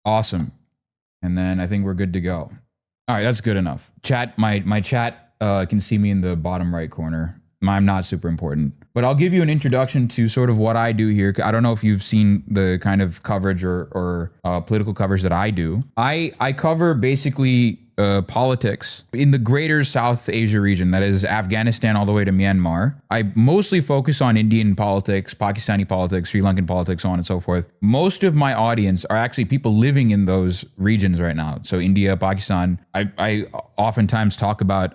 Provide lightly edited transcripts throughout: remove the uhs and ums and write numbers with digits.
Awesome. And then I think we're good to go. All right, that's good enough. Chat, my chat can see me in the bottom right corner. I'm not super important, but I'll give you an introduction to sort of what I do here. I don't know if you've seen the kind of coverage or political coverage that I do. I cover basically politics in the greater South Asia region, that is Afghanistan all the way to Myanmar. I mostly focus on Indian politics, Pakistani politics, Sri Lankan politics, so on and so forth. Most of my audience are actually people living in those regions right now. So India, Pakistan. I oftentimes talk about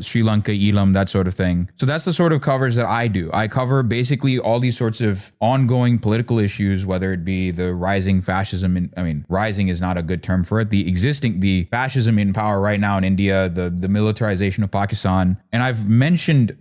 Sri Lanka, Elam, that sort of thing. So that's the sort of coverage that I do. I cover basically all these sorts of ongoing political issues, whether it be the rising fascism. Rising is not a good term for it. The fascism in power right now in India, the militarization of Pakistan. And I've mentioned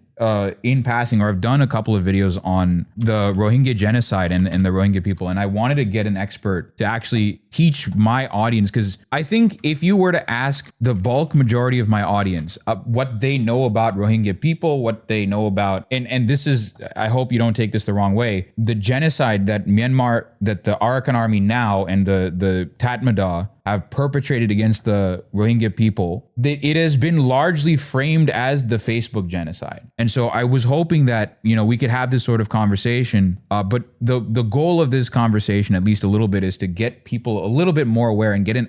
in passing, or I've done a couple of videos on the Rohingya genocide and the Rohingya people. And I wanted to get an expert to actually teach my audience, because I think if you were to ask the bulk majority of my audience what they know about Rohingya people, what they know about, and this is, I hope you don't take this the wrong way, the genocide that Myanmar, that the Arakan army now and the Tatmadaw have perpetrated against the Rohingya people, it has been largely framed as the Facebook genocide. And so I was hoping that, we could have this sort of conversation, but the goal of this conversation, at least a little bit, is to get people a little bit more aware and get an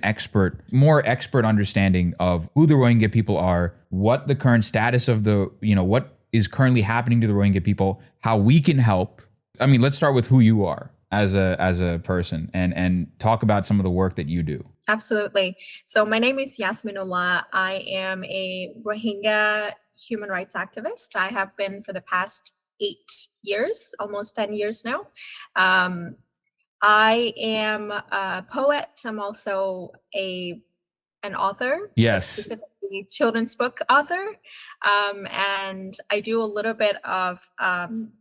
more expert understanding of who the Rohingya people are, what the current status of what is currently happening to the Rohingya people, how we can help. Let's start with who you are as a person and talk about some of the work that you do. Absolutely. So my name is Yasmin Ullah. I am a Rohingya human rights activist. I have been for the past 8 years, almost 10 years now. I am a poet. I'm also an author. Yes. Specifically children's book author. And I do a little bit of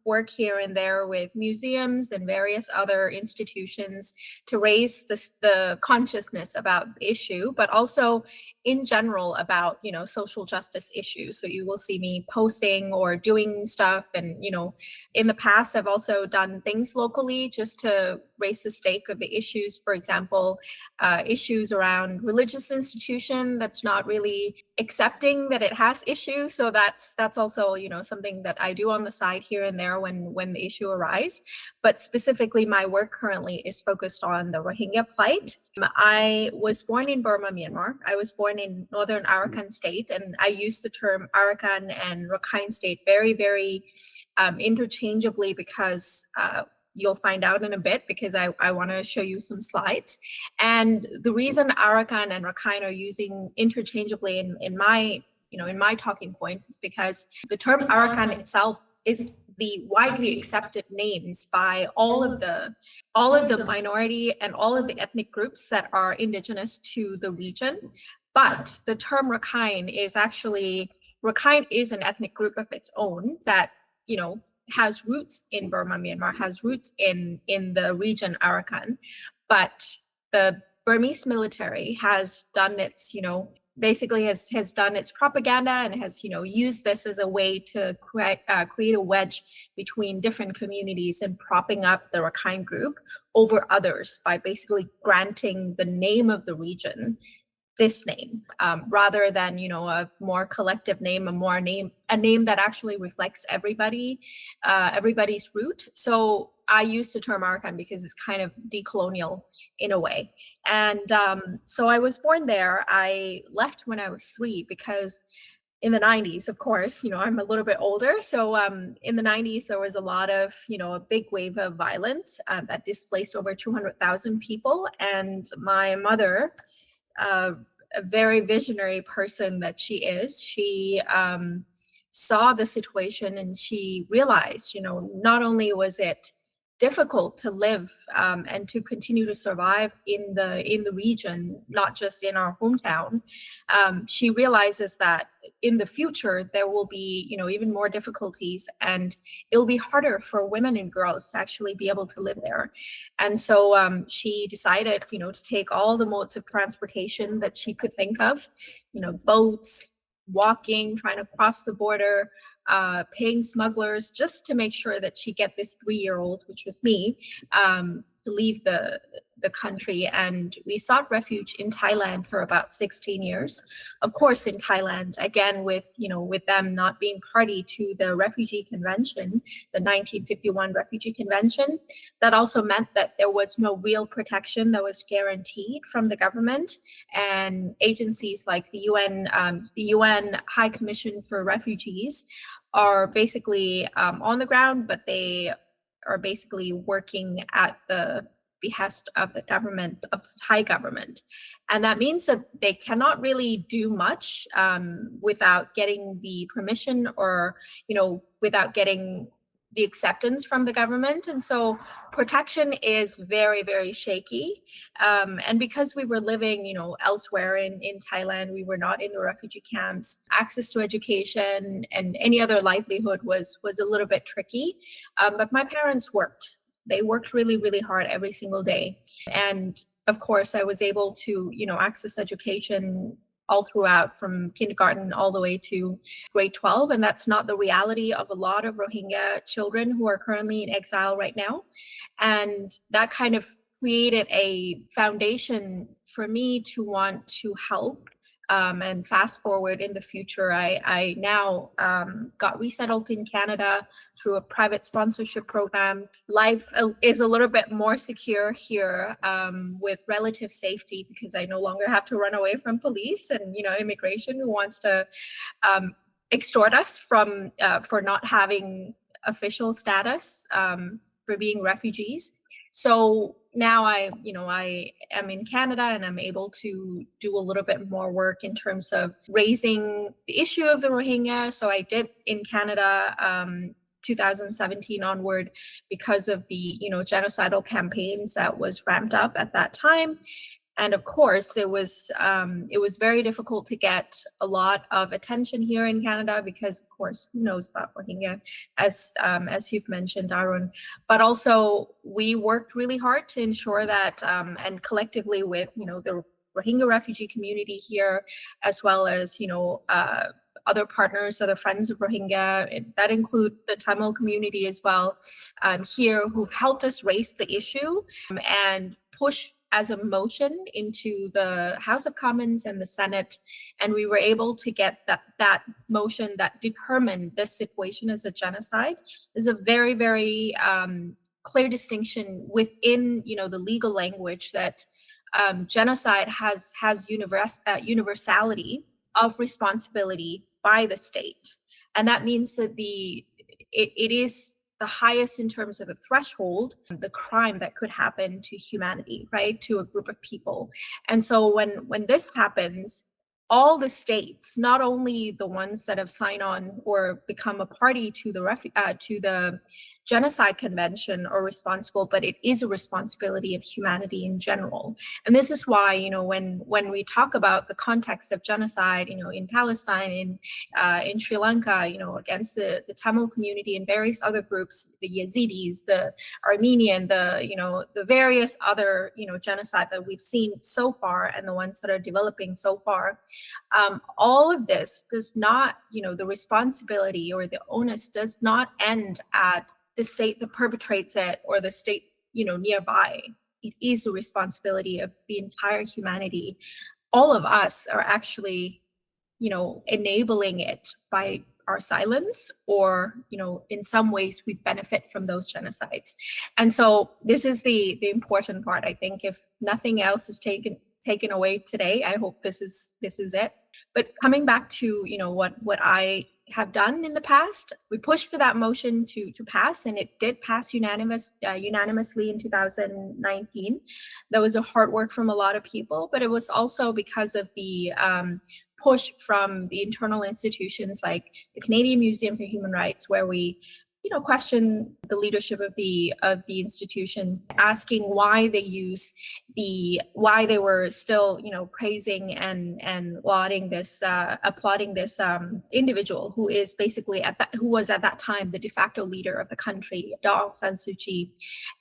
work here and there with museums and various other institutions to raise the consciousness about the issue, but also in general about, social justice issues. So you will see me posting or doing stuff. And, in the past, I've also done things locally just to raise the stake of the issues. For example, issues around religious institution that's not really accepting that it has issues. So that's also, something that I do on the side here and there when the issue arises. But specifically, my work currently is focused on the Rohingya plight. I was born in Burma, Myanmar. I was born in Northern Arakan state, and I use the term Arakan and Rakhine state very, very interchangeably because you'll find out in a bit, because I want to show you some slides. And the reason Arakan and Rakhine are using interchangeably in my talking points is because the term Arakan itself is the widely accepted names by all of the minority and all of the ethnic groups that are indigenous to the region. But the term Rakhine is an ethnic group of its own that, has roots in Burma, Myanmar, has roots in the region Arakan. But the Burmese military has done its, basically has done its propaganda and has, used this as a way to create a wedge between different communities and propping up the Rakhine group over others by basically granting the name of the region this name, rather than, a more collective name, a name that actually reflects everybody's root. So I use the term Arakan because it's kind of decolonial in a way. And so I was born there. I left when I was 3 because in the 90s, of course, I'm a little bit older. So in the 90s, there was a lot of, a big wave of violence that displaced over 200,000 people. And my mother, a very visionary person that she is, she saw the situation and she realized, not only was it difficult to live and to continue to survive in the region, not just in our hometown, she realizes that in the future there will be even more difficulties, and it'll be harder for women and girls to actually be able to live there. And so she decided to take all the modes of transportation that she could think of, boats, walking, trying to cross the border, paying smugglers just to make sure that she get this 3-year-old, which was me, leave the country, and we sought refuge in Thailand for about 16 years. Of course, in Thailand, again with them not being party to the Refugee Convention, the 1951 Refugee Convention, that also meant that there was no real protection that was guaranteed from the government, and agencies like the UN High Commission for Refugees are basically on the ground, but they are basically working at the behest of the government, of the Thai government. And that means that they cannot really do much without getting the permission, or, without getting the acceptance from the government. And so protection is very, very shaky. And because we were living, elsewhere in Thailand, we were not in the refugee camps, access to education and any other livelihood was a little bit tricky. But my parents worked. They worked really, really hard every single day. And of course, I was able to, access education all throughout, from kindergarten all the way to grade 12. And that's not the reality of a lot of Rohingya children who are currently in exile right now. And that kind of created a foundation for me to want to help. And fast forward in the future, I now got resettled in Canada through a private sponsorship program. Life is a little bit more secure here, with relative safety, because I no longer have to run away from police and immigration who wants to extort us from for not having official status, for being refugees. So now I am in Canada, and I'm able to do a little bit more work in terms of raising the issue of the Rohingya. So I did in Canada 2017 onward, because of the genocidal campaigns that was ramped up at that time. And of course, it was very difficult to get a lot of attention here in Canada, because of course, who knows about Rohingya, as you've mentioned, Arun. But also, we worked really hard to ensure that, and collectively with the Rohingya refugee community here, as well as other partners, other friends of Rohingya, that include the Tamil community as well, here, who've helped us raise the issue and push as a motion into the House of Commons and the Senate. And we were able to get that motion that determined this situation as a genocide. There's a very, very clear distinction within the legal language that genocide has universality of responsibility by the state. And that means that it is the highest in terms of the threshold, the crime that could happen to humanity, right, to a group of people. And so when this happens, all the states, not only the ones that have signed on or become a party to the Genocide Convention, are responsible, but it is a responsibility of humanity in general. And this is why, when we talk about the context of genocide, in Palestine, in Sri Lanka, against the Tamil community and various other groups, the Yazidis, the Armenian, the various other, genocide that we've seen so far, and the ones that are developing so far, all of this does not, the responsibility or the onus does not end at the state that perpetrates it or the state, nearby. It is a responsibility of the entire humanity. All of us are actually, enabling it by our silence, or, in some ways we benefit from those genocides. And so this is the important part. I think if nothing else is taken away today, I hope this is it. But coming back to, what I have done in the past, we pushed for that motion to pass, and it did pass unanimously in 2019. That was a hard work from a lot of people, but it was also because of the push from the internal institutions like the Canadian Museum for Human Rights, where we question the leadership of the institution, asking why they were still, praising and lauding this, applauding this individual who is basically who was at that time the de facto leader of the country, Aung San Suu Kyi.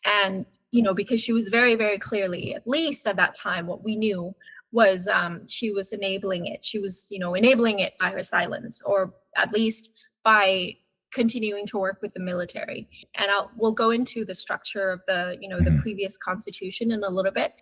And, because she was very, very clearly, at least at that time, what we knew was she was enabling it. She was, enabling it by her silence, or at least by continuing to work with the military. And we'll go into the structure of the, the previous constitution in a little bit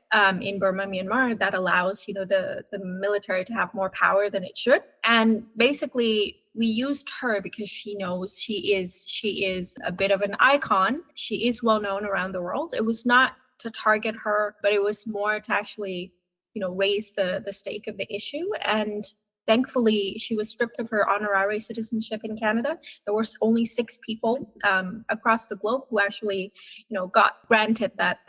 in Burma, Myanmar, that allows, the military to have more power than it should. And basically, we used her because she knows she is a bit of an icon. She is well known around the world. It was not to target her, but it was more to actually, raise the stake of the issue. And thankfully, she was stripped of her honorary citizenship in Canada. There were only 6 people across the globe who actually, got granted that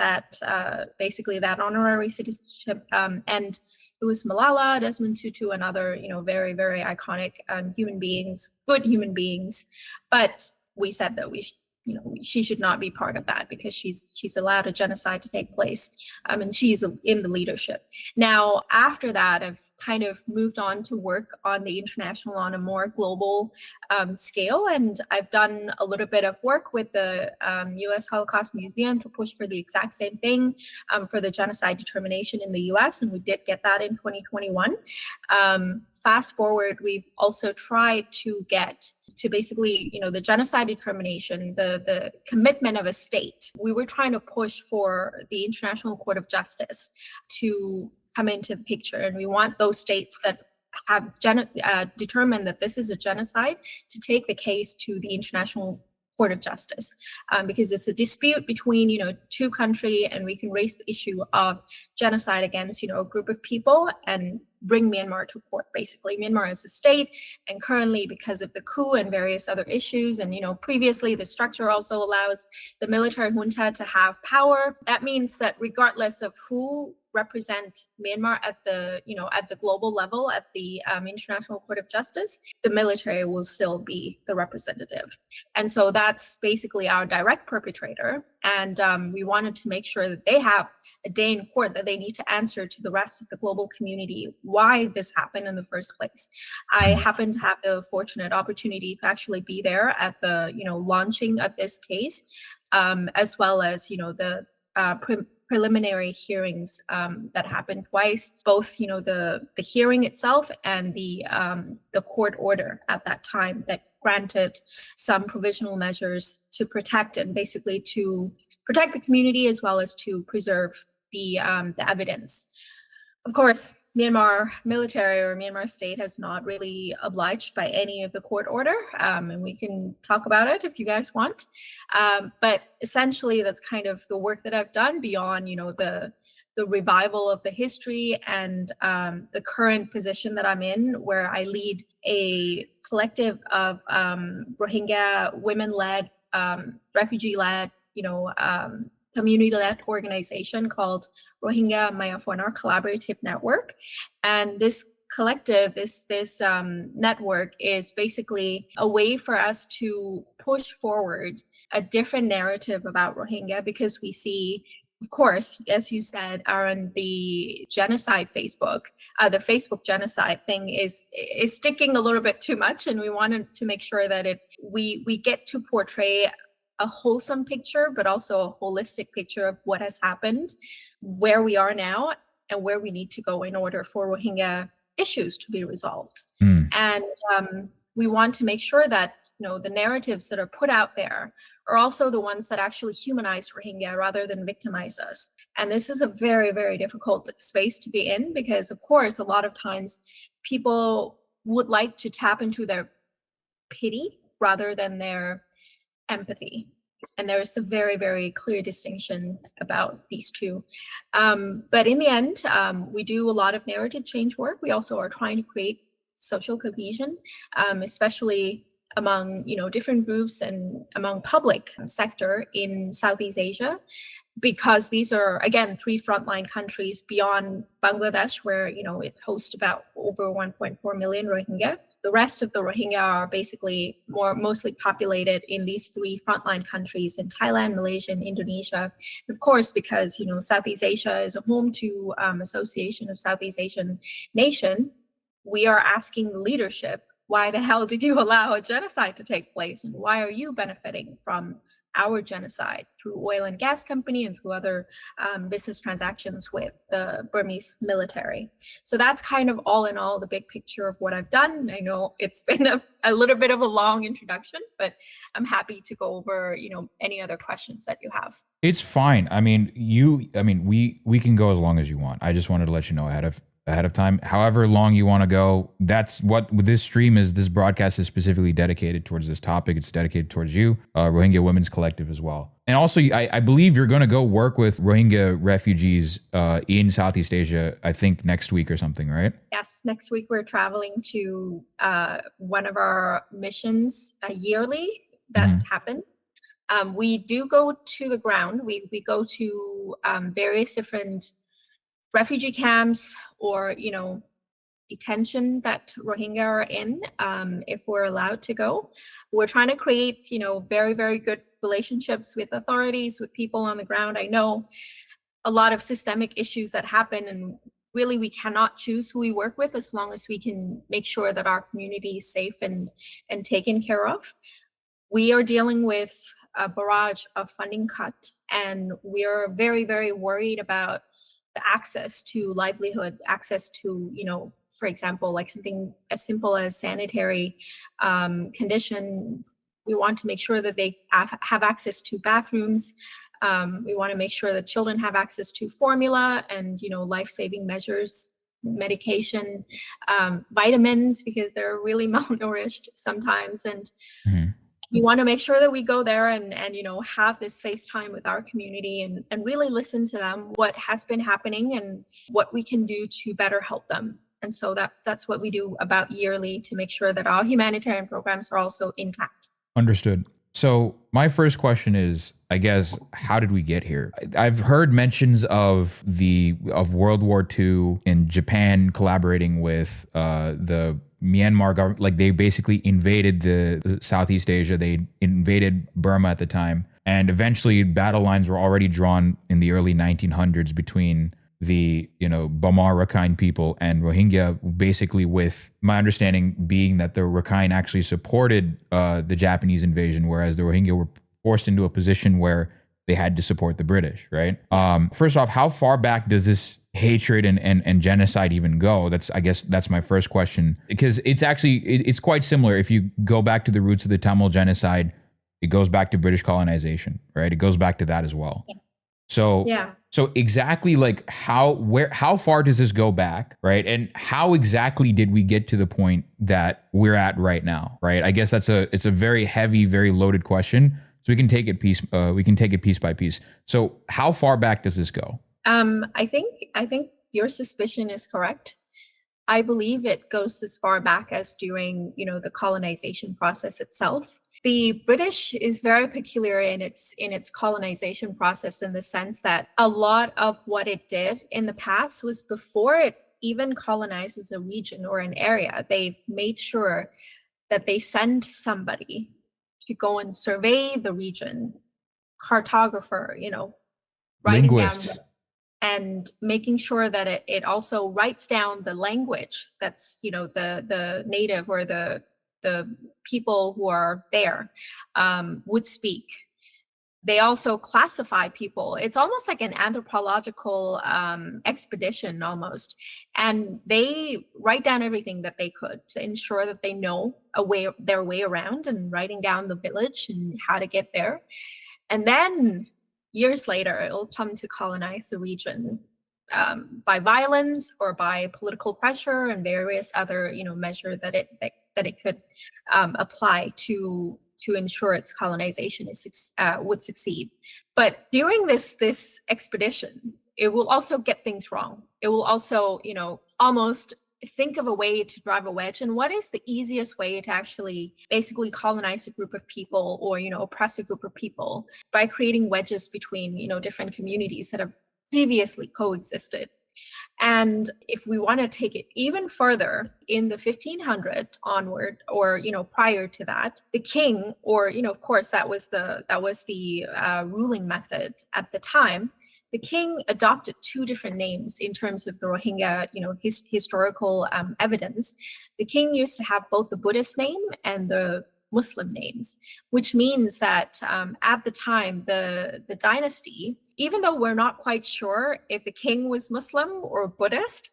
basically that honorary citizenship. And it was Malala, Desmond Tutu, and other, very, very iconic human beings, good human beings. But we said that she should not be part of that because she's allowed a genocide to take place, and she's in the leadership. Now, after that, I've kind of moved on to work on the international on a more global scale, and I've done a little bit of work with the U.S. Holocaust Museum to push for the exact same thing for the genocide determination in the U.S., and we did get that in 2021. Fast forward, we've also tried to get to basically, the genocide determination, the commitment of a state. We were trying to push for the International Court of Justice to come into the picture. And we want those states that have determined that this is a genocide to take the case to the International Court of Justice, because it's a dispute between, 2 countries, and we can raise the issue of genocide against, a group of people and bring Myanmar to court. Basically, Myanmar is a state, and currently, because of the coup and various other issues, and previously the structure also allows the military junta to have power. That means that regardless of who represent Myanmar at the global level at the International Court of Justice, the military will still be the representative. And so that's basically our direct perpetrator. And we wanted to make sure that they have a day in court, that they need to answer to the rest of the global community why this happened in the first place. I happen to have the fortunate opportunity to actually be there at the launching of this case, as well as the preliminary hearings that happened twice, both the hearing itself and the court order at that time that granted some provisional measures to protect and basically to protect the community as well as to preserve the evidence. Of course, Myanmar military or Myanmar state has not really obliged by any of the court order, and we can talk about it if you guys want. But essentially, that's kind of the work that I've done beyond, the revival of the history and the current position that I'm in, where I lead a collective of Rohingya women-led, refugee-led, community-led organization called Rohingya Mayafonar Collaborative Network. And this collective, this network is basically a way for us to push forward a different narrative about Rohingya, because we see, of course, as you said, Aaron, the genocide Facebook, the Facebook genocide thing is sticking a little bit too much, and we wanted to make sure that we get to portray a wholesome picture, but also a holistic picture of what has happened, where we are now, and where we need to go in order for Rohingya issues to be resolved. And we want to make sure that the narratives that are put out there are also the ones that actually humanize Rohingya rather than victimize us. And this is a very, very difficult space to be in, because of course, a lot of times people would like to tap into their pity rather than their empathy. And there's a very, very clear distinction about these two. But in the end, we do a lot of narrative change work. We also are trying to create social cohesion, especially among different groups and among public sector in Southeast Asia, because these are, again, 3 frontline countries beyond Bangladesh, where it hosts about over 1.4 million Rohingya. The rest of the Rohingya are basically mostly populated in these 3 frontline countries in Thailand, Malaysia, and Indonesia. Of course, because Southeast Asia is a home to Association of Southeast Asian Nation, we are asking the leadership, why the hell did you allow a genocide to take place, and why are you benefiting from our genocide through oil and gas company and through other business transactions with the Burmese military. So that's kind of all in all the big picture of what I've done. I know it's been a little bit of a long introduction, but I'm happy to go over, any other questions that you have. It's fine. I mean, we can go as long as you want. I just wanted to let you know ahead of time. However long you want to go, that's what this stream is. This broadcast is specifically dedicated towards this topic. It's dedicated towards you, Rohingya Women's Collective as well. And also, I believe you're going to go work with Rohingya refugees in Southeast Asia, I think next week or something, right? Yes, next week we're traveling to one of our missions yearly that happens. We do go to the ground. We go to various different refugee camps or, detention that Rohingya are in, if we're allowed to go. We're trying to create, very, very good relationships with authorities, with people on the ground. I know a lot of systemic issues that happen, and really we cannot choose who we work with as long as we can make sure that our community is safe and taken care of. We are dealing with a barrage of funding cut, and we are very, very worried about the access to livelihood, access to, for example, like something as simple as sanitary condition. We want to make sure that they have access to bathrooms. We want to make sure that children have access to formula and, life-saving measures, medication, vitamins, because they're really malnourished sometimes. And we want to make sure that we go there and have this FaceTime with our community and really listen to them, what has been happening and what we can do to better help them. And so that's what we do about yearly to make sure that our humanitarian programs are also intact. Understood. So my first question is, I guess, how did we get here? I've heard mentions of World War II and Japan collaborating with the Myanmar government. Like they basically invaded the Southeast Asia. They invaded Burma at the time. And eventually battle lines were already drawn in the early 1900s between the, Bamar Rakhine people and Rohingya, basically with my understanding being that the Rakhine actually supported the Japanese invasion, whereas the Rohingya were forced into a position where they had to support the British, right? First off, how far back does this hatred and genocide even go? I guess that's my first question, because it's quite similar. If you go back to the roots of the Tamil genocide, it goes back to British colonization, right? It goes back to that as well. Yeah. So exactly like how far does this go back, right? And how exactly did we get to the point that we're at right now, right? I guess it's a very heavy, very loaded question. So we can take it piece by piece. So how far back does this go? I think your suspicion is correct. I believe it goes as far back as during, the colonization process itself. The British is very peculiar in its colonization process in the sense that a lot of what it did in the past was before it even colonizes a region or an area. They've made sure that they send somebody to go and survey the region, cartographer, writing Linguists. down and making sure that it also writes down the language that's, the native or the people who are there would speak. They also classify people. It's almost like an anthropological expedition almost. And they write down everything that they could to ensure that they know their way around, and writing down the village and how to get there. And then years later, it will come to colonize the region by violence or by political pressure and various other, measure that it could apply to ensure its colonization would succeed. But during this expedition, it will also get things wrong. It will also, almost think of a way to drive a wedge. And what is the easiest way to actually basically colonize a group of people or, oppress a group of people? By creating wedges between, different communities that have previously coexisted. And if we want to take it even further, in the 1500 onward, or prior to that, the king, or of course that was the ruling method at the time. The king adopted two different names in terms of the Rohingya, historical evidence. The king used to have both the Buddhist name and the Muslim names, which means that at the time, the dynasty, even though we're not quite sure if the king was Muslim or Buddhist,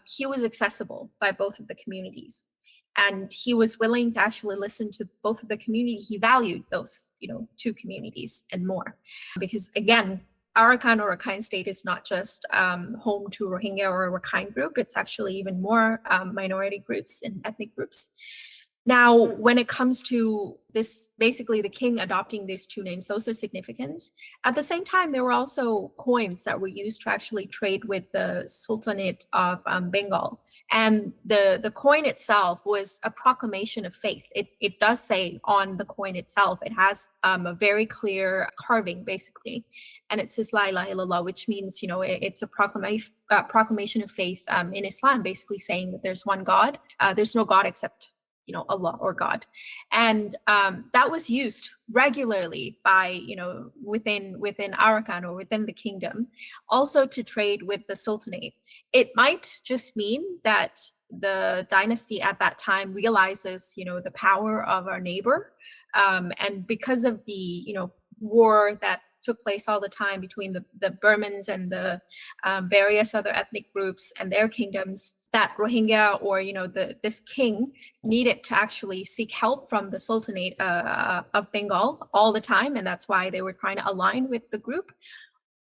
he was accessible by both of the communities. And he was willing to actually listen to both of the community. He valued those, two communities and more. Because again, Arakan or Rakhine State is not just home to Rohingya or a Rakhine group, it's actually even more minority groups and ethnic groups. Now, when it comes to this, basically the king adopting these two names, those are significant. At the same time, there were also coins that were used to actually trade with the Sultanate of Bengal. And the coin itself was a proclamation of faith. It does say on the coin itself, it has a very clear carving, basically. And it says La ilaha illallah, which means, it's a proclamation of faith in Islam, basically saying that there's one God. There's no God except Allah or God. And that was used regularly by, within Arakan or within the kingdom, also to trade with the Sultanate. It might just mean that the dynasty at that time realizes, the power of our neighbor. And because of the, war that took place all the time between the Burmans and the various other ethnic groups and their kingdoms, that Rohingya or this king needed to actually seek help from the Sultanate of Bengal all the time, and that's why they were trying to align with the group.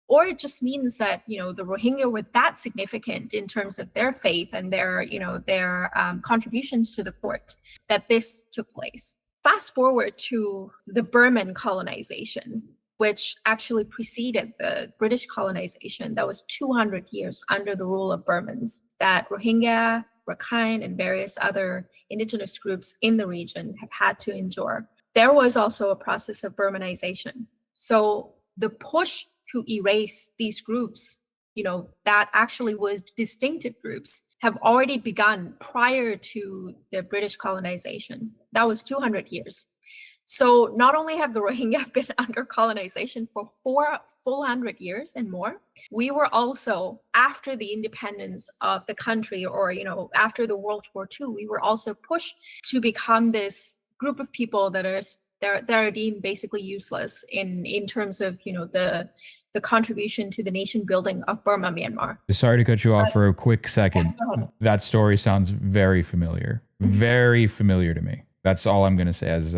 Or it just means that the Rohingya were that significant in terms of their faith and their contributions to the court that this took place. Fast forward to the Burman colonization, which actually preceded the British colonization. That was 200 years under the rule of Burmans that Rohingya, Rakhine, and various other indigenous groups in the region have had to endure. There was also a process of Burmanization. So the push to erase these groups, that actually was distinctive groups, have already begun prior to the British colonization. That was 200 years. So not only have the Rohingya been under colonization for 400 years and more, we were also, after the independence of the country or, after the World War II, we were also pushed to become this group of people that are deemed basically useless in terms of, the contribution to the nation building of Burma, Myanmar. Sorry to cut you off for a quick second. That story sounds very familiar. Very familiar to me. That's all I'm going to say as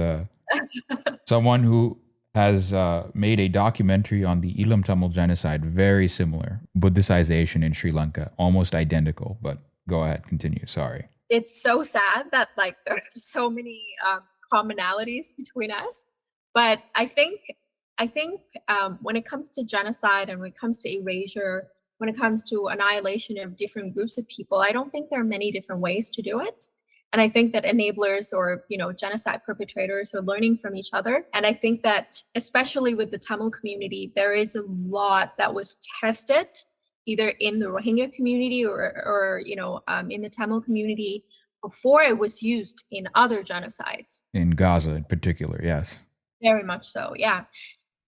someone who has made a documentary on the Elam Tamil genocide, very similar. Buddhicization in Sri Lanka, almost identical, but go ahead, continue. Sorry. It's so sad that there are so many commonalities between us. But I think when it comes to genocide and when it comes to erasure, when it comes to annihilation of different groups of people, I don't think there are many different ways to do it. And I think that enablers or, genocide perpetrators are learning from each other. And I think that especially with the Tamil community, there is a lot that was tested either in the Rohingya community or in the Tamil community before it was used in other genocides. In Gaza in particular, yes. Very much so, yeah.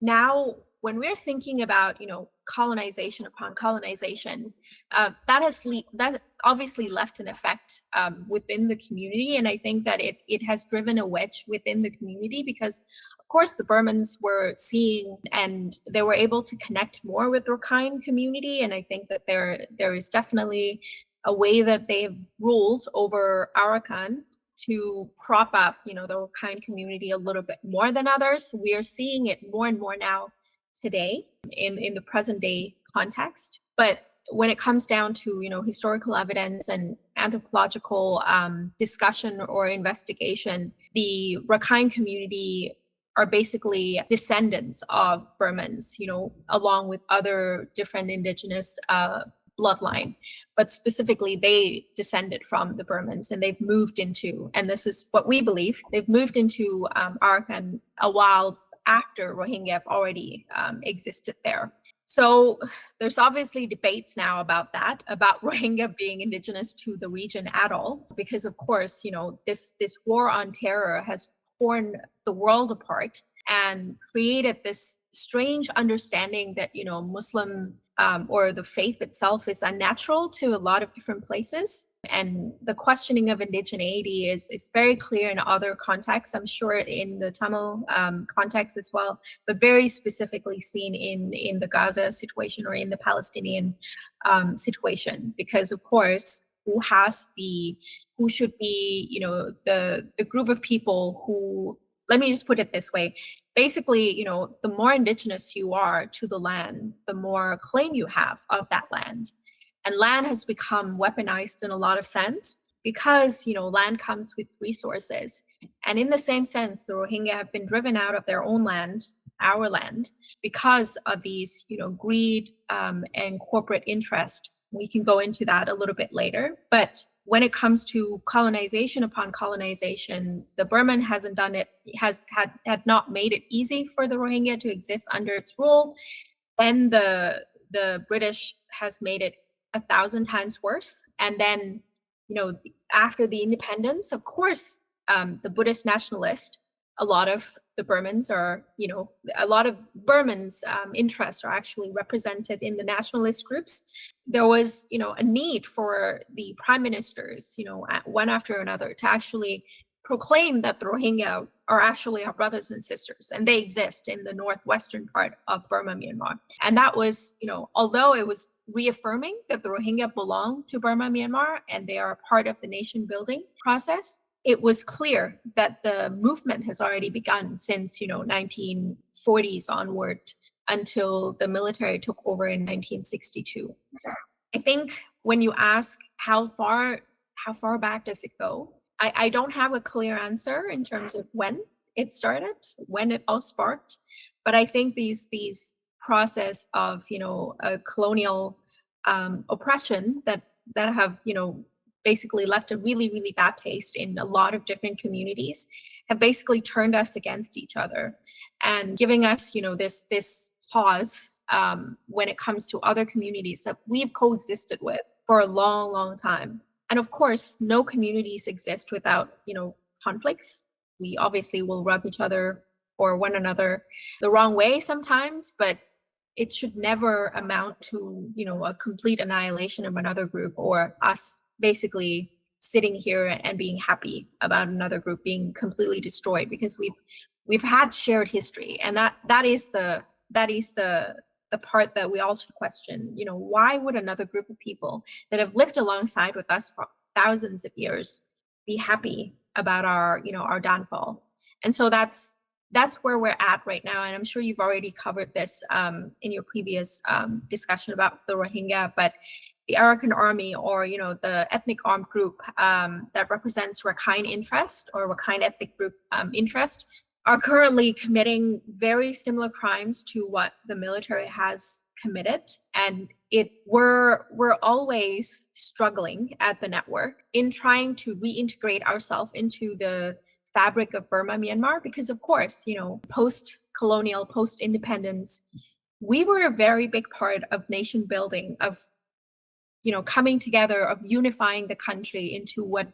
Now, when we're thinking about, colonization upon colonization, that obviously left an effect within the community. And I think that it has driven a wedge within the community because, of course, the Burmans were seeing and they were able to connect more with the Rakhine community. And I think that there is definitely a way that they've ruled over Arakan to prop up, the Rakhine community a little bit more than others. We are seeing it more and more now today in the present day context. But when it comes down to, historical evidence and anthropological discussion or investigation, the Rakhine community are basically descendants of Burmans, along with other different indigenous bloodline, but specifically they descended from the Burmans and they've moved into, and this is what we believe, they've moved into Arakan a while after Rohingya have already existed there. So there's obviously debates now about Rohingya being indigenous to the region at all, because of course, this war on terror has torn the world apart. and created this strange understanding that, Muslim or the faith itself is unnatural to a lot of different places. And the questioning of indigeneity is very clear in other contexts, I'm sure in the Tamil context as well, but very specifically seen in the Gaza situation or in the Palestinian situation, because of course, who should be, the group of people who, let me just put it this way. Basically, the more indigenous you are to the land, the more claim you have of that land. And land has become weaponized in a lot of sense because, land comes with resources. And in the same sense, the Rohingya have been driven out of their own land, our land, because of these, greed and corporate interest. We can go into that a little bit later. But when it comes to colonization upon colonization, the Burman hasn't done it, had not made it easy for the Rohingya to exist under its rule. Then the British has made it 1,000 times worse. And then, after the independence, of course, the Buddhist nationalist, a lot of the Burmans are, a lot of Burmans' interests are actually represented in the nationalist groups. There was, a need for the prime ministers, one after another, to actually proclaim that the Rohingya are actually our brothers and sisters, and they exist in the northwestern part of Burma, Myanmar. And that was, although it was reaffirming that the Rohingya belong to Burma, Myanmar, and they are part of the nation building process, it was clear that the movement has already begun since, 1940s onward until the military took over in 1962. I think when you ask how far back does it go, I don't have a clear answer in terms of when it started, when it all sparked, but I think these process of, a colonial oppression that have, basically left a really, really bad taste in a lot of different communities, have basically turned us against each other and giving us, this pause when it comes to other communities that we've coexisted with for a long, long time. And of course, no communities exist without, conflicts. We obviously will rub each other or one another the wrong way sometimes, but it should never amount to, a complete annihilation of another group or us basically sitting here and being happy about another group being completely destroyed, because we've had shared history, and that is the part that we all should question. Why would another group of people that have lived alongside with us for thousands of years be happy about our downfall? And so that's where we're at right now. And I'm sure you've already covered this in your previous discussion about the Rohingya, but the Arakan Army, or the ethnic armed group that represents Rakhine interest or Rakhine ethnic group interest, are currently committing very similar crimes to what the military has committed. And we're always struggling at the network in trying to reintegrate ourselves into the fabric of Burma, Myanmar, because of course, post-colonial, post-independence, we were a very big part of nation building, of coming together, of unifying the country into what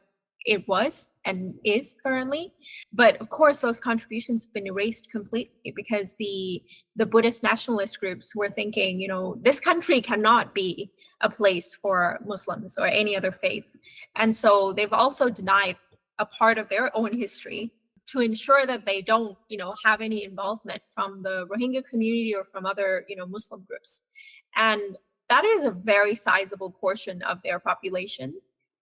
it was and is currently. But of course, those contributions have been erased completely because the Buddhist nationalist groups were thinking, this country cannot be a place for Muslims or any other faith. And so they've also denied a part of their own history to ensure that they don't, have any involvement from the Rohingya community or from other, Muslim groups. And that is a very sizable portion of their population.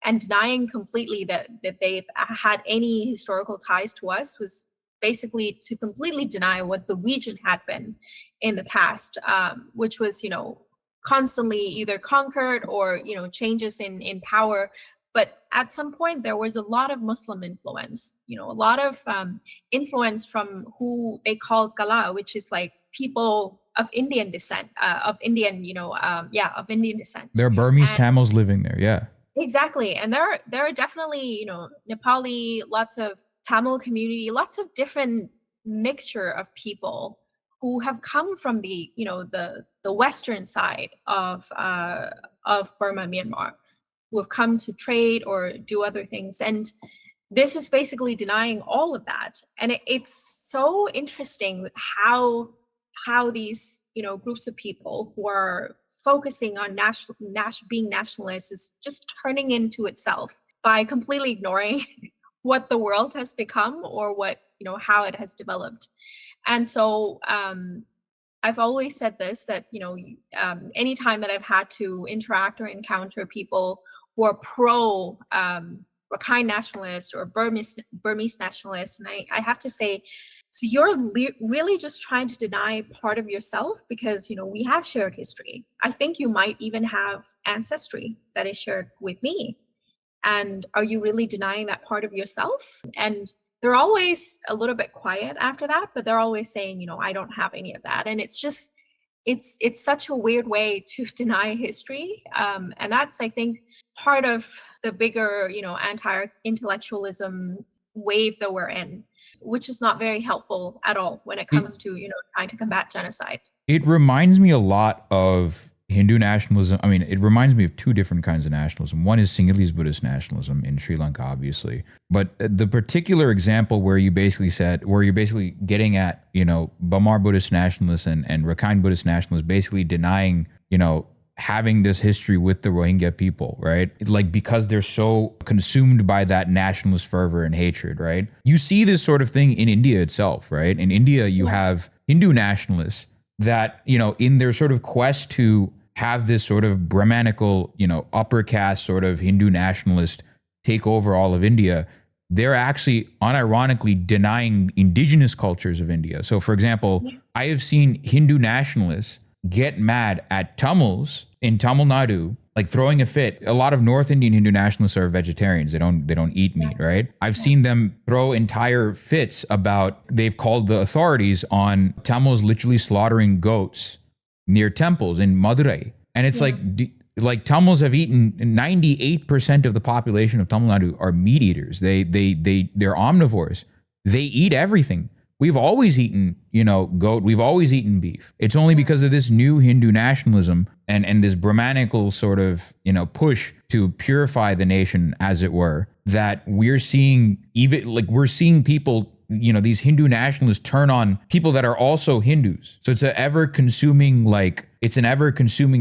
And denying completely that they've had any historical ties to us was basically to completely deny what the region had been in the past, which was, constantly either conquered or, changes in power. But at some point, there was a lot of Muslim influence, a lot of influence from who they call Kala, which is like people of Indian descent, of Indian descent. There are Burmese Tamils living there, yeah. Exactly. And there are definitely, Nepali, lots of Tamil community, lots of different mixture of people who have come from the, the western side of Burma, Myanmar, who have come to trade or do other things. And this is basically denying all of that. And it's so interesting how these, groups of people who are focusing on being nationalists is just turning into itself by completely ignoring what the world has become, or what, how it has developed. And so I've always said this, that, anytime that I've had to interact or encounter people who are pro Rakhine nationalists or Burmese nationalists, and I have to say, so you're really just trying to deny part of yourself, because, we have shared history. I think you might even have ancestry that is shared with me. And are you really denying that part of yourself? And they're always a little bit quiet after that, but they're always saying, I don't have any of that. And it's just, it's such a weird way to deny history. And that's, I think, part of the bigger, anti-intellectualism wave that we're in, which is not very helpful at all when it comes to, trying to combat genocide. It reminds me a lot of Hindu nationalism. I mean, it reminds me of two different kinds of nationalism. One is Sinhalese Buddhist nationalism in Sri Lanka, obviously. But the particular example where you're basically getting at, Bamar Buddhist nationalists and Rakhine Buddhist nationalists basically denying, having this history with the Rohingya people, right? Like, because they're so consumed by that nationalist fervor and hatred, right? You see this sort of thing in India itself, right? In India, you have Hindu nationalists that, in their sort of quest to have this sort of Brahmanical, upper caste sort of Hindu nationalist take over all of India, they're actually unironically denying indigenous cultures of India. So, for example, I have seen Hindu nationalists get mad at Tamils in Tamil Nadu, like throwing a fit. A lot of North Indian Hindu nationalists are vegetarians. They don't eat meat, right? I've seen them throw entire fits about, they've called the authorities on Tamils literally slaughtering goats near temples in Madurai. And it's like Tamils have eaten, 98% of the population of Tamil Nadu are meat eaters. They're omnivores. They eat everything. We've always eaten, goat. We've always eaten beef. It's only because of this new Hindu nationalism and this Brahmanical sort of, push to purify the nation, as it were, that we're seeing people, these Hindu nationalists turn on people that are also Hindus. So it's an ever-consuming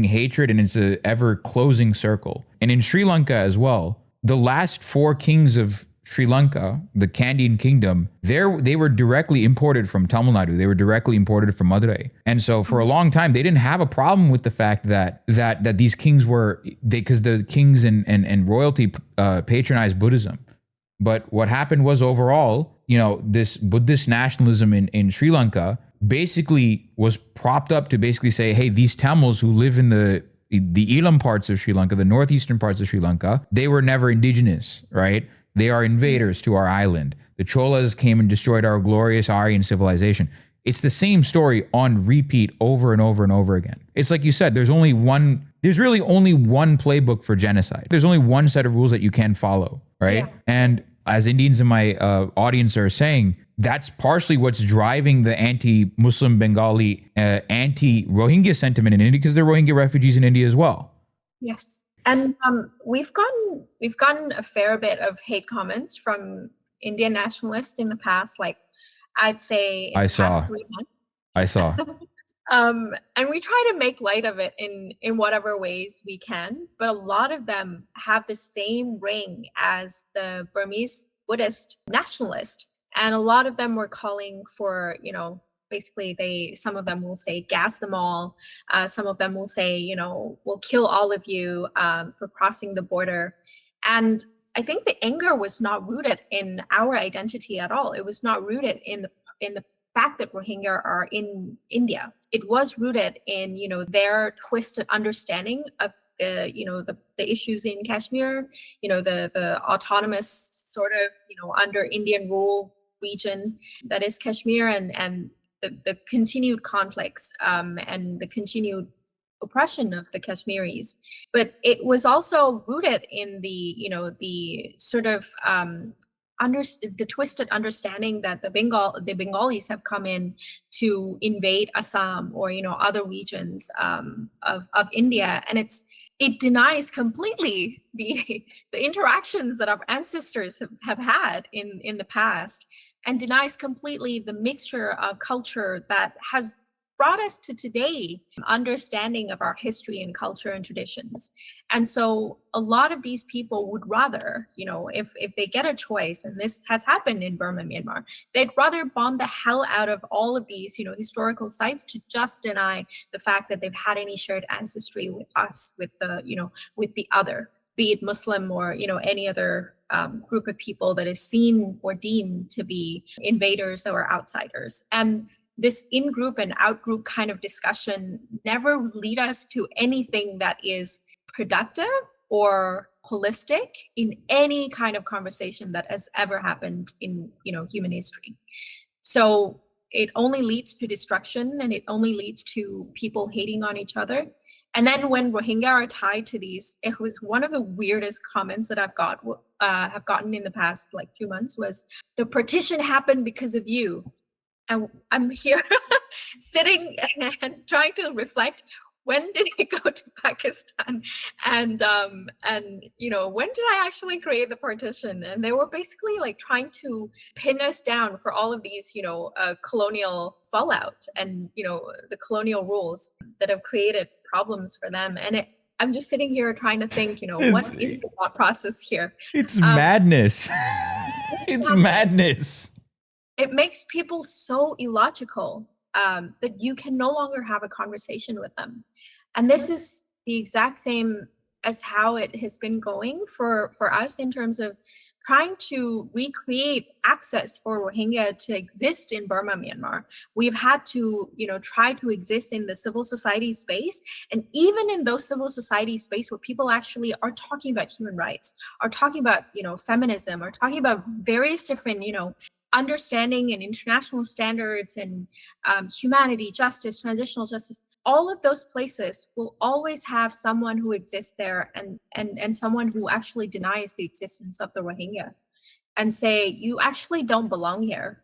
hatred, and it's an ever-closing circle. And in Sri Lanka as well, the last four kings of Sri Lanka, the Kandyan kingdom, they were directly imported from Tamil Nadu. They were directly imported from Madurai. And so for a long time, they didn't have a problem with the fact that these kings because the kings and royalty patronized Buddhism. But what happened was, overall, this Buddhist nationalism in Sri Lanka basically was propped up to basically say, hey, these Tamils who live in the Elam parts of Sri Lanka, the northeastern parts of Sri Lanka, they were never indigenous, right? They are invaders to our island. The Cholas came and destroyed our glorious Aryan civilization. It's the same story on repeat over and over and over again. It's like you said, there's really only one playbook for genocide. There's only one set of rules that you can follow, right? Yeah. And as Indians in my audience are saying, that's partially what's driving the anti-Muslim Bengali, anti-Rohingya sentiment in India, because there are Rohingya refugees in India as well. Yes. And we've gotten a fair bit of hate comments from Indian nationalists in the past, like I'd say in the past 3 months. I saw. And we try to make light of it in whatever ways we can, but a lot of them have the same ring as the Burmese Buddhist nationalist. And a lot of them were calling for, basically some of them will say, gas them all. Some of them will say, we'll kill all of you for crossing the border. And I think the anger was not rooted in our identity at all. It was not rooted in the fact that Rohingya are in India. It was rooted in, their twisted understanding of the issues in Kashmir, the autonomous sort of, under Indian rule region that is Kashmir, and the continued conflicts and the continued oppression of the Kashmiris. But it was also rooted in the sort of the twisted understanding that the Bengalis have come in to invade Assam or other regions of India, and it denies completely the interactions that our ancestors have had in the past, and denies completely the mixture of culture that has brought us to today, understanding of our history and culture and traditions. And so a lot of these people would rather, if they get a choice, and this has happened in Burma, Myanmar, they'd rather bomb the hell out of all of these, historical sites to just deny the fact that they've had any shared ancestry with us, with the other, be it Muslim or, any other group of people that is seen or deemed to be invaders or outsiders. And this in-group and out-group kind of discussion never lead us to anything that is productive or holistic in any kind of conversation that has ever happened in, human history. So it only leads to destruction, and it only leads to people hating on each other. And then when Rohingya are tied to these, it was one of the weirdest comments that have gotten in the past 2 months was, the partition happened because of you. And I'm here sitting and trying to reflect, when did I go to Pakistan? And when did I actually create the partition? And they were basically trying to pin us down for all of these, colonial fallout and, the colonial rules that have created problems for them. And I'm just sitting here trying to think, what is the thought process here? It's madness. It's madness. It makes people so illogical that you can no longer have a conversation with them. And this is the exact same as how it has been going for us in terms of trying to recreate access for Rohingya to exist in Burma, Myanmar. We've had to, try to exist in the civil society space. And even in those civil society space where people actually are talking about human rights, are talking about, feminism, are talking about various different, understanding and international standards and humanity, justice, transitional justice, all of those places will always have someone who exists there and someone who actually denies the existence of the Rohingya and say, you actually don't belong here.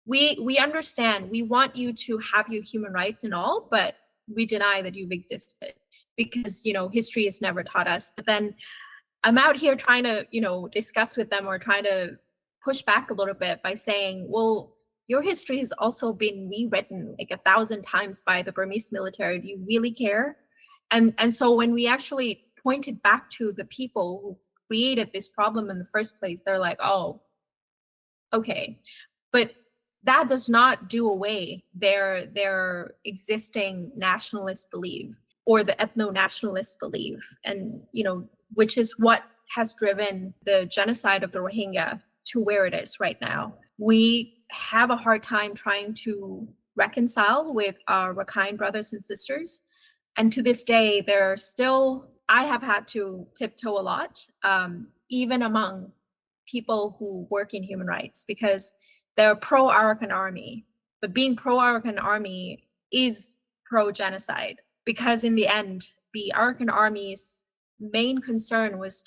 We understand, we want you to have your human rights and all, but we deny that you've existed because, history has never taught us. But then I'm out here trying to, discuss with them or trying to push back a little bit by saying, well, your history has also been rewritten 1,000 times by the Burmese military. Do you really care? And so when we actually pointed back to the people who created this problem in the first place, they're like, oh, okay. But that does not do away their existing nationalist belief or the ethno-nationalist belief, and which is what has driven the genocide of the Rohingya to where it is right now. We have a hard time trying to reconcile with our Rakhine brothers and sisters. And to this day, I have had to tiptoe a lot, even among people who work in human rights, because they're pro-Arakan army. But being pro-Arakan army is pro-genocide, because in the end, the Arakan army's main concern was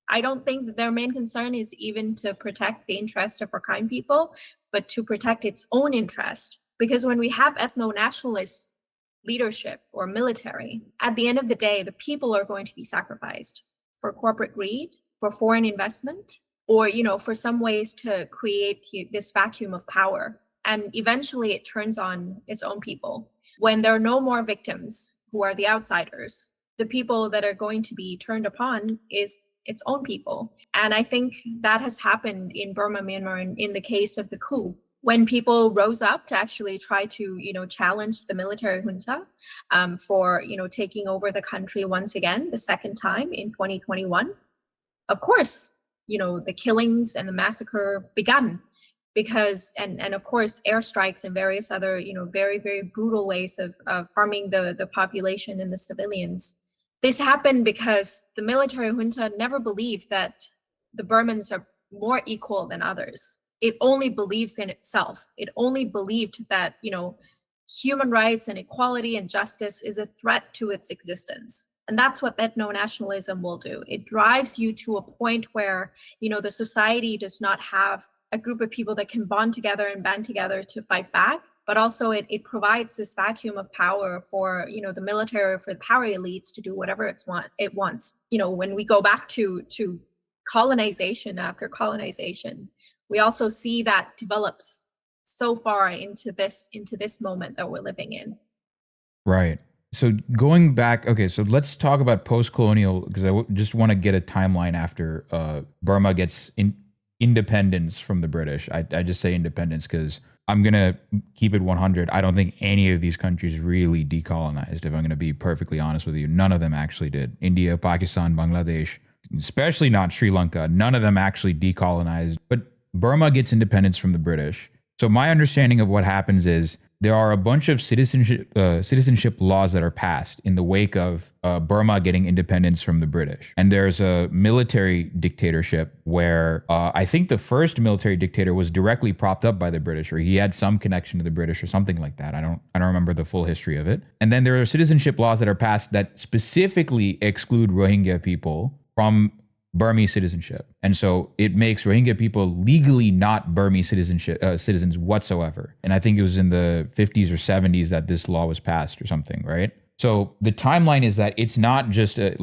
I don't think that their main concern is even to protect the interests of Rakhine people, but to protect its own interest. Because when we have ethno-nationalist leadership or military, at the end of the day, the people are going to be sacrificed for corporate greed, for foreign investment, or for some ways to create this vacuum of power. And eventually it turns on its own people. When there are no more victims who are the outsiders, the people that are going to be turned upon is its own people. And I think that has happened in Burma, Myanmar, in the case of the coup, when people rose up to actually try to, challenge the military junta for, taking over the country once again, the second time in 2021. Of course, the killings and the massacre began because, and of course, airstrikes and various other, very, very brutal ways of harming the population and the civilians. This happened because the military junta never believed that the Burmans are more equal than others. It only believes in itself. It only believed that, human rights and equality and justice is a threat to its existence. And that's what ethno-nationalism will do. It drives you to a point where, the society does not have a group of people that can bond together and band together to fight back, but also it provides this vacuum of power for, the military, for the power elites to do whatever it wants. When we go back to colonization after colonization, we also see that develops so far into this moment that we're living in. Right. So going back, okay, so let's talk about post-colonial, because just want to get a timeline after Burma gets independence from the British. I just say independence because I'm going to keep it 100. I don't think any of these countries really decolonized, if I'm going to be perfectly honest with you. None of them actually did. India, Pakistan, Bangladesh, especially not Sri Lanka, none of them actually decolonized. But Burma gets independence from the British. So my understanding of what happens is there are a bunch of citizenship laws that are passed in the wake of Burma getting independence from the British. And there's a military dictatorship where I think the first military dictator was directly propped up by the British, or he had some connection to the British or something like that. I don't remember the full history of it. And then there are citizenship laws that are passed that specifically exclude Rohingya people from Burmese citizenship. And so it makes Rohingya people legally not Burmese citizens whatsoever. And I think it was in the 50s or 70s that this law was passed or something, right? So the timeline is that it's not just it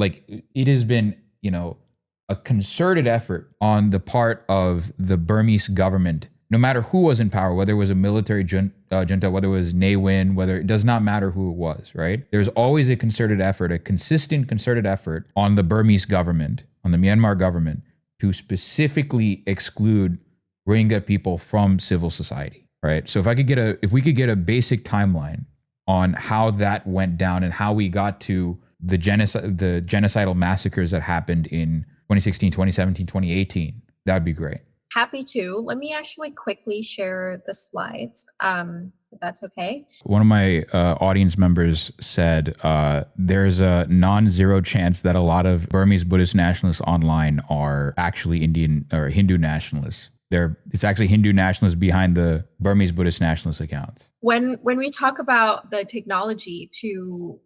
has been, a concerted effort on the part of the Burmese government, no matter who was in power, whether it was a military junta, whether it was Ne Win, it does not matter who it was, right? There's always a concerted effort, a consistent concerted effort on the Burmese government, on the Myanmar government, to specifically exclude Rohingya people from civil society, right? So if we could get a basic timeline on how that went down and how we got to the genocidal massacres that happened in 2016, 2017, 2018, that would be great. Happy to. Let me actually quickly share the slides, if that's okay. One of my audience members said there's a non-zero chance that a lot of Burmese Buddhist nationalists online are actually Indian or Hindu nationalists. It's actually Hindu nationalists behind the Burmese Buddhist nationalist accounts. When we talk about the technology to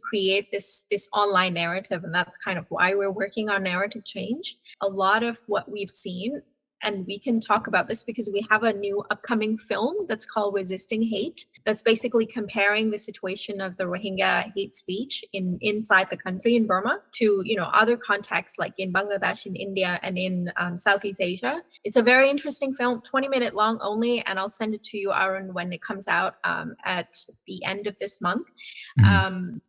create this online narrative, and that's kind of why we're working on narrative change, a lot of what we've seen, and we can talk about this because we have a new upcoming film that's called Resisting Hate, that's basically comparing the situation of the Rohingya hate speech inside the country in Burma to other contexts like in Bangladesh, in India, and in Southeast Asia. It's a very interesting film, 20-minute long only, and I'll send it to you, Aaron, when it comes out at the end of this month. Mm-hmm.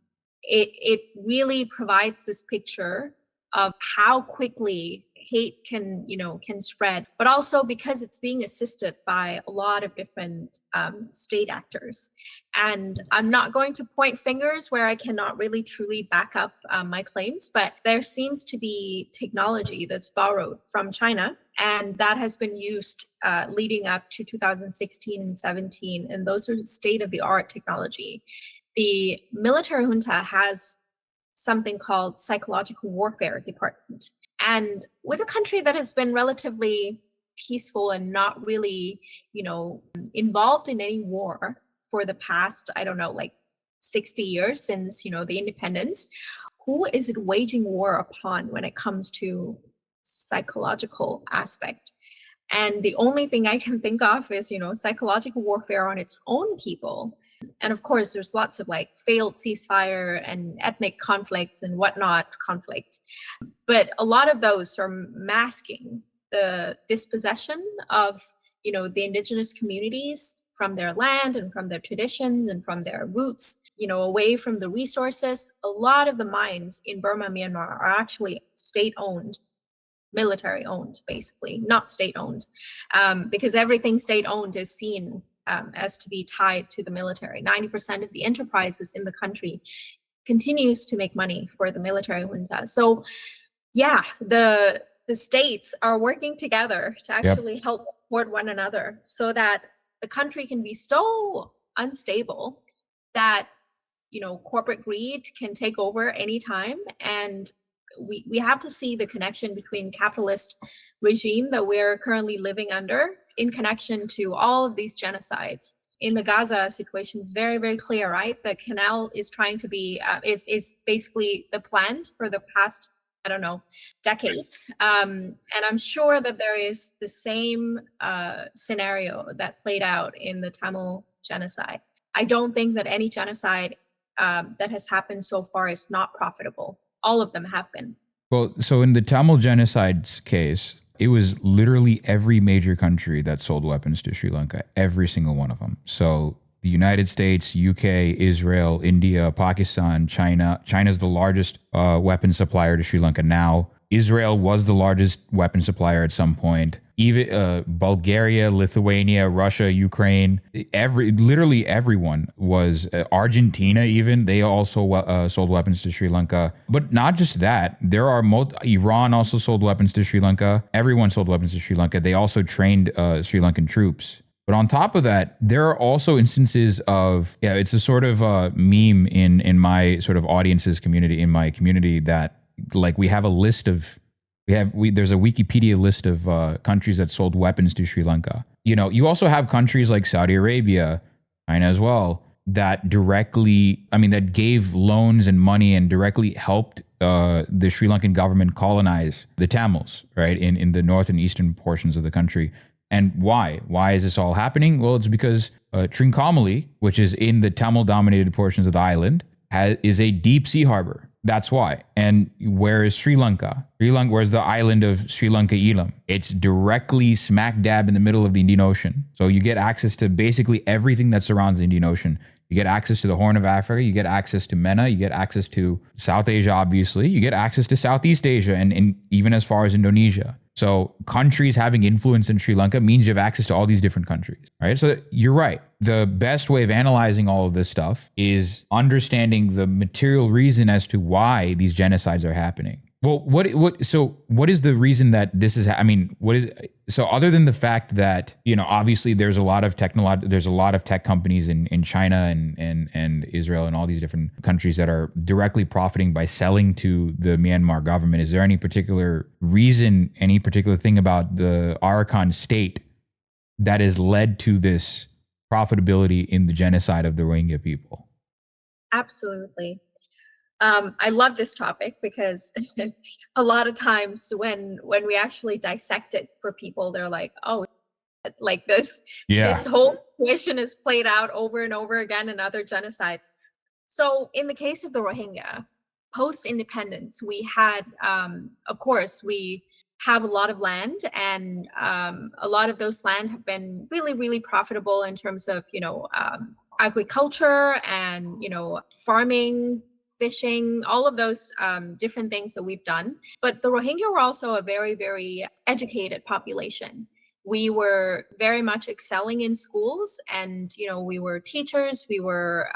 It really provides this picture of how quickly hate can spread, but also because it's being assisted by a lot of different state actors. And I'm not going to point fingers where I cannot really truly back up my claims, but there seems to be technology that's borrowed from China, and that has been used leading up to 2016 and 17, and those are state-of-the-art technology. The military junta has something called psychological warfare department. And with a country that has been relatively peaceful and not really, involved in any war for the past, 60 years since, the independence, who is it waging war upon when it comes to psychological aspect? And the only thing I can think of is, psychological warfare on its own people. And of course, there's lots of failed ceasefire and ethnic conflicts and whatnot conflict. But a lot of those are masking the dispossession of, the indigenous communities from their land and from their traditions and from their roots, away from the resources. A lot of the mines in Burma, Myanmar are actually state-owned, military-owned, basically, not state-owned, because everything state-owned is seen as to be tied to the military. 90% of the enterprises in the country continues to make money for the military junta. So yeah, the states are working together to actually help support one another so that the country can be so unstable that, corporate greed can take over anytime. And we have to see the connection between capitalist regime that we're currently living under in connection to all of these genocides. In the Gaza situation is very, very clear, right? The canal is trying to be, is basically the plan for the past I don't know, decades. And I'm sure that there is the same scenario that played out in the Tamil genocide. I don't think that any genocide that has happened so far is not profitable. All of them have been. Well, so in the Tamil genocide's case, it was literally every major country that sold weapons to Sri Lanka, every single one of them. So the United States, UK, Israel, India, Pakistan, China. China's the largest weapon supplier to Sri Lanka now. Israel was the largest weapon supplier at some point. Even Bulgaria, Lithuania, Russia, Ukraine, literally everyone was. Argentina, even they also sold weapons to Sri Lanka. But not just that, there are Iran also sold weapons to Sri Lanka. Everyone sold weapons to Sri Lanka. They also trained Sri Lankan troops. But on top of that, there are also instances of, it's a sort of meme in my sort of audience's community, in my community, that like we have a list of, there's a Wikipedia list of countries that sold weapons to Sri Lanka. You know, you also have countries like Saudi Arabia, China as well, that that gave loans and money and directly helped the Sri Lankan government colonize the Tamils, right, in the north and eastern portions of the country. And why? Why is this all happening? Well, it's because Trincomalee, which is in the Tamil-dominated portions of the island, is a deep sea harbor. That's why. And where is Sri Lanka? Where's the island of Sri Lanka Elam? It's directly smack dab in the middle of the Indian Ocean. So you get access to basically everything that surrounds the Indian Ocean. You get access to the Horn of Africa. You get access to MENA. You get access to South Asia, obviously. You get access to Southeast Asia and even as far as Indonesia. So countries having influence in Sri Lanka means you have access to all these different countries, right? So you're right. The best way of analyzing all of this stuff is understanding the material reason as to why these genocides are happening. Well, what is the reason that this is, so other than the fact that, obviously there's a lot of tech companies in China and Israel and all these different countries that are directly profiting by selling to the Myanmar government. Is there any particular reason, any particular thing about the Arakan state that has led to this profitability in the genocide of the Rohingya people? Absolutely. I love this topic because a lot of times when we actually dissect it for people, they're like, oh, like this whole situation is played out over and over again in other genocides. So in the case of the Rohingya, post-independence, we had, of course, we have a lot of land, and a lot of those land have been really, really profitable in terms of, agriculture and, farming, fishing, all of those different things that we've done. But the Rohingya were also a very, very educated population. We were very much excelling in schools, and we were teachers. We were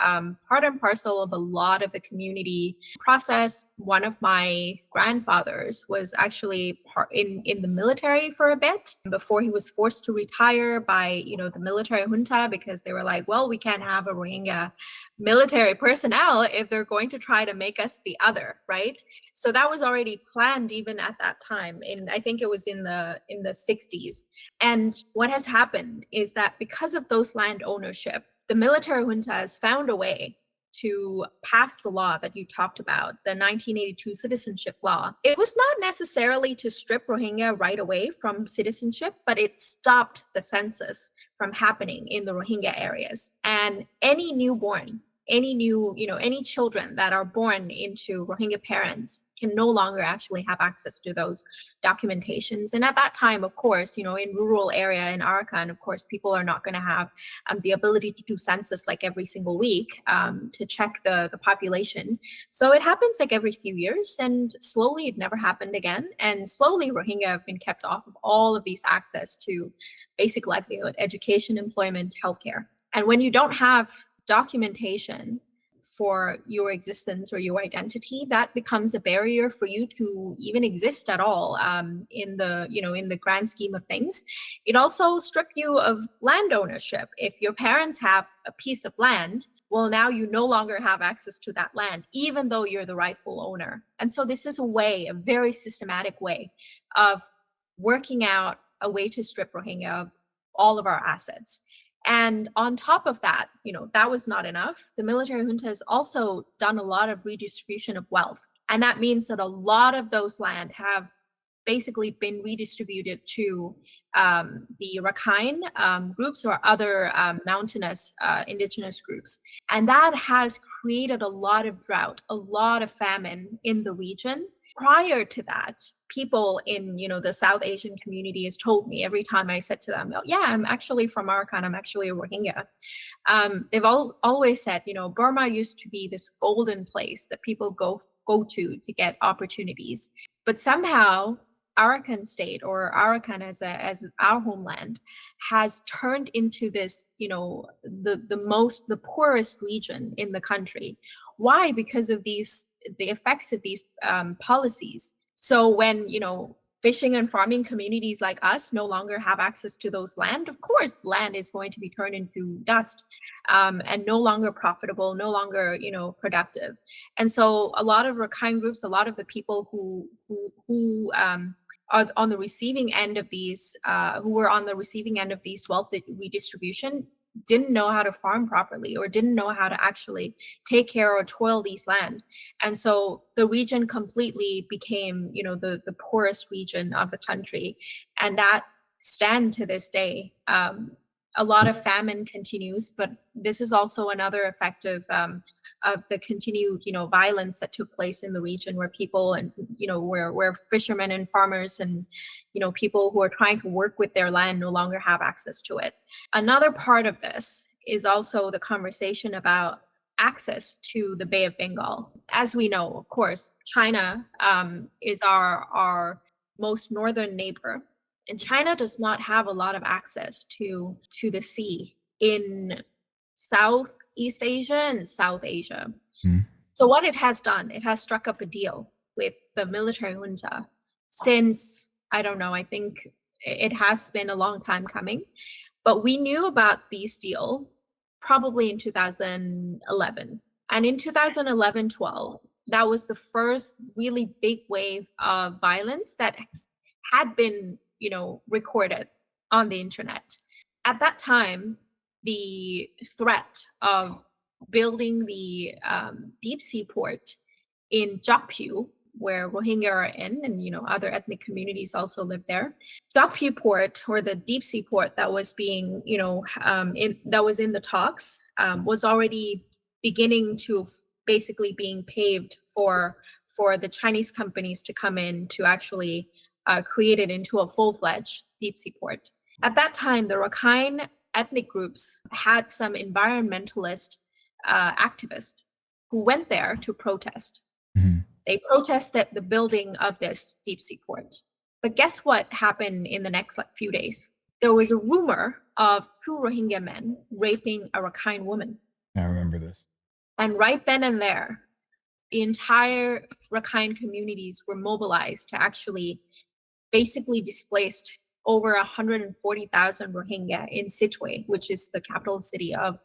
part and parcel of a lot of the community process. One of my grandfathers was actually in the military for a bit before he was forced to retire by the military junta, because they were like, well, we can't have a Rohingya military personnel if they're going to try to make us the other, right? So that was already planned even at that time. I think it was in the 60s. And what has happened is that because of those land ownership, the military junta has found a way to pass the law that you talked about, the 1982 citizenship law. It was not necessarily to strip Rohingya right away from citizenship, but it stopped the census from happening in the Rohingya areas. And any newborn, any children that are born into Rohingya parents can no longer actually have access to those documentations. And at that time, of course, in rural area in Arakan, of course, people are not going to have the ability to do census like every single week to check the population. So it happens like every few years, and slowly it never happened again. And slowly Rohingya have been kept off of all of these access to basic livelihood, education, employment, healthcare. And when you don't have documentation for your existence or your identity, that becomes a barrier for you to even exist at all in the grand scheme of things. It also strips you of land ownership. If your parents have a piece of land, well, now you no longer have access to that land, even though you're the rightful owner. And so this is a very systematic way of working out a way to strip Rohingya of all of our assets. And on top of that, that was not enough. The military junta has also done a lot of redistribution of wealth. And that means that a lot of those land have basically been redistributed to the Rakhine groups or other mountainous indigenous groups. And that has created a lot of drought, a lot of famine in the region. Prior to that, people in the South Asian community has told me every time I said to them, oh, yeah, I'm actually from Arakan, I'm actually a Rohingya. They've always said, Burma used to be this golden place that people go to get opportunities. But somehow Arakan state or Arakan as our homeland has turned into this, the poorest region in the country. Why? Because of the effects of these policies. So when, fishing and farming communities like us no longer have access to those land, of course, land is going to be turned into dust and no longer profitable, no longer, productive. And so a lot of Rakhine groups, a lot of the people who are on the receiving end of these, who were on the receiving end of these wealth redistribution, didn't know how to farm properly or didn't know how to actually take care or toil these land. And so the region completely became, the poorest region of the country. And that stand to this day. A lot of famine continues, but this is also another effect of the continued, violence that took place in the region, where people and where fishermen and farmers and people who are trying to work with their land no longer have access to it. Another part of this is also the conversation about access to the Bay of Bengal. As we know, of course, China is our most northern neighbor. And China does not have a lot of access to the sea in Southeast Asia and South Asia. Mm. So what it has done, it has struck up a deal with the military junta since, I don't know, I think it has been a long time coming. But we knew about this deal probably in 2011. And in 2011-12, that was the first really big wave of violence that had been recorded on the internet. At that time, the threat of building the deep sea port in Japju, where Rohingya are in, and other ethnic communities also live there. Japju port, or the deep sea port that was being, that was in the talks, was already beginning to basically being paved for the Chinese companies to come in to actually create it into a full-fledged deep sea port. At that time, the Rakhine ethnic groups had some environmentalist activists who went there to protest. Mm-hmm. They protested the building of this deep sea port. But guess what happened in the next few days? There was a rumor of 2 Rohingya men raping a Rakhine woman. I remember this. And right then and there, the entire Rakhine communities were mobilized to actually basically displaced over 140,000 Rohingya in Sittwe, which is the capital city of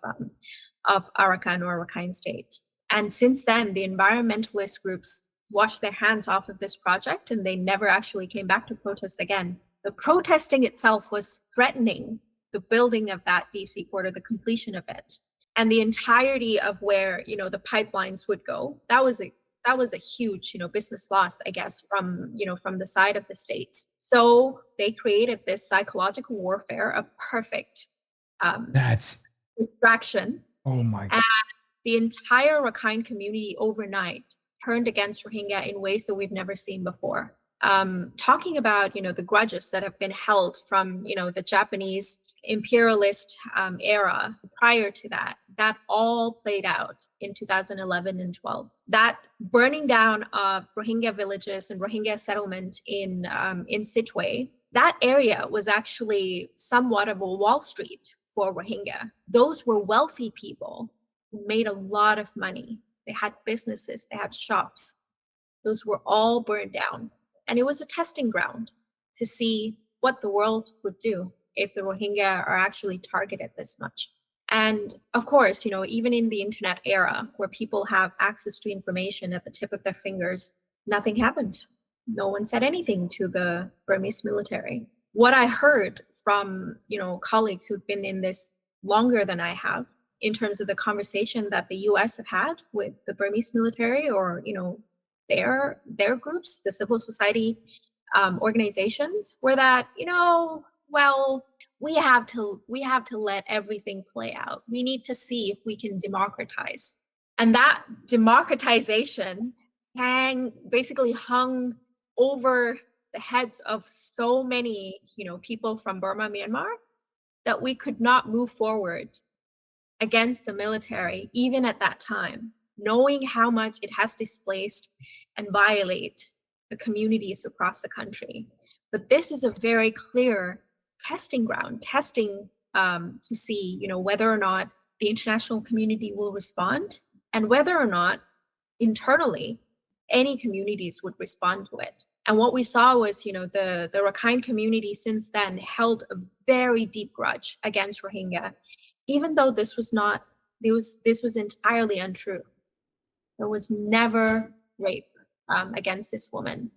Arakan or Rakhine State. And since then, the environmentalist groups washed their hands off of this project, and they never actually came back to protest again. The protesting itself was threatening the building of that deep sea port, or the completion of it, and the entirety of where the pipelines would go. That was a huge business loss, I guess, from the side of the states. So they created this psychological warfare, a perfect That's distraction. oh my God. And the entire Rakhine community overnight turned against Rohingya in ways that we've never seen before. Talking about the grudges that have been held from the Japanese imperialist era prior to that all played out in 2011 and 12. That burning down of Rohingya villages and Rohingya settlement in Sittwe, that area was actually somewhat of a Wall Street for Rohingya. Those were wealthy people who made a lot of money. They had businesses, they had shops. Those were all burned down. And it was a testing ground to see what the world would do if the Rohingya are actually targeted this much. And of course, even in the internet era where people have access to information at the tip of their fingers, nothing happened. No one said anything to the Burmese military. What I heard from, colleagues who've been in this longer than I have, in terms of the conversation that the US have had with the Burmese military or, their groups, the civil society organizations, were that, well, we have to let everything play out. We need to see if we can democratize. And that democratization basically hung over the heads of so many, people from Burma, Myanmar, that we could not move forward against the military, even at that time, knowing how much it has displaced and violate the communities across the country. But this is a very clear testing ground, to see, whether or not the international community will respond, and whether or not internally any communities would respond to it. And what we saw was, the Rakhine community since then held a very deep grudge against Rohingya, even though this was entirely untrue. There was never rape against this woman.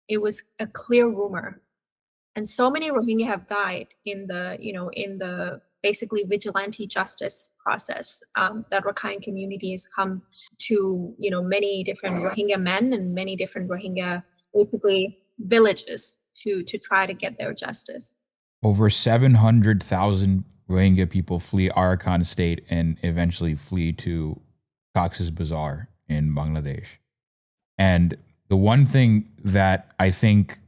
It was a clear rumor. And so many Rohingya have died in the basically vigilante justice process that Rakhine community has come to, many different Rohingya men and many different Rohingya basically villages to try to get their justice. Over 700,000 Rohingya people flee Arakan state and eventually flee to Cox's Bazar in Bangladesh. And the one thing that I think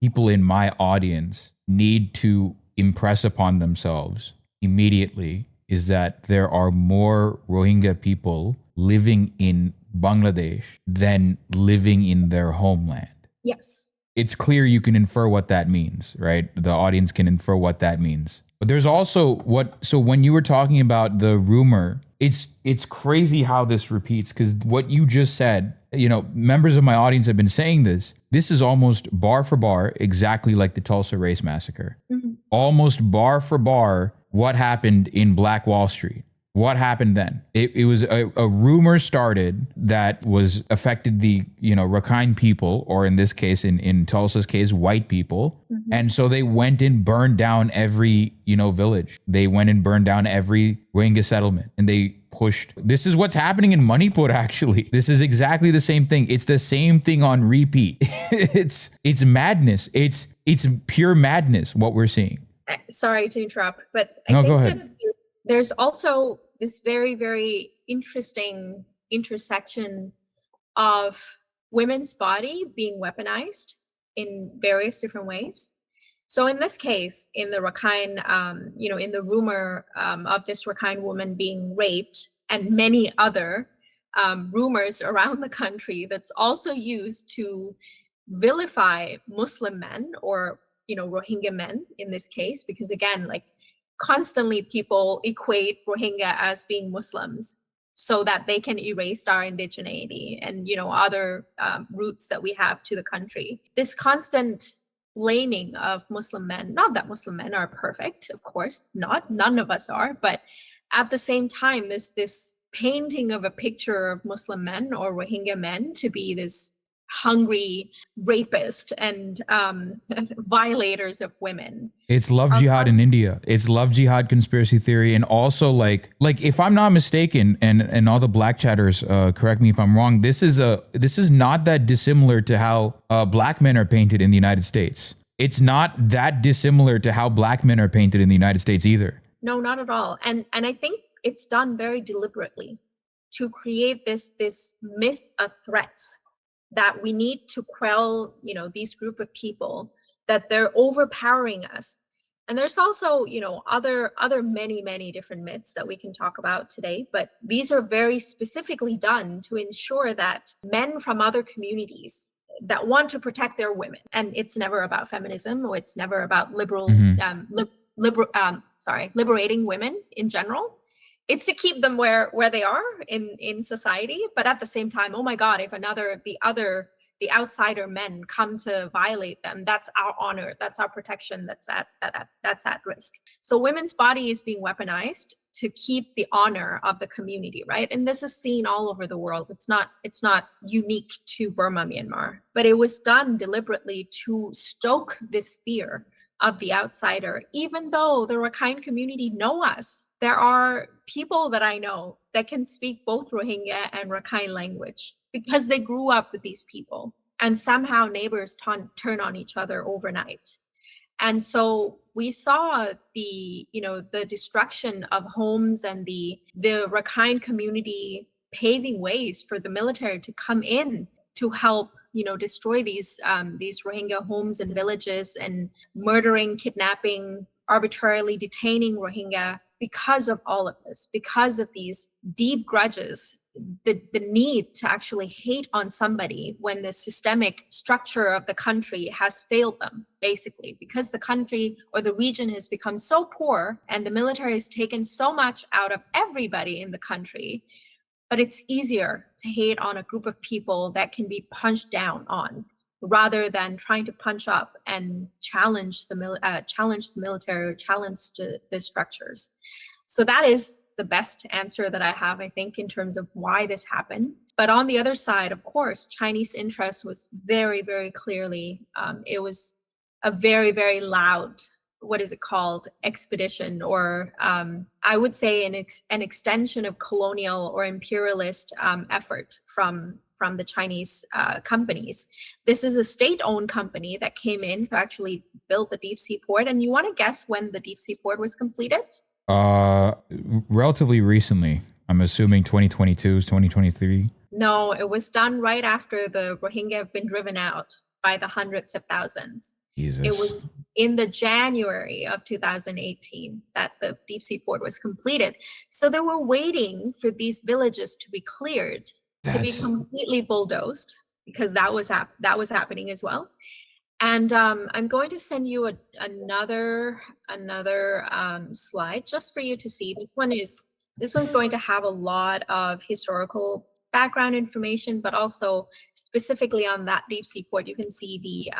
people in my audience need to impress upon themselves immediately is that there are more Rohingya people living in Bangladesh than living in their homeland. Yes. It's clear you can infer what that means, right? The audience can infer what that means. But there's also so when you were talking about the rumor, it's crazy how this repeats, because what you just said, members of my audience have been saying this. This is almost bar for bar exactly like the Tulsa Race Massacre. Mm-hmm. Almost bar for bar what happened in Black Wall Street. What happened then? It was a rumor started that was affected the, Rakhine people, or in this case, in Tulsa's case, white people. Mm-hmm. And so they went and burned down every, village. They went and burned down every Rohingya settlement, and they pushed. This is what's happening in Manipur, actually. This is exactly the same thing. It's the same thing on repeat. It's madness. It's pure madness, what we're seeing. Sorry to interrupt, but I think go ahead. That there's also this very, very interesting intersection of women's body being weaponized in various different ways. So in this case, in the Rakhine, in the rumor of this Rakhine woman being raped, and many other rumors around the country, that's also used to vilify Muslim men, or Rohingya men in this case, because again, constantly people equate Rohingya as being Muslims so that they can erase our indigeneity and other roots that we have to the country. This constant blaming of Muslim men, not that Muslim men are perfect, of course not, none of us are, but at the same time, this painting of a picture of Muslim men or Rohingya men to be this hungry rapist and violators of women. It's love jihad in India. It's love jihad conspiracy theory. And also like if I'm not mistaken, and all the black chatters correct me if I'm wrong, this is not that dissimilar to how black men are painted in the United States. It's not that dissimilar to how black men are painted in the United States either. No, not at all. And I think it's done very deliberately to create this myth of threats that we need to quell, these group of people, that they're overpowering us. And there's also, other many different myths that we can talk about today, but these are very specifically done to ensure that men from other communities that want to protect their women, and it's never about feminism, or it's never about liberating women in general. It's to keep them where they are in society, but at the same time, oh my God, if the outsider men come to violate them, that's our honor, that's our protection, that's at risk. So women's body is being weaponized to keep the honor of the community, right? And this is seen all over the world. It's not unique to Burma, Myanmar, but it was done deliberately to stoke this fear of the outsider, even though the Rakhine community know us. There are people that I know that can speak both Rohingya and Rakhine language because they grew up with these people. And somehow neighbors turn on each other overnight. And so we saw the destruction of homes and the Rakhine community paving ways for the military to come in to help destroy these Rohingya homes and villages, and murdering, kidnapping, arbitrarily detaining Rohingya because of all of this, because of these deep grudges, the need to actually hate on somebody when the systemic structure of the country has failed them, basically, because the country or the region has become so poor and the military has taken so much out of everybody in the country. But it's easier to hate on a group of people that can be punched down on, rather than trying to punch up and challenge the military or challenge the structures. So that is the best answer that I have, I think, in terms of why this happened. But on the other side, of course, Chinese interest was very, very clearly, it was a very, very loud, what is it called, expedition, or I would say an extension of colonial or imperialist effort from the Chinese companies. This is a state-owned company that came in to actually build the deep sea port. And you want to guess when the deep sea port was completed? Relatively recently. I'm assuming 2022, 2023. No, it was done right after the Rohingya have been driven out by the hundreds of thousands. Jesus. It was in the January of 2018 that the deep sea port was completed. So they were waiting for these villages to be cleared, to be completely bulldozed, because that was happening as well. And I'm going to send you another slide just for you to see. This one's going to have a lot of historical background information, but also specifically on that deep sea port, you can see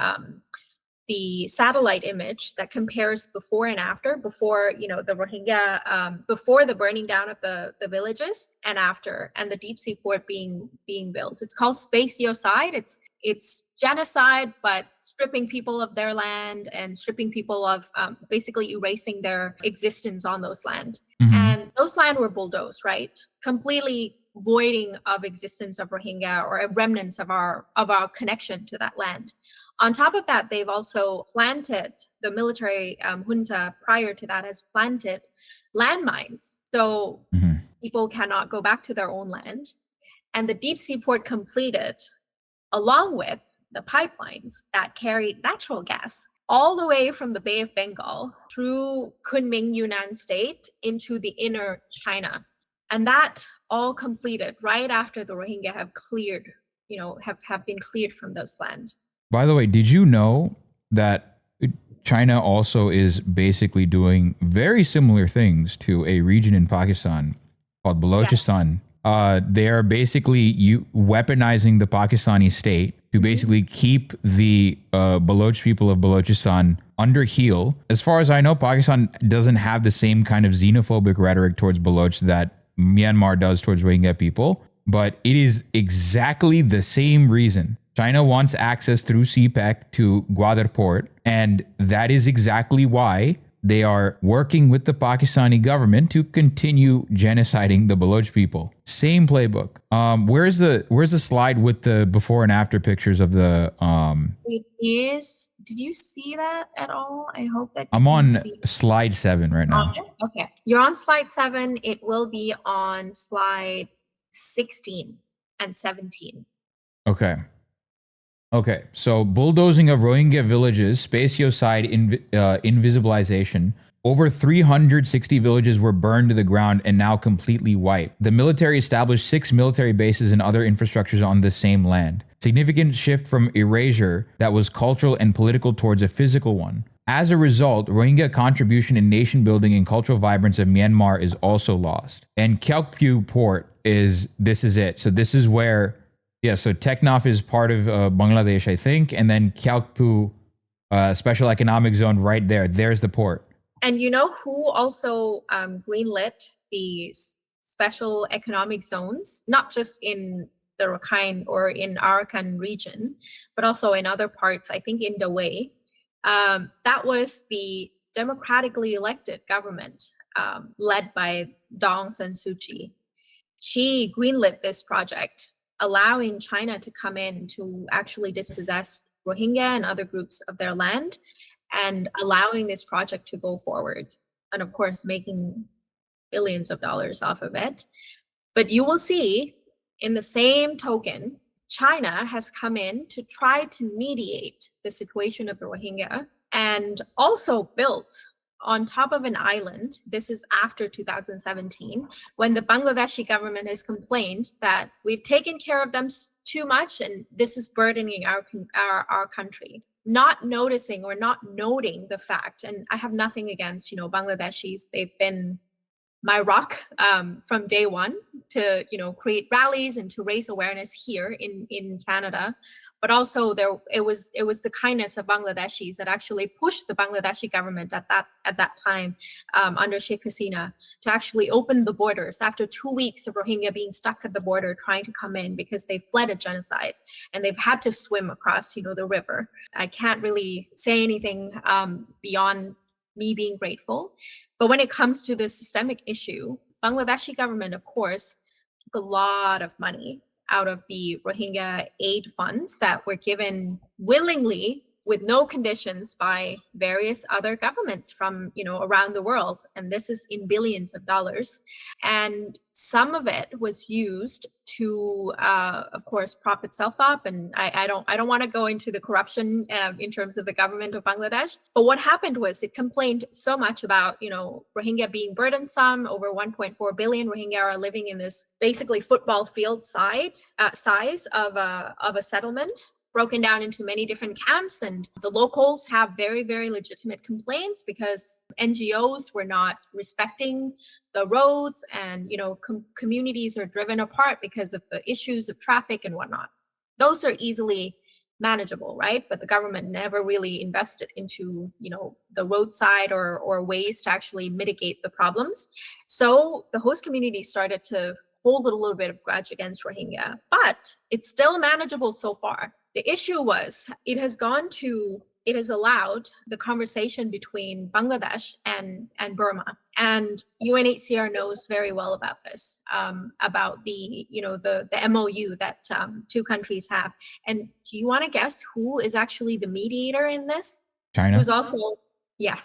the satellite image that compares before and after, before the Rohingya, before the burning down of the villages, and after, and the deep sea port being built. It's called spatiocide. It's genocide, but stripping people of their land and stripping people of basically erasing their existence on those land. Mm-hmm. And those land were bulldozed, right? Completely voiding of existence of Rohingya or remnants of our connection to that land. On top of that, they've also planted, the military junta prior to that has planted landmines. So people cannot go back to their own land. And the deep sea port completed, along with the pipelines that carried natural gas all the way from the Bay of Bengal through Kunming, Yunnan state into the inner China. And that all completed right after the Rohingya have cleared, have been cleared from those lands. By the way, did you know that China also is basically doing very similar things to a region in Pakistan called Balochistan? Yes. They are basically weaponizing the Pakistani state to basically keep the Baloch people of Balochistan under heel. As far as I know, Pakistan doesn't have the same kind of xenophobic rhetoric towards Baloch that Myanmar does towards Rohingya people, but it is exactly the same reason. China wants access through CPEC to Gwadar port, and that is exactly why they are working with the Pakistani government to continue genociding the Baloch people. Same playbook. Where's the slide with the before and after pictures of the It is. Did you see that at all? I hope that I'm on slide 7 right now. Okay. You're on slide 7. It will be on slide 16 and 17. Okay, so bulldozing of Rohingya villages, spatiocide, invisibilization. Over 360 villages were burned to the ground and now completely wiped. The military established 6 military bases and other infrastructures on the same land. Significant shift from erasure that was cultural and political towards a physical one. As a result, Rohingya contribution in nation building and cultural vibrance of Myanmar is also lost. And Kyaukphyu port this is it. So this is where... Yeah, so Teknaf is part of Bangladesh, I think, and then Kyaukphyu Special Economic Zone right there. There's the port. And you know who also greenlit these special economic zones, not just in the Rakhine or in Arakan region, but also in other parts, I think in Dawei. That was the democratically elected government led by Daw Aung San Suu Kyi. she greenlit this project, allowing China to come in to actually dispossess Rohingya and other groups of their land, and allowing this project to go forward. And of course, making billions of dollars off of it. But you will see, in the same token, China has come in to try to mediate the situation of the Rohingya, and also built on top of an island. This is after 2017, when the Bangladeshi government has complained that we've taken care of them too much and this is burdening our country. Not noticing or not noting the fact, and I have nothing against, Bangladeshis. They've been my rock from day one to create rallies and to raise awareness here in Canada. But also it was the kindness of Bangladeshis that actually pushed the Bangladeshi government at that time under Sheikh Hasina to actually open the borders after 2 weeks of Rohingya being stuck at the border trying to come in because they fled a genocide and they've had to swim across the river. I can't really say anything beyond me being grateful. But when it comes to the systemic issue, Bangladeshi government, of course, took a lot of money out of the Rohingya aid funds that were given willingly with no conditions by various other governments from around the world, and this is in billions of dollars. And some of it was used to, of course, prop itself up. And I don't want to go into the corruption in terms of the government of Bangladesh. But what happened was it complained so much about Rohingya being burdensome. Over 1.4 billion Rohingya are living in this basically football field size of a settlement, broken down into many different camps. And the locals have very, very legitimate complaints because NGOs were not respecting the roads, and communities are driven apart because of the issues of traffic and whatnot. Those are easily manageable, right? But the government never really invested into the roadside or ways to actually mitigate the problems. So the host community started to hold a little bit of grudge against Rohingya, but it's still manageable so far. The issue was it has allowed the conversation between Bangladesh and Burma. And UNHCR knows very well about this, about the MOU that two countries have. And do you want to guess who is actually the mediator in this? China? Who's also, yeah.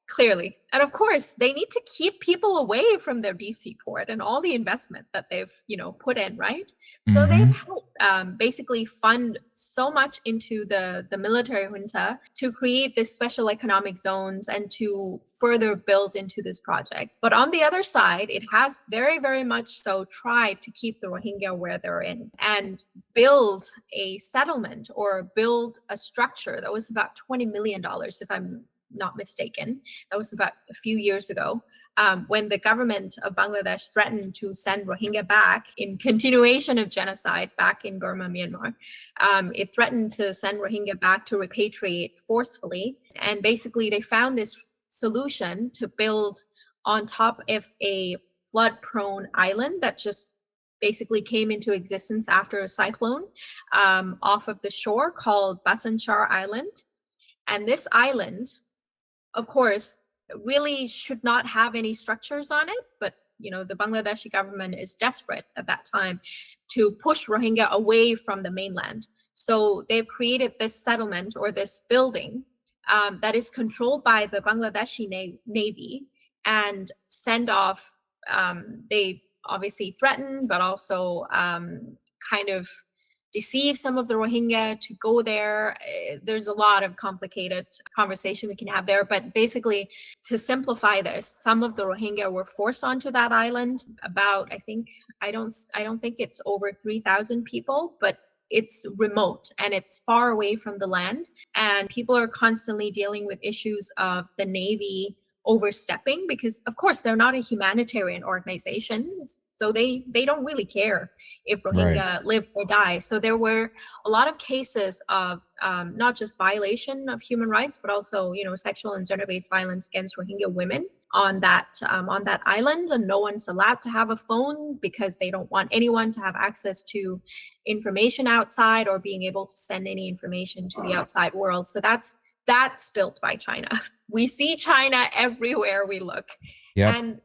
Clearly. And of course, they need to keep people away from their deep sea port and all the investment that they've, put in, right? So they've helped basically fund so much into the military junta to create this special economic zones and to further build into this project. But on the other side, it has very, very much so tried to keep the Rohingya where they're in and build a settlement or build a structure that was about $20 million, if I'm not mistaken. That was about a few years ago, when the government of Bangladesh threatened to send Rohingya back in continuation of genocide back in Burma, Myanmar. It threatened to send Rohingya back to repatriate forcefully. And basically they found this solution to build on top of a flood-prone island that just basically came into existence after a cyclone off of the shore called Basanchar Island. And this island, of course, really should not have any structures on it, but the Bangladeshi government is desperate at that time to push Rohingya away from the mainland. So they've created this settlement or this building that is controlled by the Bangladeshi Navy and send off, they obviously threaten, but also kind of deceive some of the Rohingya to go there. There's a lot of complicated conversation we can have there, but basically, to simplify this, some of the Rohingya were forced onto that island. About, I don't think it's over 3,000 people, but it's remote and it's far away from the land, and people are constantly dealing with issues of the Navy overstepping because, of course, they're not a humanitarian organization, so they don't really care if Rohingya live or die. So there were a lot of cases of not just violation of human rights, but also sexual and gender-based violence against Rohingya women on that island, and no one's allowed to have a phone because they don't want anyone to have access to information outside or being able to send any information to the outside world. So that's built by China. We see China everywhere we look. Yep. And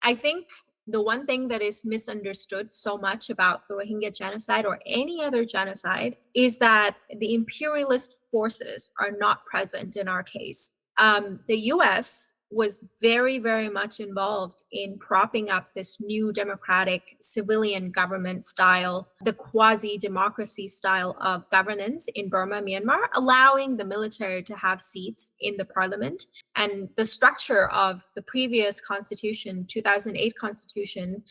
I think The one thing that is misunderstood so much about the Rohingya genocide or any other genocide is that the imperialist forces are not present in our case. The US was very, very much involved in propping up this new democratic civilian government style, the quasi-democracy style of governance in Burma, Myanmar, allowing the military to have seats in the parliament. And the structure of the previous constitution, 2008 constitution,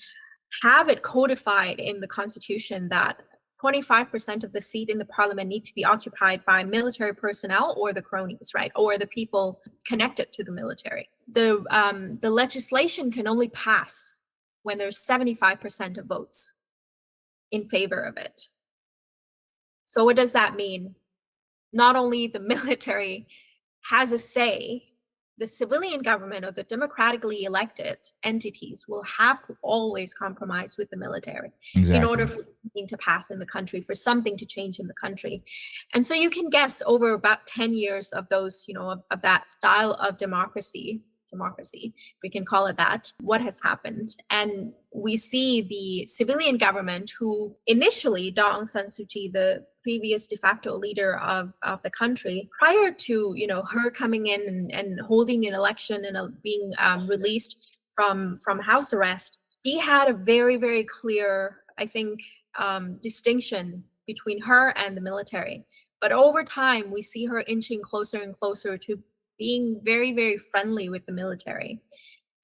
have it codified in the constitution that 25% of the seat in the parliament need to be occupied by military personnel or the cronies, right? Or the people connected to the military. The legislation can only pass when there's 75% of votes in favor of it. So what does that mean? Not only the military has a say, the civilian government or the democratically elected entities will have to always compromise with the military in order for something to pass in the country, for something to change in the country. And so you can guess over about 10 years of those, of that style of democracy, if we can call it that, what has happened. And we see the civilian government, who initially, Daw Aung San Suu Kyi, the previous de facto leader of the country, prior to her coming in and holding an election and being released from house arrest, she had a very, very clear, I think, distinction between her and the military. But over time, we see her inching closer and closer to being very, very friendly with the military.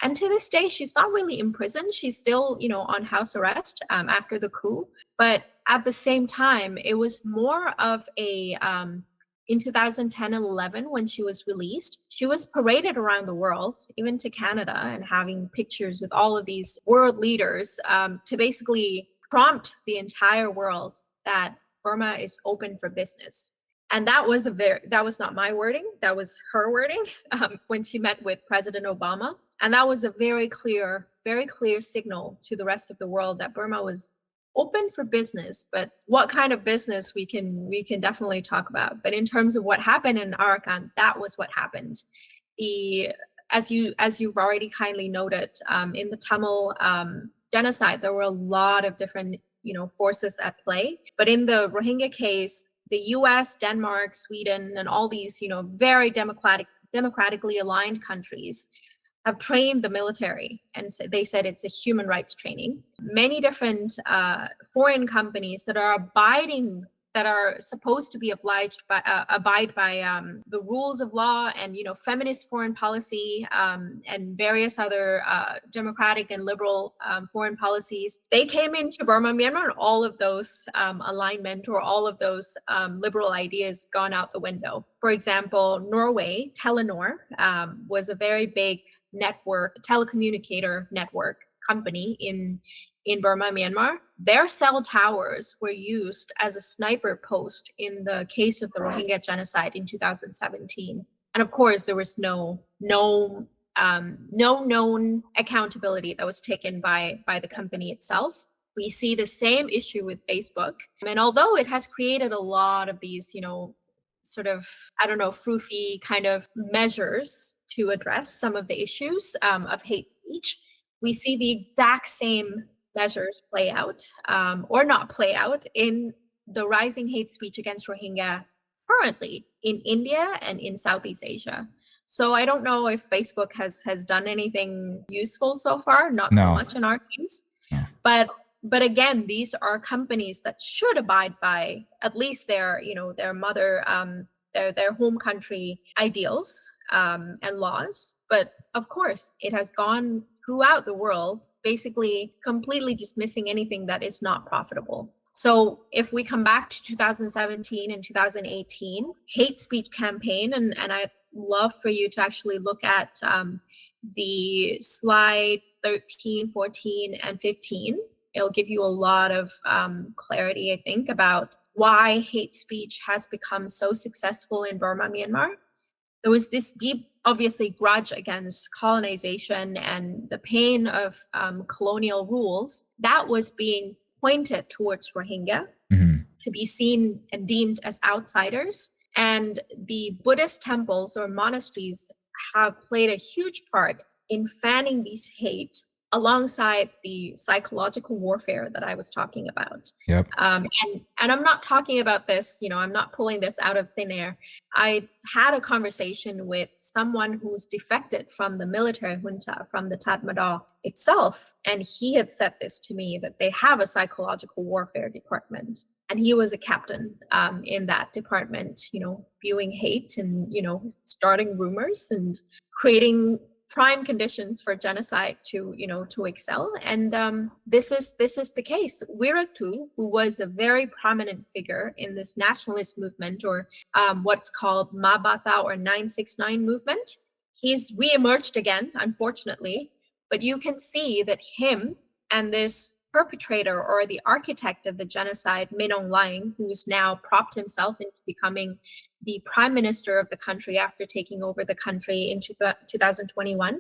And to this day, she's not really in prison. She's still, on house arrest after the coup. But at the same time, it was more of a, in 2010 and 11, when she was released, she was paraded around the world, even to Canada, and having pictures with all of these world leaders to basically prompt the entire world that Burma is open for business. And that was not my wording, that was her wording when she met with President Obama. And that was a very clear signal to the rest of the world that Burma was open for business. But what kind of business we can definitely talk about. But in terms of what happened in Arakan, that was what happened. As you've already kindly noted, in the Tamil genocide, there were a lot of different forces at play. But in the Rohingya case, the US, Denmark, Sweden, and all these, very democratically aligned countries have trained the military, and they said it's a human rights training. Many different foreign companies that are supposed to be abide by the rules of law and feminist foreign policy and various other democratic and liberal foreign policies. They came into Burma, Myanmar, and all of those alignment or all of those liberal ideas gone out the window. For example, Norway, Telenor, was a very big telecommunicator network company in Burma, Myanmar. Their cell towers were used as a sniper post in the case of the Rohingya genocide in 2017. And of course, there was no known accountability that was taken by the company itself. We see the same issue with Facebook. And although it has created a lot of these, sort of, froofy kind of measures to address some of the issues of hate speech, we see the exact same measures play out or not play out in the rising hate speech against Rohingya currently in India and in Southeast Asia. So I don't know if Facebook has done anything useful so far, not so much in our case. No. But again, these are companies that should abide by at least their mother, their home country ideals and laws. But of course, it has gone throughout the world, basically completely dismissing anything that is not profitable. So if we come back to 2017 and 2018, hate speech campaign, and I'd love for you to actually look at the slide 13, 14, and 15. It'll give you a lot of clarity, I think, about why hate speech has become so successful in Burma, Myanmar. There was this deep, obviously, grudge against colonization and the pain of colonial rules that was being pointed towards Rohingya to be seen and deemed as outsiders. And the Buddhist temples or monasteries have played a huge part in fanning these hate alongside the psychological warfare that I was talking about. Yep. And I'm not talking about this, I'm not pulling this out of thin air. I had a conversation with someone who's defected from the military junta, from the Tatmadaw itself, and he had said this to me, that they have a psychological warfare department. And he was a captain in that department, viewing hate and, starting rumors and creating prime conditions for genocide to excel. And this is the case. Wiratu, who was a very prominent figure in this nationalist movement, or what's called Mabata or 969 movement, he's reemerged again, unfortunately. But you can see that him and this perpetrator or the architect of the genocide, Min Aung Hlaing, who's now propped himself into becoming the prime minister of the country after taking over the country in 2021,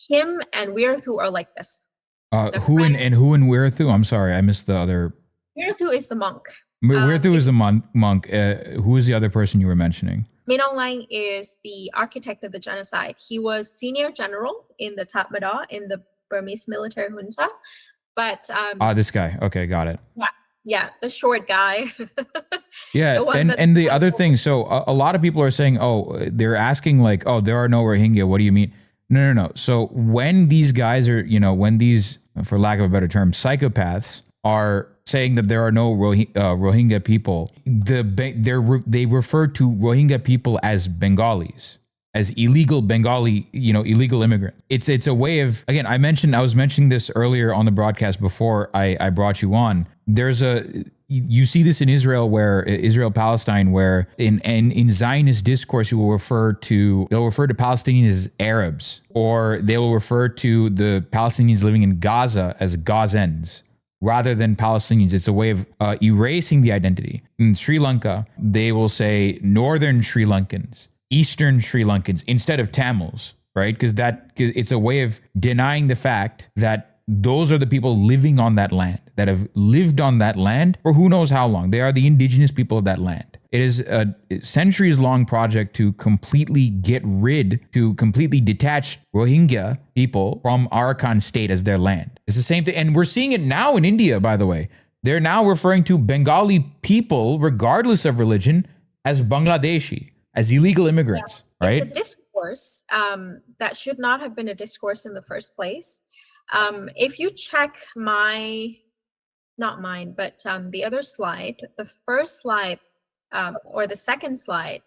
him and Wiratu are like this. Who in Wiratu? I'm sorry, I missed the other. Wiratu is the monk. Wiratu is the monk. Who is the other person you were mentioning? Min Aung Hlaing is the architect of the genocide. He was senior general in the Tatmadaw, in the Burmese military junta. But this guy. Okay, got it. Yeah, the short guy. Yeah, and the other thing, so a lot of people are saying, they're asking like, there are no Rohingya. What do you mean? No. So when these guys are, when these, for lack of a better term, psychopaths are saying that there are no Rohingya people, they refer to Rohingya people as Bengalis, as illegal Bengali, illegal immigrant. It's a way of, again, I was mentioning this earlier on the broadcast before I brought you on. You see this in Israel-Palestine, where in Zionist discourse, they'll refer to Palestinians as Arabs, or they will refer to the Palestinians living in Gaza as Gazans, rather than Palestinians. It's a way of erasing the identity. In Sri Lanka, they will say Northern Sri Lankans, Eastern Sri Lankans, instead of Tamils, right? Because it's a way of denying the fact that those are the people living on that land, that have lived on that land for who knows how long. They are the indigenous people of that land. It is a centuries-long project to completely detach Rohingya people from Arakan state as their land. It's the same thing. And we're seeing it now in India, by the way. They're now referring to Bengali people, regardless of religion, as Bangladeshi, as illegal immigrants, right? It's a discourse that should not have been a discourse in the first place. If you check the other slide, the first slide or the second slide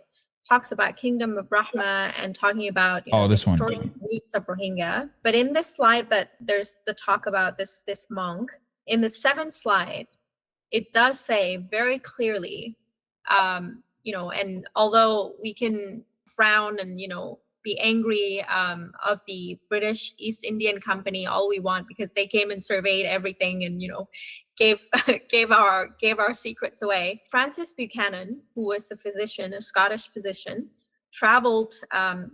talks about Kingdom of Rahma and talking about the historical roots of Rohingya. But in this slide, that there's the talk about this monk. In the seventh slide, it does say very clearly, and although we can frown and be angry of the British East Indian Company all we want, because they came and surveyed everything and gave our secrets away. Francis Buchanan, who was a Scottish physician, traveled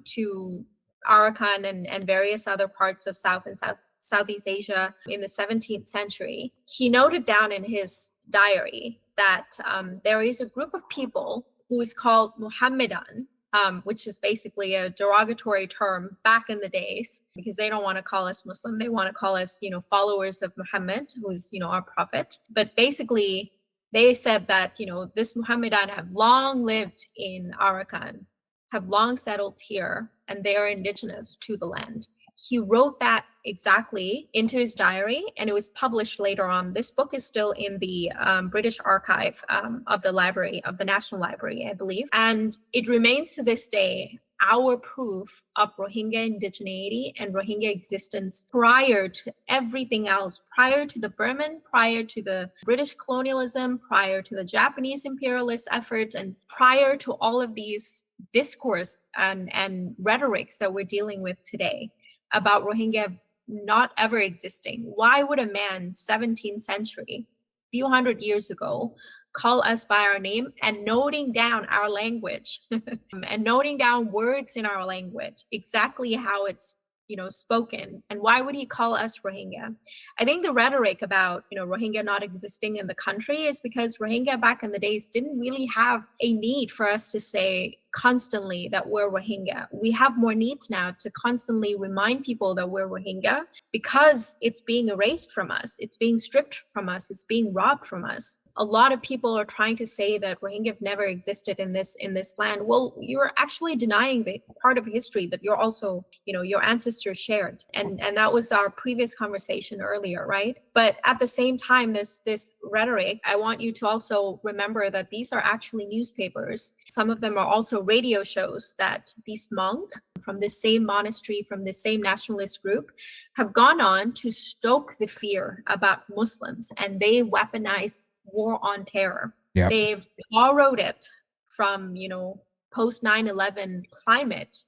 to Arakan and various other parts of Southeast Asia in the 17th century. He noted down in his diary that there is a group of people who is called Muhammadan, which is basically a derogatory term back in the days, because they don't want to call us Muslim. They want to call us, followers of Muhammad, who's, our prophet. But basically, they said that, this Muhammadan have long lived in Arakan, have long settled here, and they are indigenous to the land. He wrote that exactly into his diary, and it was published later on. This book is still in the British archive of the National Library, I believe. And it remains to this day our proof of Rohingya indigeneity and Rohingya existence prior to everything else, prior to the Burman, prior to the British colonialism, prior to the Japanese imperialist effort, and prior to all of these discourse and rhetorics that we're dealing with today about Rohingya not ever existing. Why would a man 17th century, few hundred years ago, call us by our name and noting down our language and noting down words in our language, exactly how it's spoken. And why would he call us Rohingya? I think the rhetoric about, Rohingya not existing in the country is because Rohingya back in the days didn't really have a need for us to say constantly that we're Rohingya. We have more needs now to constantly remind people that we're Rohingya because it's being erased from us. It's being stripped from us. It's being robbed from us. A lot of people are trying to say that Rohingya have never existed in this land. Well, you're actually denying the part of history that you're also, your ancestors shared. And that was our previous conversation earlier, right? But at the same time, this rhetoric, I want you to also remember that these are actually newspapers. Some of them are also radio shows that these monks from the same monastery, from the same nationalist group, have gone on to stoke the fear about Muslims, and they weaponize war on terror. Yep. They've borrowed it from, post 9/11 climate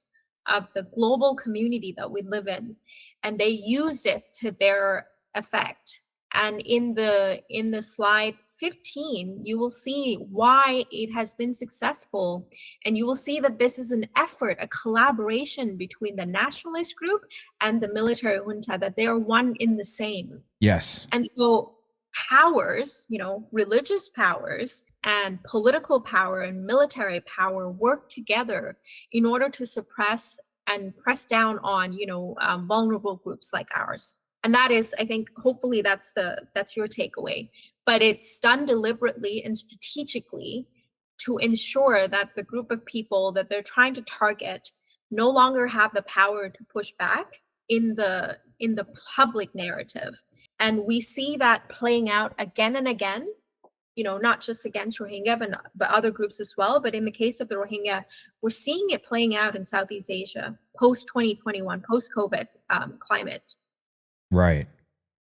of the global community that we live in, and they used it to their effect. And in the slide 15, you will see why it has been successful. And you will see that this is an effort, a collaboration between the nationalist group and the military junta, that they are one in the same. Yes. And so powers, religious powers and political power and military power work together in order to suppress and press down on, vulnerable groups like ours. And that is, I think, hopefully that's your takeaway. But it's done deliberately and strategically to ensure that the group of people that they're trying to target no longer have the power to push back in the public narrative. And we see that playing out again and again, not just against Rohingya, but other groups as well. But in the case of the Rohingya, we're seeing it playing out in Southeast Asia, post-2021, post-COVID climate. Right.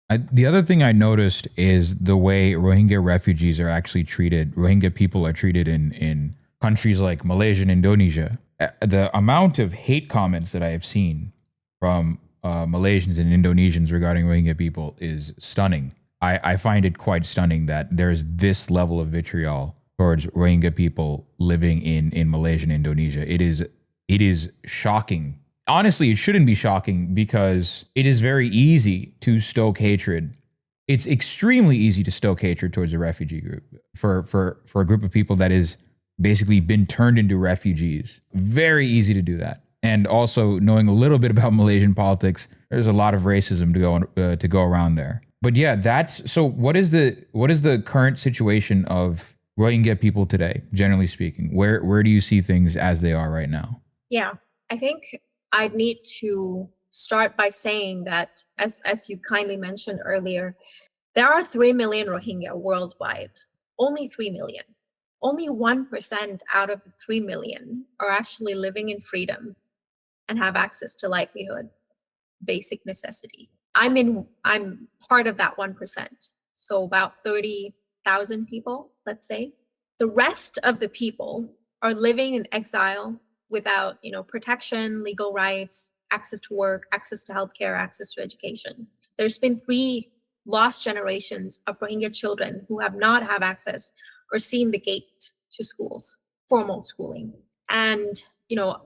The other thing I noticed is the way Rohingya refugees are actually treated. Rohingya people are treated in countries like Malaysia and Indonesia. The amount of hate comments that I have seen from Malaysians and Indonesians regarding Rohingya people is stunning. I find it quite stunning that there's this level of vitriol towards Rohingya people living in Malaysia and Indonesia. It is shocking. Honestly, it shouldn't be shocking because it is very easy to stoke hatred. It's extremely easy to stoke hatred towards a refugee group for a group of people that is basically been turned into refugees. Very easy to do that. And also knowing a little bit about Malaysian politics, there's a lot of racism to go around there. But yeah, so what is the current situation of Rohingya people today, generally speaking? Where do you see things as they are right now? Yeah, I think I'd need to start by saying that, as you kindly mentioned earlier, there are 3 million Rohingya worldwide. Only 3 million. Only 1% out of the 3 million are actually living in freedom and have access to livelihood, basic necessity. I'm part of that 1%. So about 30,000 people, let's say. The rest of the people are living in exile without, protection, legal rights, access to work, access to healthcare, access to education. There's been 3 lost generations of Rohingya children who have not had access or seen the gate to schools, formal schooling. And,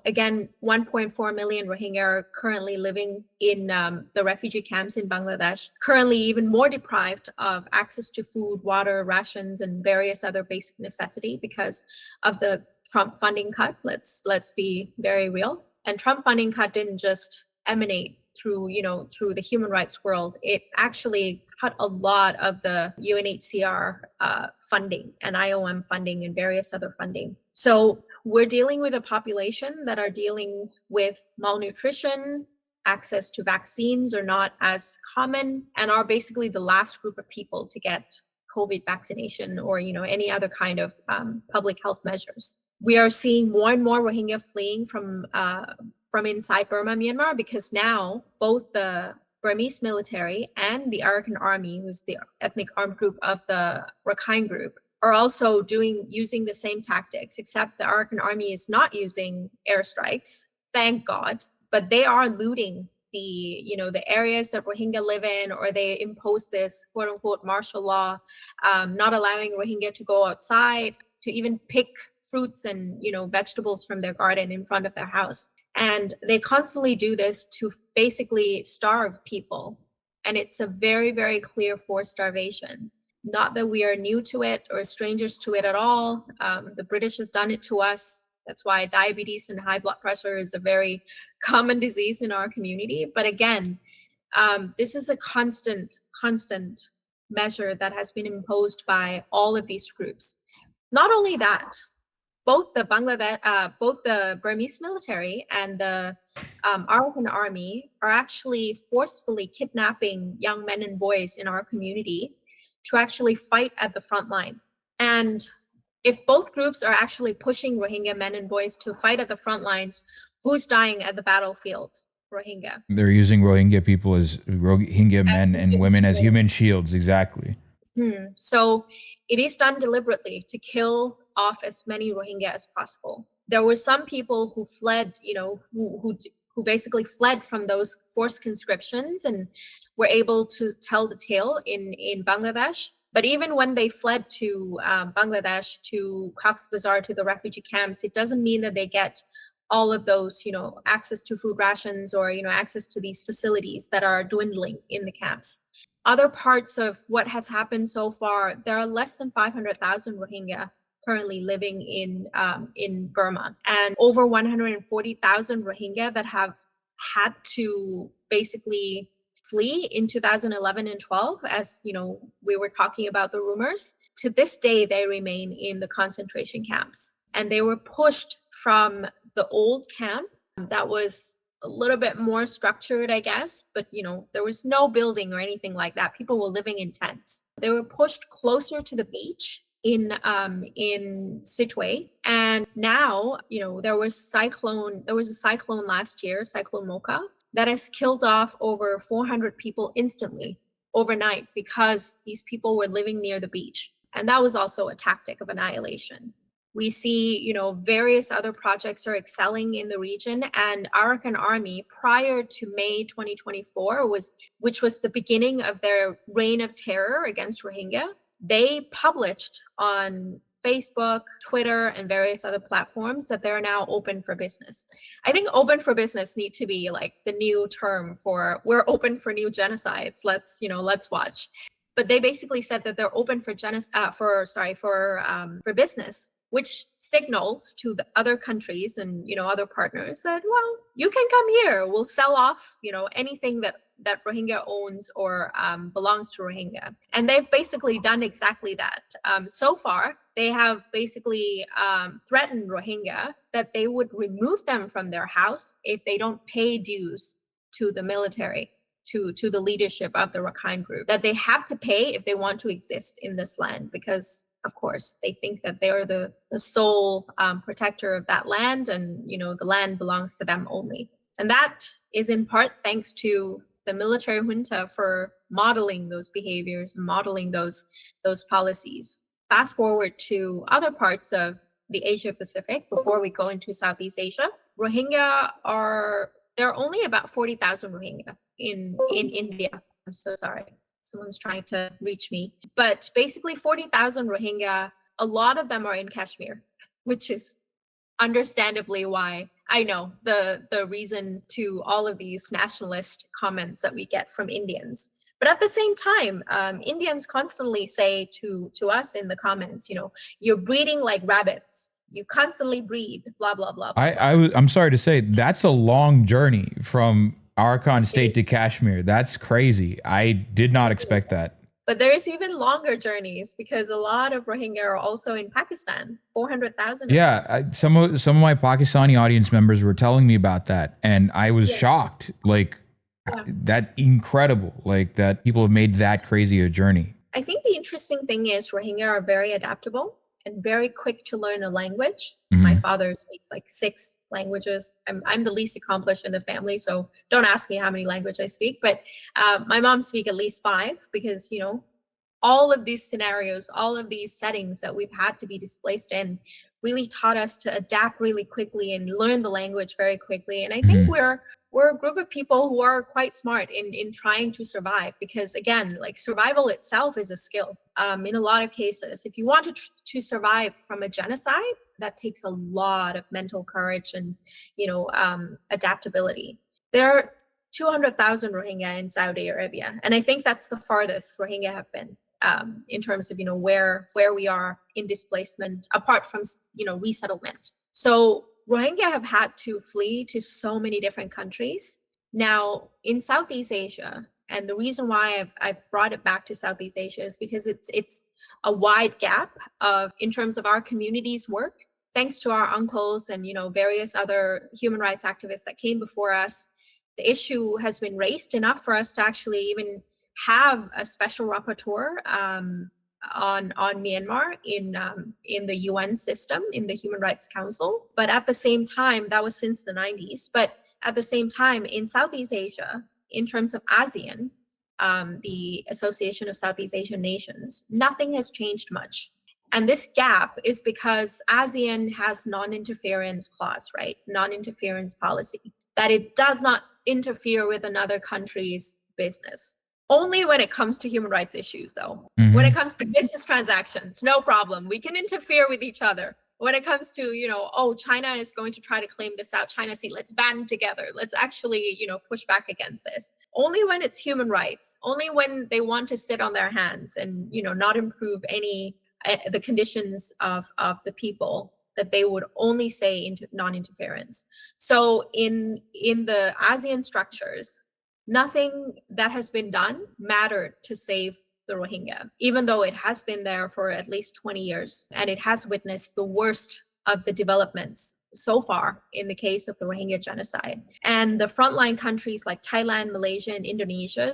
again, 1.4 million Rohingya are currently living in the refugee camps in Bangladesh, currently even more deprived of access to food, water, rations, and various other basic necessity because of the Trump funding cut. Let's be very real. And Trump funding cut didn't just emanate through the human rights world. It actually cut a lot of the UNHCR funding and IOM funding and various other funding. So we're dealing with a population that are dealing with malnutrition, access to vaccines are not as common, and are basically the last group of people to get COVID vaccination or any other kind of public health measures. We are seeing more and more Rohingya fleeing from inside Burma, Myanmar, because now both the Burmese military and the Arakan Army, who's the ethnic armed group of the Rakhine group, are also using the same tactics, except the Arakan Army is not using airstrikes, thank God, but they are looting the areas that Rohingya live in, or they impose this quote unquote martial law, not allowing Rohingya to go outside, to even pick fruits and, vegetables from their garden in front of their house. And they constantly do this to basically starve people. And it's a very, very clear forced starvation. Not that we are new to it or strangers to it at all. The British has done it to us. That's why diabetes and high blood pressure is a very common disease in our community. But again, this is a constant measure that has been imposed by all of these groups. Not only that, both the Burmese military and the Arakan army are actually forcefully kidnapping young men and boys in our community to actually fight at the front line. And if both groups are actually pushing Rohingya men and boys to fight at the front lines, who's dying at the battlefield? Rohingya. They're using Rohingya men and women as human shields. Exactly. So it is done deliberately to kill off as many Rohingya as possible. There were some people who fled, who basically fled from those forced conscriptions and were able to tell the tale in Bangladesh. But even when they fled to Bangladesh, to Cox's Bazar, to the refugee camps, it doesn't mean that they get all of those, access to food rations or, access to these facilities that are dwindling in the camps. Other parts of what has happened so far, there are less than 500,000 Rohingya currently living in Burma, and over 140,000 Rohingya that have had to basically flee in 2011 and 12, as we were talking about the rumors. To this day, they remain in the concentration camps, and they were pushed from the old camp that was a little bit more structured, I guess, but there was no building or anything like that. People were living in tents. They were pushed closer to the beach in Sittwe, and now there was a cyclone last year, Cyclone Mocha, that has killed off over 400 people instantly overnight because these people were living near the beach, and that was also a tactic of annihilation. We see, various other projects are excelling in the region, and Arakan Army, prior to May 2024, which was the beginning of their reign of terror against Rohingya, they published on Facebook, Twitter, and various other platforms that they're now open for business. I think open for business need to be like the new term for we're open for new genocides. Let's watch. But they basically said that they're open for business, which signals to the other countries and other partners that, well, you can come here. We'll sell off anything that Rohingya owns or belongs to Rohingya. And they've basically done exactly that. So far, they have basically threatened Rohingya that they would remove them from their house if they don't pay dues to the military, to the leadership of the Rakhine group, that they have to pay if they want to exist in this land, because of course they think that they're the sole protector of that land, and the land belongs to them only. And that is in part thanks to the military junta for modeling those behaviors, modeling those policies. Fast forward to other parts of the Asia Pacific before we go into Southeast Asia. Rohingya there are only about 40,000 Rohingya in India. I'm so sorry. Someone's trying to reach me. But basically 40,000 Rohingya, a lot of them are in Kashmir, which is understandably why I know the reason to all of these nationalist comments that we get from Indians. But at the same time, Indians constantly say to us in the comments, you're breeding like rabbits. You constantly breed, blah, blah, blah. I'm sorry to say, that's a long journey from Arakan state to Kashmir. That's crazy. I did not expect that. But there's even longer journeys because a lot of Rohingya are also in Pakistan, 400,000. Yeah, some of my Pakistani audience members were telling me about that, and I was shocked. Like, that incredible, like that people have made that crazy a journey. I think the interesting thing is Rohingya are very adaptable and very quick to learn a language. Mm-hmm. My father speaks like 6 languages. I'm the least accomplished in the family, so don't ask me how many languages I speak. But my mom speaks at least 5 because, all of these scenarios, all of these settings that we've had to be displaced in, really taught us to adapt really quickly and learn the language very quickly. And I think Mhm. we're a group of people who are quite smart in trying to survive, because again, like survival itself is a skill. In a lot of cases, if you want to survive from a genocide, that takes a lot of mental courage and adaptability. There are 200,000 Rohingya in Saudi Arabia, and I think that's the farthest Rohingya have been in terms of where we are in displacement, apart from resettlement. So Rohingya have had to flee to so many different countries. Now, in Southeast Asia, and the reason why I've brought it back to Southeast Asia is because it's a wide gap in terms of our community's work. Thanks to our uncles and various other human rights activists that came before us, the issue has been raised enough for us to actually even have a special rapporteur on Myanmar in the UN system, in the Human Rights Council. But at the same time, that was since the 90s. But at the same time, in Southeast Asia, in terms of ASEAN, the Association of Southeast Asian Nations, nothing has changed much. And this gap is because ASEAN has non-interference clause, right? Non-interference policy, that it does not interfere with another country's business. Only when it comes to human rights issues, though. Mhm. When it comes to business transactions, no problem. We can interfere with each other. When it comes to, China is going to try to claim the South China Sea, let's band together. Let's actually, push back against this. Only when it's human rights, only when they want to sit on their hands and, not improve the conditions of the people, that they would only say into non-interference. So in the ASEAN structures, nothing that has been done mattered to save the Rohingya, even though it has been there for at least 20 years and it has witnessed the worst of the developments so far in the case of the Rohingya genocide. And the frontline countries like Thailand, Malaysia, and Indonesia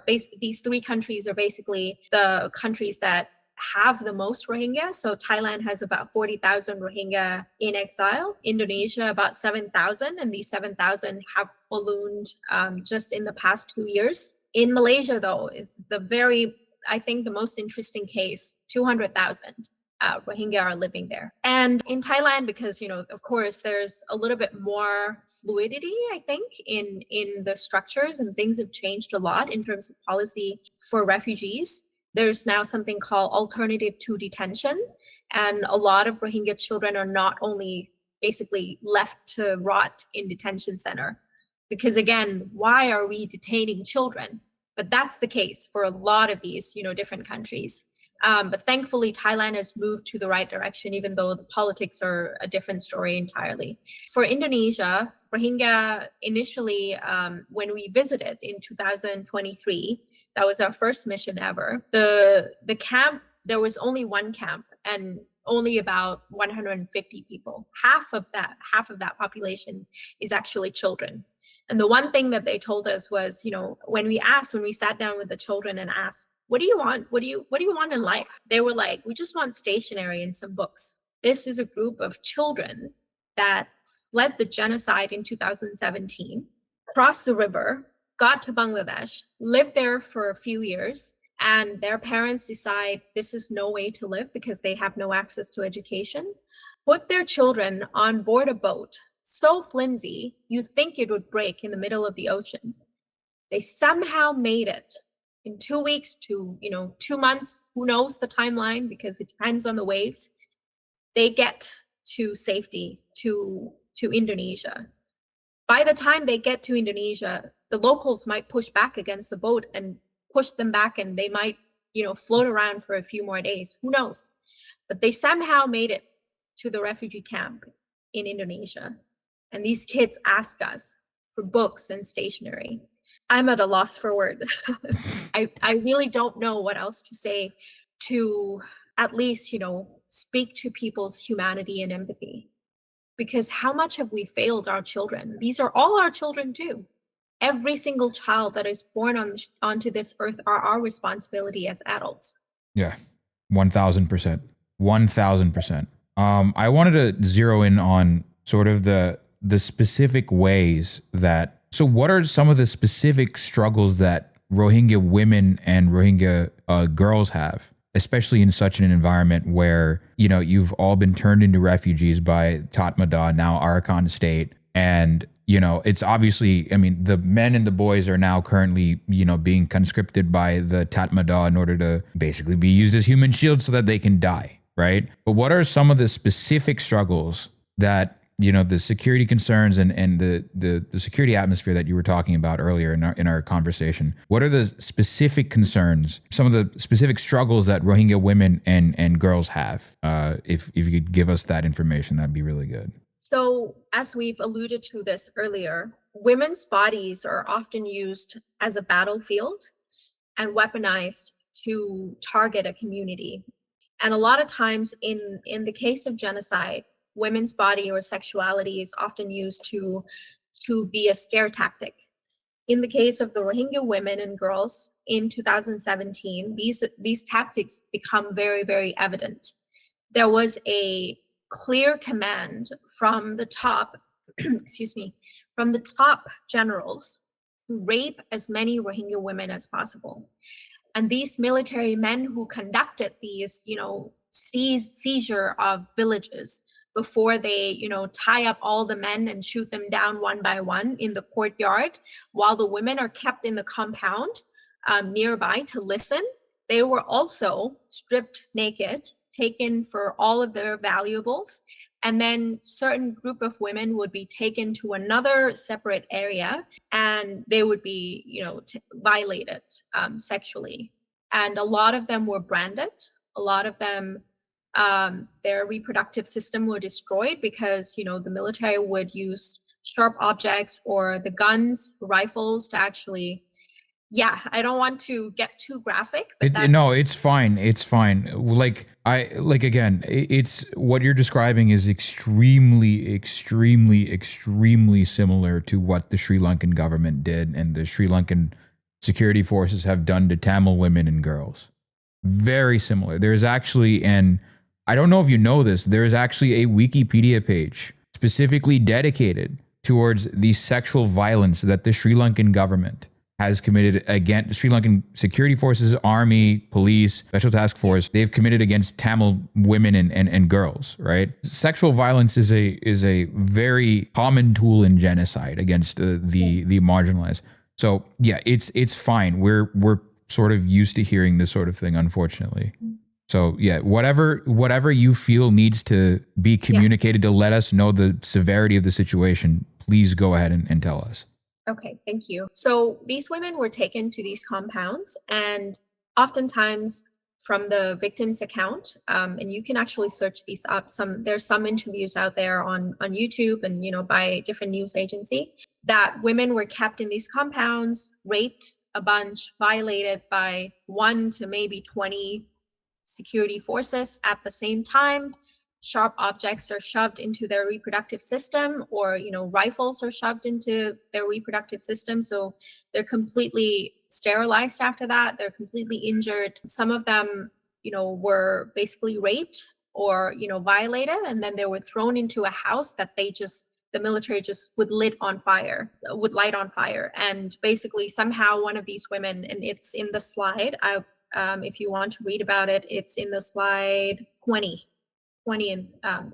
these three countries are basically the countries that have the most Rohingya. So Thailand has about 40,000 Rohingya in exile, Indonesia about 7,000, and these 7,000 have ballooned just in the past 2 years. In Malaysia, though, is I think the most interesting case, 200,000 Rohingya are living there. And in Thailand, because, of course, there's a little bit more fluidity, I think, in the structures, and things have changed a lot in terms of policy for refugees. There's now something called alternative to detention. And a lot of Rohingya children are not only basically left to rot in detention center, because again, why are we detaining children? But that's the case for a lot of these, different countries. But thankfully, Thailand has moved to the right direction, even though the politics are a different story entirely. For Indonesia, Rohingya initially, when we visited in 2023, that was our first mission ever. The camp, there was only one camp and only about 150 people. Half of that population is actually children. And the one thing that they told us was, when we sat down with the children and asked, what do you want? What do you want in life? They were like, we just want stationery and some books. This is a group of children that fled the genocide in 2017, crossed the river, got to Bangladesh, lived there for a few years, and their parents decide this is no way to live because they have no access to education, put their children on board a boat so flimsy you think it would break in the middle of the ocean. They somehow made it in 2 weeks to 2 months, who knows the timeline, because it depends on the waves. They get to safety, to Indonesia. By the time they get to Indonesia, the locals might push back against the boat and push them back, and they might float around for a few more days, who knows. But they somehow made it to the refugee camp in Indonesia. And these kids ask us for books and stationery. I'm at a loss for words. I really don't know what else to say to at least, speak to people's humanity and empathy. Because how much have we failed our children? These are all our children too. Every single child that is born onto this earth are our responsibility as adults. Yeah, 1,000%. 1,000%. I wanted to zero in on sort of the specific ways that, so what are some of the specific struggles that Rohingya women and Rohingya girls have, especially in such an environment where, you know, you've all been turned into refugees by Tatmadaw, now Arakan state. And, you know, it's obviously, I mean, the men and the boys are now currently, you know, being conscripted by the Tatmadaw in order to basically be used as human shields so that they can die, right? But what are some of the specific struggles that, you know, the security concerns and the security atmosphere that you were talking about earlier in our conversation? What are the specific concerns, some of the specific struggles that Rohingya women and girls have? If you could give us that information, that'd be really good. So, as we've alluded to this earlier, women's bodies are often used as a battlefield and weaponized to target a community. And a lot of times in the case of genocide, women's body or sexuality is often used to be a scare tactic. In the case of the Rohingya women and girls in 2017, these tactics become very, very evident. There was a clear command from the top, excuse me, from the top generals to rape as many Rohingya women as possible. And these military men who conducted these, you know, seizure of villages before they, you know, tie up all the men and shoot them down one by one in the courtyard, while the women are kept in the compound nearby to listen, they were also stripped naked, taken for all of their valuables, and then certain group of women would be taken to another separate area and they would be, you know, violated sexually. And a lot of them were branded. A lot of them, their reproductive system were destroyed because, you know, the military would use sharp objects or the guns, rifles to actually, yeah, I don't want to get too graphic, but No, it's fine. It's fine. Again, it's what you're describing is extremely similar to what the Sri Lankan government did and the Sri Lankan security forces have done to Tamil women and girls. Very similar. There's actually, and I don't know if you know this, there is actually a Wikipedia page specifically dedicated towards the sexual violence that the Sri Lankan government has committed against Sri Lankan security forces, army, police, special task force. They've committed against Tamil women and girls, right? Sexual violence is a very common tool in genocide against the marginalized. So yeah, it's fine. We're sort of used to hearing this sort of thing, unfortunately. So yeah, whatever you feel needs to be communicated to let us know the severity of the situation, please go ahead and tell us. Okay, thank you. So these women were taken to these compounds, and oftentimes from the victim's account, and you can actually search these up. There's some interviews out there on YouTube and, you know, by different news agency, that women were kept in these compounds, raped a bunch, violated by 1 to maybe 20 security forces at the same time. Sharp objects are shoved into their reproductive system, or, you know, rifles are shoved into their reproductive system. So they're completely sterilized after that. They're completely injured. Some of them, you know, were basically raped or, you know, violated, and then they were thrown into a house that the military just would light on fire. And basically somehow one of these women, and it's in the slide, if you want to read about it, it's in the slide 20 and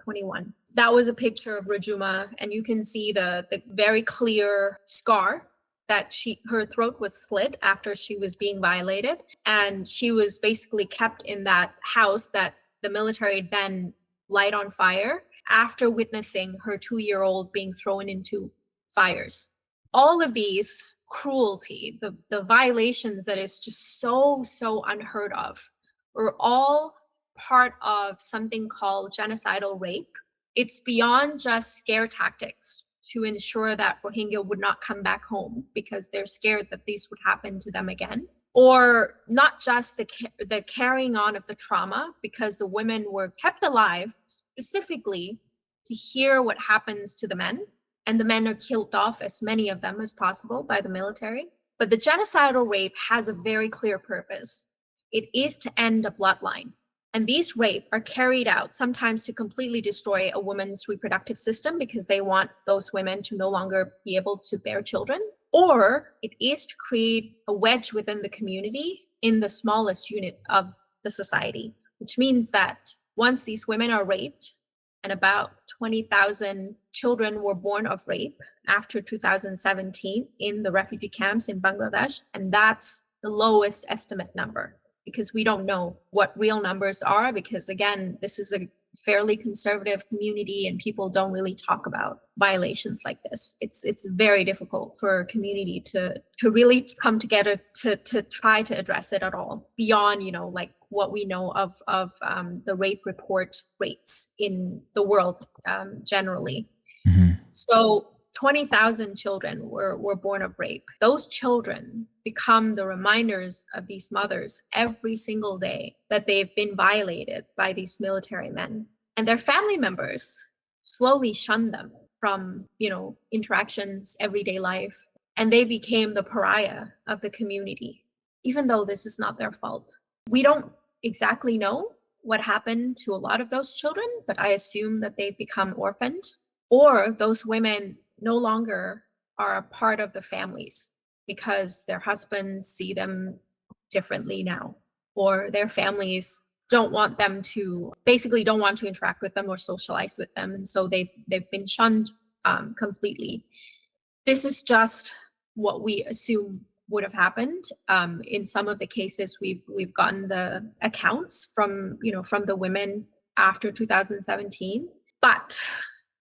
21. That was a picture of Rajuma, and you can see the very clear scar that her throat was slit after she was being violated, and she was basically kept in that house that the military then light on fire after witnessing her 2-year-old being thrown into fires. All of these cruelty, the violations that is just so unheard of, were all part of something called genocidal rape. It's beyond just scare tactics to ensure that Rohingya would not come back home because they're scared that this would happen to them again. Or not just the carrying on of the trauma, because the women were kept alive specifically to hear what happens to the men, and the men are killed off, as many of them as possible, by the military. But the genocidal rape has a very clear purpose. It is to end a bloodline. And these rape are carried out sometimes to completely destroy a woman's reproductive system because they want those women to no longer be able to bear children. Or it is to create a wedge within the community in the smallest unit of the society, which means that once these women are raped, and about 20,000 children were born of rape after 2017 in the refugee camps in Bangladesh, and that's the lowest estimate number, because we don't know what real numbers are, because again, this is a fairly conservative community and people don't really talk about violations like this. It's very difficult for a community to really come together to try to address it at all, beyond, like what we know of the rape report rates in the world generally. So 20,000 children were born of rape. Those children become the reminders of these mothers every single day that they've been violated by these military men. And their family members slowly shun them from, interactions, everyday life. And they became the pariah of the community, even though this is not their fault. We don't exactly know what happened to a lot of those children, but I assume that they've become orphaned, or those women no longer are a part of the families because their husbands see them differently now, or their families don't want to interact with them or socialize with them, and so they've been shunned completely. This is just what we assume would have happened. In some of the cases, we've gotten the accounts from the women after 2017, but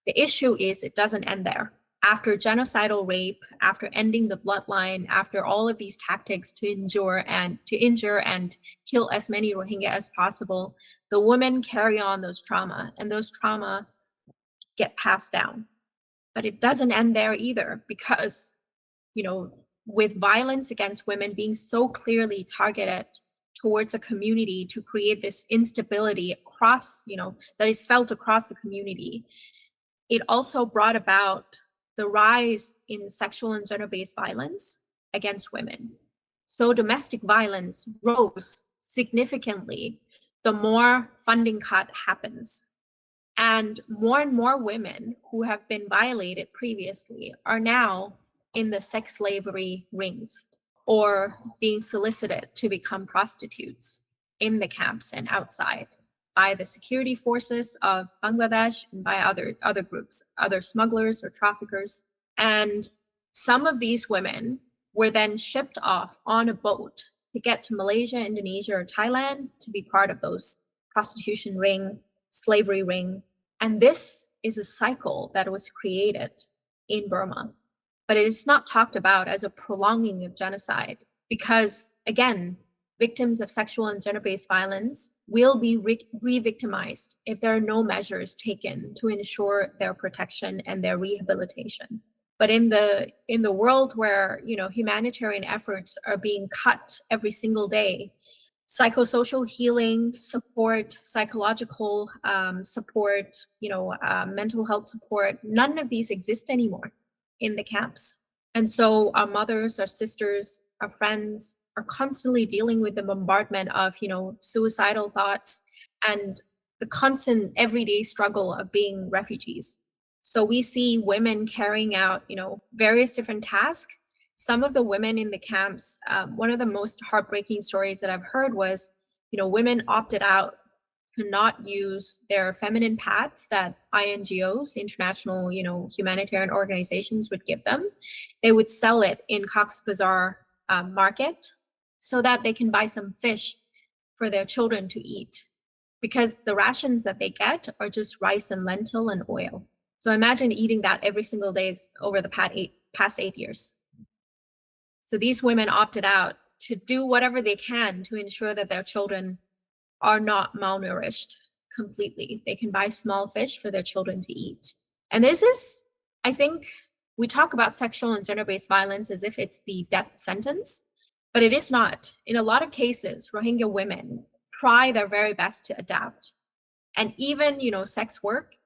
the issue is it doesn't end there. After genocidal rape, after ending the bloodline, after all of these tactics to injure and kill as many Rohingya as possible, the women carry on those trauma, and those trauma get passed down. But it doesn't end there either, because, with violence against women being so clearly targeted towards a community to create this instability across, that is felt across the community, it also brought about the rise in sexual and gender-based violence against women. So domestic violence rose significantly the more funding cut happens. And more women who have been violated previously are now in the sex slavery rings, or being solicited to become prostitutes in the camps and outside by the security forces of Bangladesh and by other groups, other smugglers or traffickers. And some of these women were then shipped off on a boat to get to Malaysia, Indonesia, or Thailand to be part of those prostitution ring, slavery ring. And this is a cycle that was created in Burma. But it is not talked about as a prolonging of genocide, because, again, victims of sexual and gender-based violence will be re-victimized if there are no measures taken to ensure their protection and their rehabilitation. But in the world where humanitarian efforts are being cut every single day, psychosocial healing support, psychological support, mental health support, none of these exist anymore in the camps. And so our mothers, our sisters, our friends are constantly dealing with the bombardment of, suicidal thoughts and the constant everyday struggle of being refugees. So we see women carrying out, various different tasks. Some of the women in the camps, one of the most heartbreaking stories that I've heard was, women opted out to not use their feminine pads that INGOs, international, humanitarian organizations, would give them. They would sell it in Cox's Bazar market so that they can buy some fish for their children to eat, because the rations that they get are just rice and lentil and oil. So imagine eating that every single day over the past 8 years. So these women opted out to do whatever they can to ensure that their children are not malnourished completely. They can buy small fish for their children to eat. And this is, I think, we talk about sexual and gender-based violence as if it's the death sentence, but it is not. In a lot of cases, Rohingya women try their very best to adapt. And even, sex work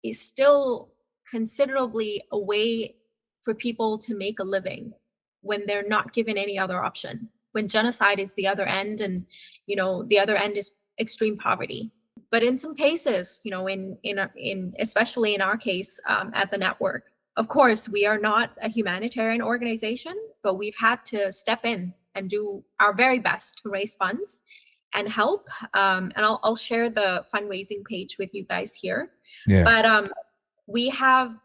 is still considerably a way for people to make a living when they're not given any other option. When genocide is the other end, and, the other end is extreme poverty. But in some cases, in especially in our case at the network, of course, we are not a humanitarian organization, but we've had to step in and do our very best to raise funds and help. And I'll share the fundraising page with you guys here. Yeah. But we have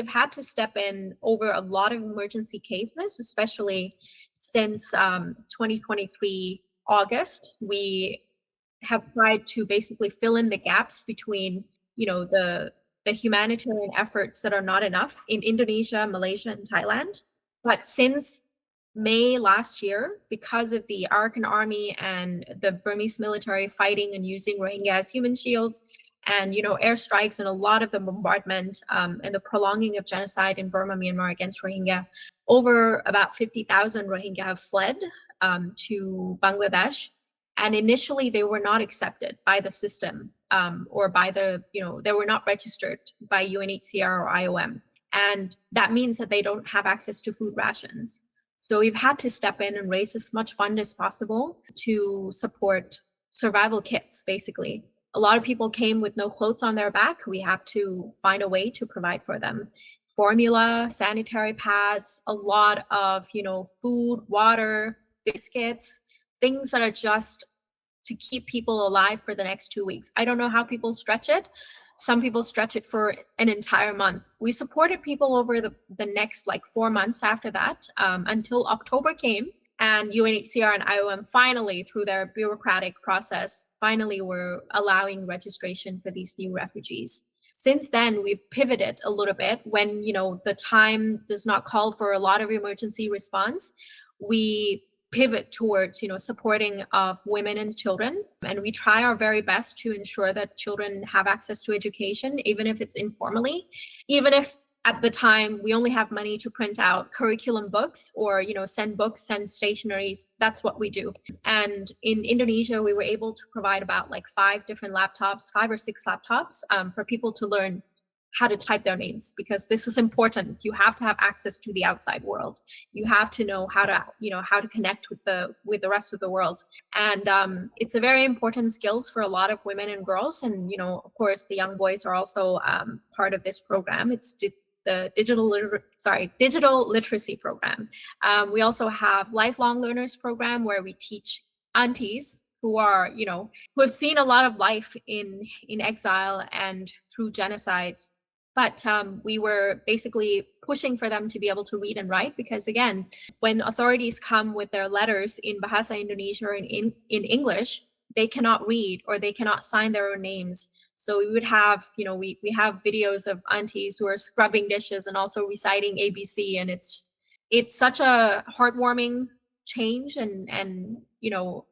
had to step in over a lot of emergency cases, especially since 2023 August. We have tried to basically fill in the gaps between, the humanitarian efforts that are not enough in Indonesia, Malaysia, and Thailand. But since May last year, because of the Arakan army and the Burmese military fighting and using Rohingya as human shields, and airstrikes and a lot of the bombardment and the prolonging of genocide in Burma, Myanmar against Rohingya, over about 50,000 Rohingya have fled to Bangladesh. And initially, they were not accepted by the system or by they were not registered by UNHCR or IOM. And that means that they don't have access to food rations. So we've had to step in and raise as much fund as possible to support survival kits, basically. A lot of people came with no clothes on their back. We have to find a way to provide for them. Formula, sanitary pads, a lot of, food, water, biscuits, things that are just to keep people alive for the next 2 weeks. I don't know how people stretch it. Some people stretch it for an entire month. We supported people over the next 4 months after that until October came, and UNHCR and IOM finally, through their bureaucratic process, finally were allowing registration for these new refugees. Since then, we've pivoted a little bit when, the time does not call for a lot of emergency response. We pivot towards supporting of women and children, and we try our very best to ensure that children have access to education, even if it's informally, even if at the time we only have money to print out curriculum books or send books, send stationaries. That's what we do. And in Indonesia, we were able to provide about 5 or 6 laptops for people to learn how to type their names, because this is important. You have to have access to the outside world. You have to know how to connect with the rest of the world. And it's a very important skills for a lot of women and girls. And, of course, the young boys are also part of this program. It's the digital literacy program. We also have lifelong learners program where we teach aunties who are, who have seen a lot of life in exile and through genocides. But we were basically pushing for them to be able to read and write, because again, when authorities come with their letters in Bahasa Indonesia or in English, they cannot read or they cannot sign their own names. So we would have, we have videos of aunties who are scrubbing dishes and also reciting ABC, and it's such a heartwarming change and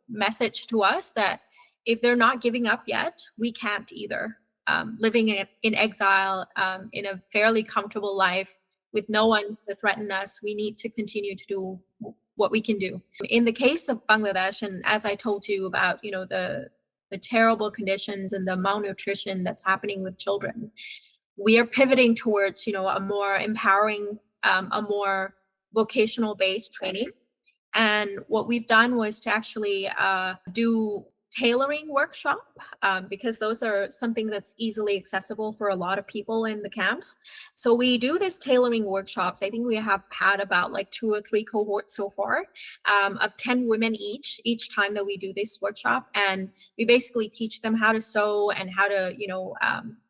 message to us that if they're not giving up yet, we can't either. Living in exile, in a fairly comfortable life with no one to threaten us, we need to continue to do what we can do. In the case of Bangladesh, and as I told you about, the terrible conditions and the malnutrition that's happening with children, we are pivoting towards, a more empowering, a more vocational based training. And what we've done was to actually do tailoring workshop, because those are something that's easily accessible for a lot of people in the camps. So we do this tailoring workshops. I think we have had about 2 or 3 cohorts so far, of 10 women each time that we do this workshop. And we basically teach them how to sew and how to,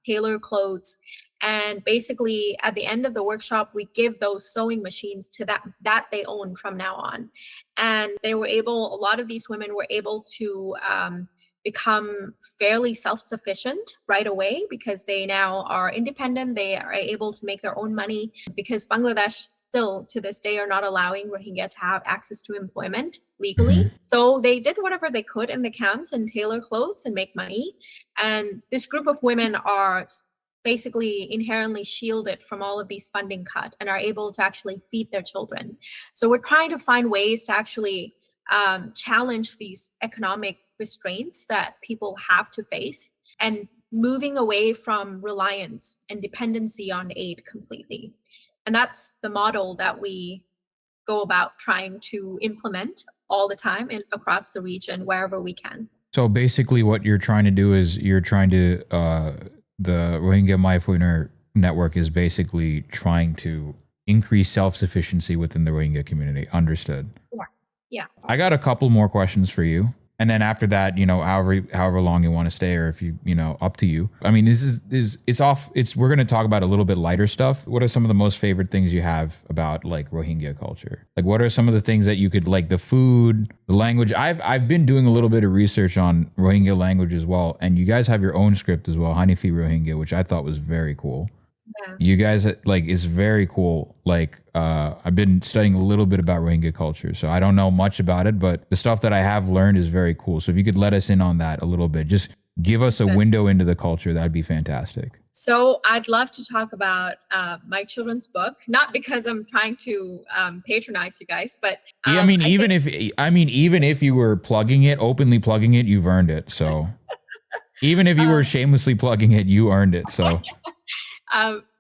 tailor clothes. And basically at the end of the workshop, we give those sewing machines to that they own from now on. And a lot of these women were able to become fairly self-sufficient right away, because they now are independent. They are able to make their own money, because Bangladesh still to this day are not allowing Rohingya to have access to employment legally. So they did whatever they could in the camps and tailor clothes and make money. And this group of women are basically inherently shielded from all of these funding cuts and are able to actually feed their children. So we're trying to find ways to actually challenge these economic restraints that people have to face, and moving away from reliance and dependency on aid completely. And that's the model that we go about trying to implement all the time and across the region wherever we can. So basically what you're trying to do is the Rohingya Maifuiner network is basically trying to increase self-sufficiency within the Rohingya community. Understood. Yeah. I got a couple more questions for you. And then after that, however long you want to stay, or if up to you. I mean, this is it's off. We're going to talk about a little bit lighter stuff. What are some of the most favorite things you have about like Rohingya culture? Like, what are some of the things that you could like, the food, the language? I've been doing a little bit of research on Rohingya language as well, and you guys have your own script as well, Hanifi Rohingya, which I thought was very cool. Yeah. You guys like is very cool. Like I've been studying a little bit about Rohingya culture, so I don't know much about it, but the stuff that I have learned is very cool. So if you could let us in on that a little bit, just give us a window into the culture, that'd be fantastic. So I'd love to talk about my children's book, not because I'm trying to patronize you guys, but Yeah, I mean, even if you were openly plugging it, you've earned it. So even if you were shamelessly plugging it, you earned it. So.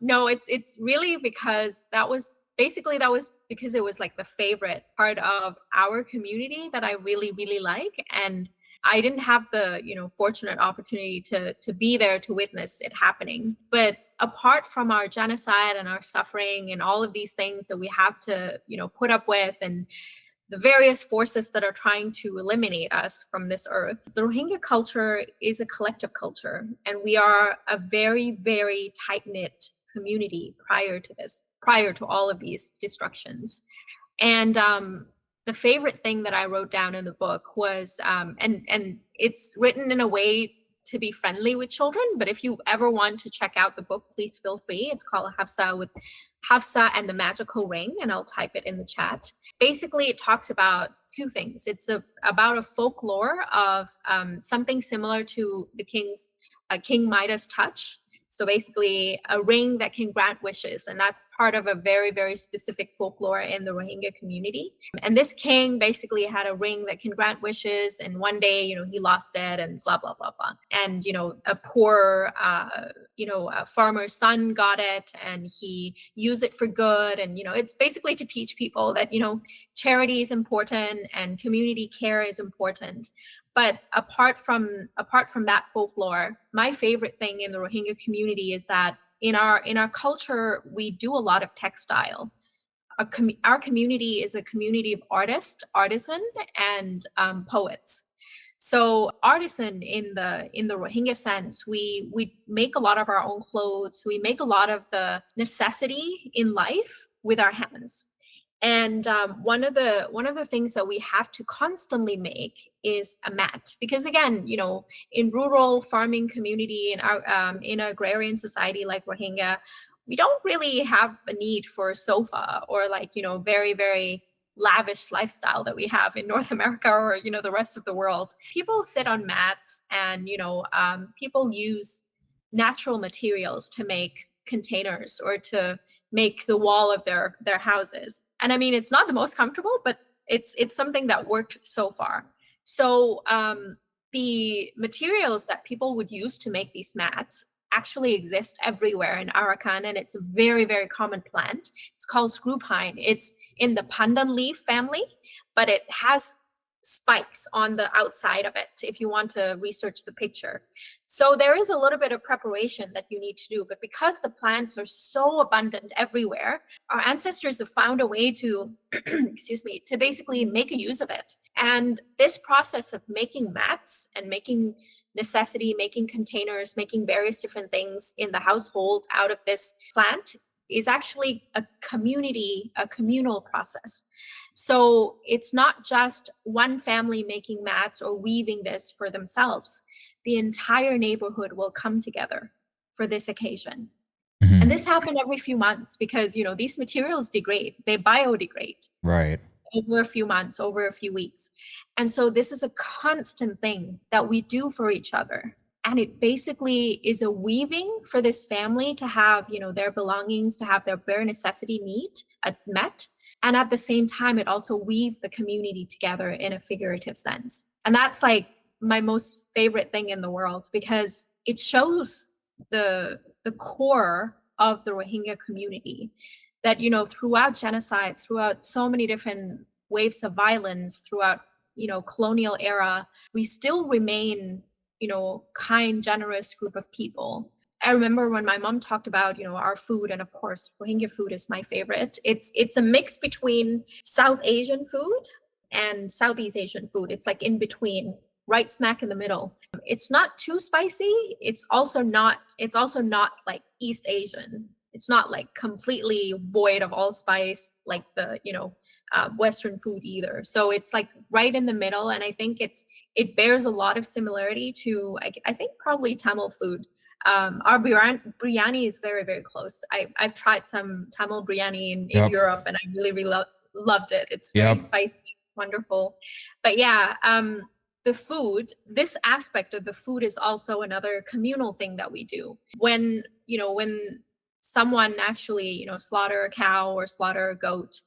No, it's really because that was because it was like the favorite part of our community that I really, really like. And I didn't have the, fortunate opportunity to be there to witness it happening. But apart from our genocide and our suffering and all of these things that we have to, put up with, and the various forces that are trying to eliminate us from this earth. The Rohingya culture is a collective culture, and we are a very, very tight-knit community prior to all of these destructions. And the favorite thing that I wrote down in the book was, and it's written in a way to be friendly with children, but if you ever want to check out the book, please feel free. It's called Hafsa and the Magical Ring, and I'll type it in the chat. Basically, it talks about two things. It's about a folklore of something similar to the King Midas touch. So basically, a ring that can grant wishes, and that's part of a very, very specific folklore in the Rohingya community. And this king basically had a ring that can grant wishes, and one day, he lost it, and blah blah blah blah. And a poor, a farmer's son got it, and he used it for good. And it's basically to teach people that charity is important and community care is important. But apart from that folklore, my favorite thing in the Rohingya community is that in our culture, we do a lot of textile. Our community is a community of artists, artisan, and poets. So artisan in the Rohingya sense, we make a lot of our own clothes. We make a lot of the necessity in life with our hands. And one of the things that we have to constantly make is a mat, because again, in rural farming community, in our in an agrarian society like Rohingya, we don't really have a need for a sofa or very, very lavish lifestyle that we have in North America or the rest of the world. People sit on mats, and people use natural materials to make containers or to make the wall of their houses. And I mean, it's not the most comfortable, but it's something that worked so far. So the materials that people would use to make these mats actually exist everywhere in Arakan, and it's a very, very common plant. It's called screw pine. It's in the pandan leaf family, but it has spikes on the outside of it if you want to research the picture. So there is a little bit of preparation that you need to do, but because the plants are so abundant everywhere, our ancestors have found a way to excuse me, to basically make a use of it. And this process of making mats and making necessity, making containers, making various different things in the household out of this plant is actually a communal process. So it's not just one family making mats or weaving this for themselves. The entire neighborhood will come together for this occasion. Mm-hmm. And this happened every few months because, these materials degrade, they biodegrade. Right. Over a few months, over a few weeks. And so this is a constant thing that we do for each other. And it basically is a weaving for this family to have, their belongings, to have their bare necessity met. And at the same time, it also weaves the community together in a figurative sense. And that's like my most favorite thing in the world, because it shows the core of the Rohingya community that, throughout genocide, throughout so many different waves of violence, throughout, colonial era, we still remain kind, generous group of people. I remember when my mom talked about, our food, and of course, Rohingya food is my favorite. It's a mix between South Asian food and Southeast Asian food. It's like in between. right smack in the middle. It's not too spicy. It's also not like East Asian. It's not like completely void of all spice like the Western food either. So it's like right in the middle, and I think it bears a lot of similarity to I think probably Tamil food. Our biryani is very, very close. I've tried some Tamil biryani in Yep. Europe, and I really, really loved it. It's very Yep. spicy, it's wonderful. But yeah, the food, this aspect of the food is also another communal thing that we do. When someone actually, slaughter a cow or slaughter a goat,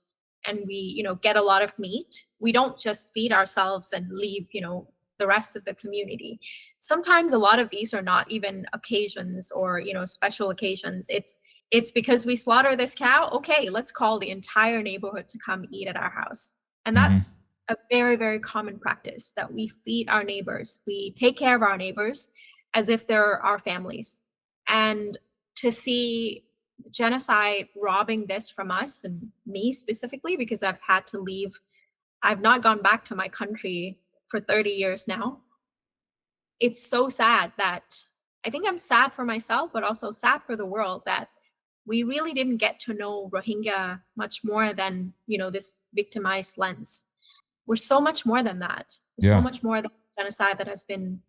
and we, get a lot of meat, we don't just feed ourselves and leave, the rest of the community. Sometimes a lot of these are not even occasions or, special occasions. It's because we slaughter this cow. Okay, let's call the entire neighborhood to come eat at our house. And Hmm. that's a very, very common practice, that we feed our neighbors. We take care of our neighbors as if they're our families. And to see genocide robbing this from us, and me specifically, because I've had to leave, I've not gone back to my country for 30 years now. It's so sad that I think I'm sad for myself, but also sad for the world that we really didn't get to know Rohingya much more than, this victimized lens. We're so much more than that. We're so Yeah. much more than genocide that has been,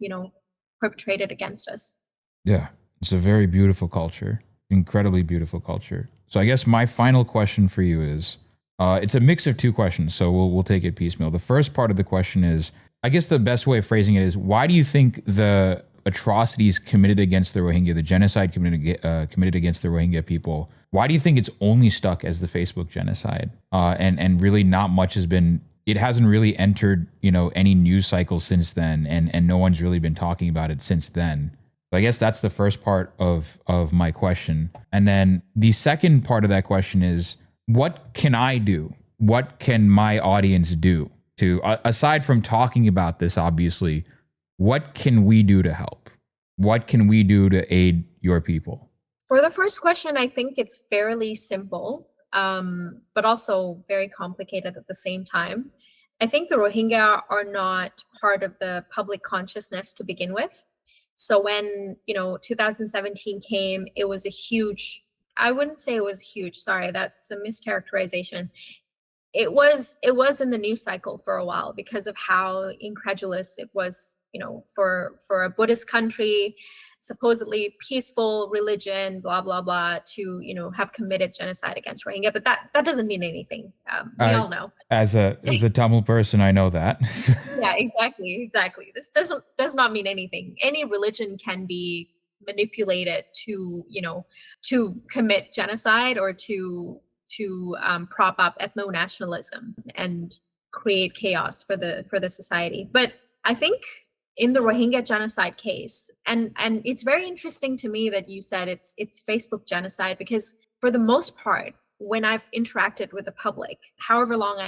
perpetrated against us. Yeah. It's a very beautiful culture, incredibly beautiful culture. So I guess my final question for you is, it's a mix of two questions, so we'll take it piecemeal. The first part of the question is, I guess the best way of phrasing it is, why do you think the atrocities committed against the Rohingya, the genocide committed against the Rohingya people, why do you think it's only stuck as the Facebook genocide, and really not much has been? It hasn't really entered, any news cycle since then, and no one's really been talking about it since then. So I guess that's the first part of my question. And then the second part of that question is, what can I do? What can my audience do to, aside from talking about this, obviously, what can we do to help? What can we do to aid your people? For the first question, I think it's fairly simple, but also very complicated at the same time. I think the Rohingya are not part of the public consciousness to begin with. So when, 2017 came, it was a huge, I wouldn't say it was huge, sorry, that's a mischaracterization. It was in the news cycle for a while because of how incredulous it was, for a Buddhist country, supposedly peaceful religion, blah blah blah, to have committed genocide against Rohingya. But that doesn't mean anything. We I, all know. as a Tamil person, I know that. Yeah, exactly. This does not mean anything. Any religion can be manipulated to to commit genocide, or to prop up ethno-nationalism and create chaos for the society. But I think in the Rohingya genocide case, and it's very interesting to me that you said it's Facebook genocide, because for the most part, when I've interacted with the public, however long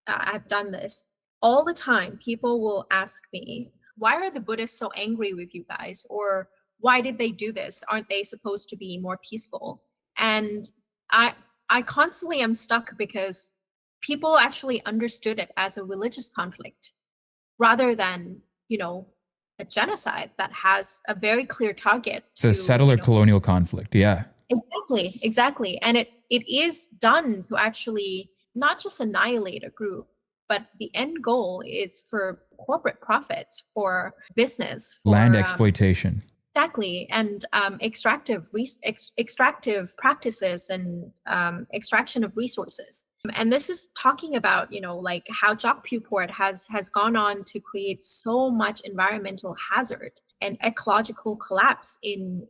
I've done this, all the time people will ask me, why are the Buddhists so angry with you guys? Or why did they do this? Aren't they supposed to be more peaceful? And I I constantly am stuck because people actually understood it as a religious conflict rather than, a genocide that has a very clear target It's a to, settler colonial conflict. Yeah. exactly. And it is done to actually not just annihilate a group, but the end goal is for corporate profits, for business, Land for exploitation. exactly, and extractive practices, and extraction of resources. And this is talking about, like how Port has gone on to create so much environmental hazard and ecological collapse in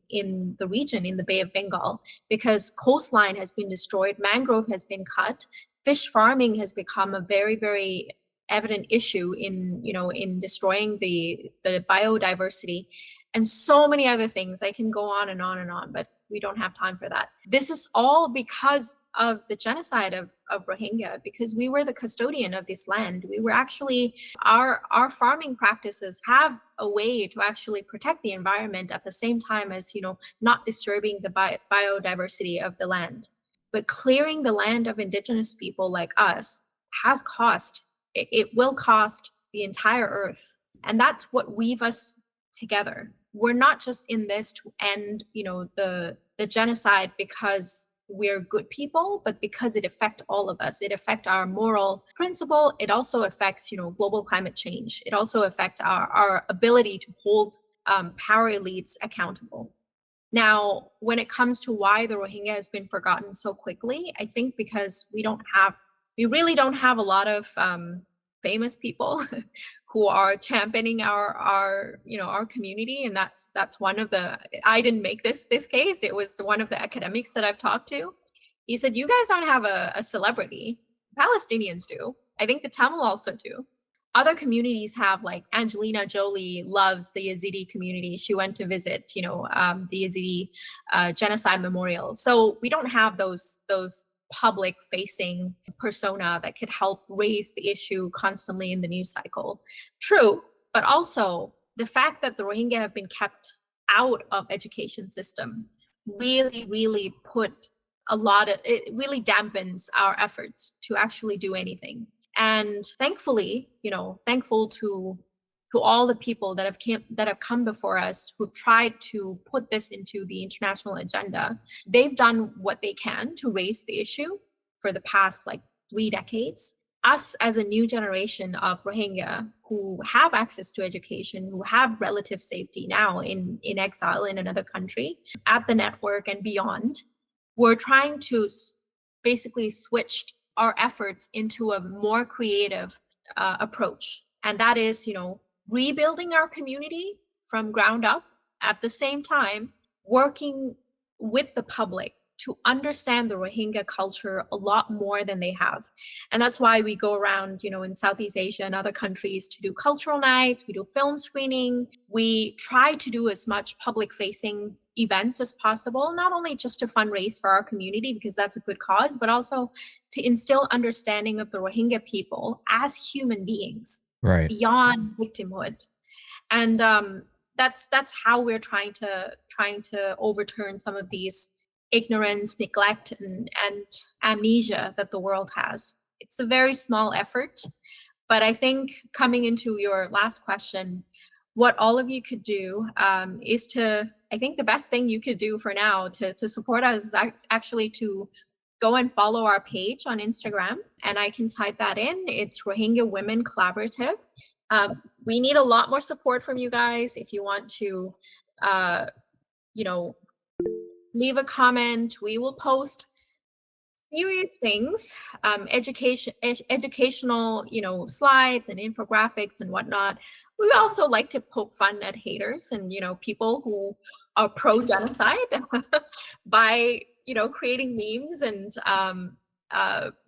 the region, in the Bay of Bengal, because coastline has been destroyed, mangrove has been cut, fish farming has become a very, very evident issue in destroying the biodiversity, and so many other things. I can go on and on and on, but we don't have time for that. This is all because of the genocide of Rohingya, because we were the custodian of this land. We were actually, our farming practices have a way to actually protect the environment at the same time as, not disturbing the biodiversity of the land. But clearing the land of indigenous people like us has cost. It will cost the entire earth. And that's what weaves us together. We're not just in this to end, the genocide because we're good people, but because it affects all of us. It affects our moral principle. It also affects, global climate change. It also affects our ability to hold power elites accountable. Now, when it comes to why the Rohingya has been forgotten so quickly, I think because we really don't have a lot of famous people who are championing our community, and that's one of the. I didn't make this case. It was one of the academics that I've talked to. He said, "You guys don't have a celebrity. Palestinians do. I think the Tamil also do. Other communities have, like Angelina Jolie loves the Yazidi community. She went to visit, the Yazidi genocide memorial. So we don't have those public facing persona that could help raise the issue constantly in the news cycle. True, but also the fact that the Rohingya have been kept out of education system really, really it really dampens our efforts to actually do anything. And thankfully, thankful to all the people that have come before us who've tried to put this into the international agenda. They've done what they can to raise the issue for the past 3 decades. Us as a new generation of Rohingya who have access to education, who have relative safety now in exile in another country, at the network and beyond, we're trying to basically switch our efforts into a more creative approach. And that is, rebuilding our community from ground up, at the same time, working with the public to understand the Rohingya culture a lot more than they have. And that's why we go around, in Southeast Asia and other countries to do cultural nights, we do film screening. We try to do as much public facing events as possible, not only just to fundraise for our community, because that's a good cause, but also to instill understanding of the Rohingya people as human beings, Right. beyond victimhood. And that's how we're trying to overturn some of these ignorance, neglect, and amnesia that the world has. It's a very small effort, but I think, coming into your last question, what all of you could do is I think the best thing you could do for now to support us is actually to go and follow our page on Instagram, and I can type that in. It's Rohingya Women Collaborative. We need a lot more support from you guys. If you want to, leave a comment. We will post serious things, educational, slides and infographics and whatnot. We also like to poke fun at haters and, people who are pro-genocide by, creating memes and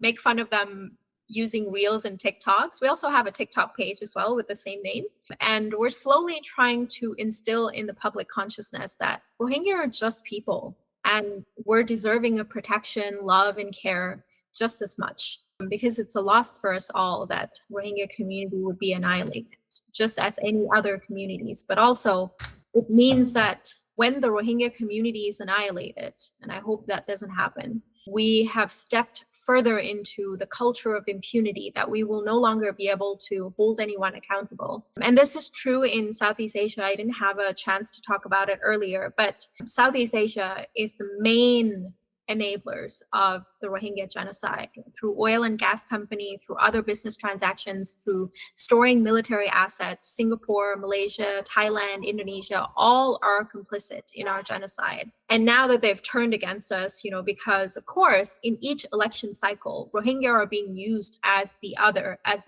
make fun of them using Reels and TikToks. We also have a TikTok page as well with the same name. And we're slowly trying to instill in the public consciousness that Rohingya are just people, and we're deserving of protection, love, and care just as much. Because it's a loss for us all that Rohingya community would be annihilated, just as any other communities. But also, it means that when the Rohingya community is annihilated, and I hope that doesn't happen, we have stepped further into the culture of impunity, that we will no longer be able to hold anyone accountable. And this is true in Southeast Asia. I didn't have a chance to talk about it earlier, but Southeast Asia is the main enablers of the Rohingya genocide through oil and gas company, through other business transactions, through storing military assets. Singapore, Malaysia, Thailand, Indonesia, all are complicit in our genocide. And now that they've turned against us, because of course, in each election cycle, Rohingya are being used as the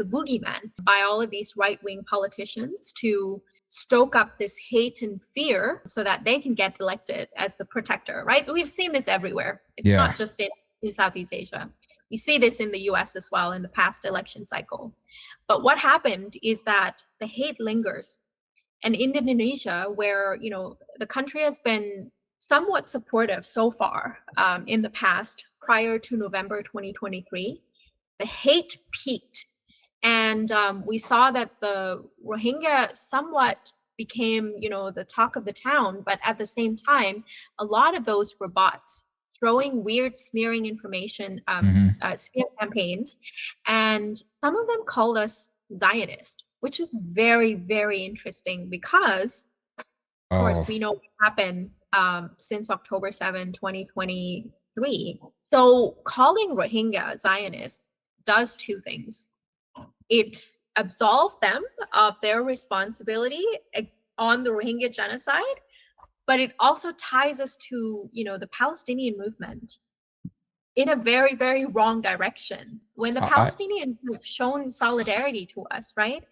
boogeyman by all of these right-wing politicians to stoke up this hate and fear so that they can get elected as the protector, right? We've seen this everywhere. It's not just in Southeast Asia. We see this in the US as well in the past election cycle. But what happened is that the hate lingers. And in Indonesia, where, the country has been somewhat supportive so far in the past, prior to November 2023, the hate peaked. And we saw that the Rohingya somewhat became, the talk of the town. But at the same time, a lot of those were bots throwing weird smearing information, smear campaigns. And some of them called us Zionist, which is very, very interesting because, of course, we know what happened since October 7, 2023. So calling Rohingya Zionists does two things. It absolved them of their responsibility on the Rohingya genocide, but it also ties us to, the Palestinian movement in a very, very wrong direction. When the Palestinians have shown solidarity to us, right?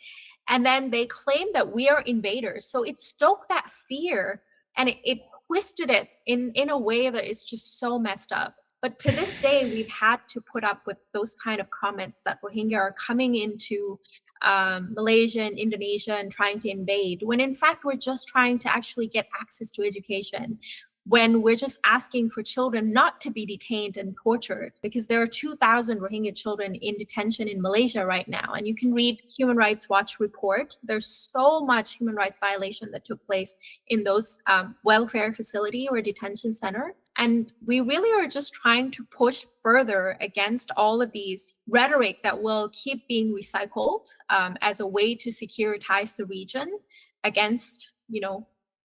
And then they claim that we are invaders. So it stoked that fear, and it twisted it in a way that is just so messed up. But to this day, we've had to put up with those kind of comments that Rohingya are coming into Malaysia and Indonesia and trying to invade, when in fact we're just trying to actually get access to education, when we're just asking for children not to be detained and tortured, because there are 2,000 Rohingya children in detention in Malaysia right now. And you can read Human Rights Watch report. There's so much human rights violation that took place in those welfare facility or detention center. And we really are just trying to push further against all of these rhetoric that will keep being recycled as a way to securitize the region against,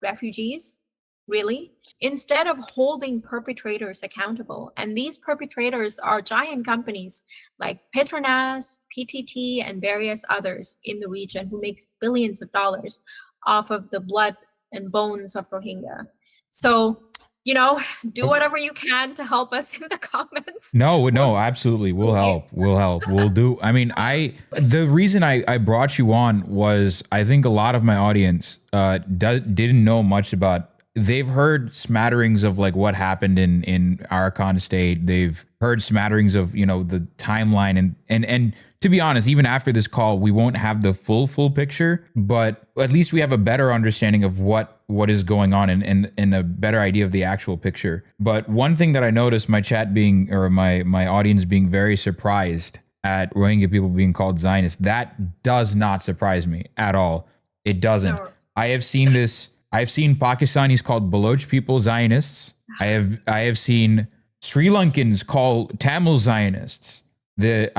refugees, really, instead of holding perpetrators accountable. And these perpetrators are giant companies like Petronas, PTT, and various others in the region who makes billions of dollars off of the blood and bones of Rohingya. So, do whatever you can to help us in the comments. No, absolutely. We'll help. We'll do. I mean, the reason I brought you on was I think a lot of my audience didn't know much about. They've heard smatterings of like what happened in Arakan State. They've heard smatterings of, the timeline. And to be honest, even after this call, we won't have the full picture, but at least we have a better understanding of what is going on and a better idea of the actual picture. But one thing that I noticed, my chat being, or my audience being very surprised at Rohingya people being called Zionists, that does not surprise me at all. It doesn't. No. I have seen this. I've seen Pakistanis called Baloch people Zionists. I have seen Sri Lankans call Tamil Zionists. And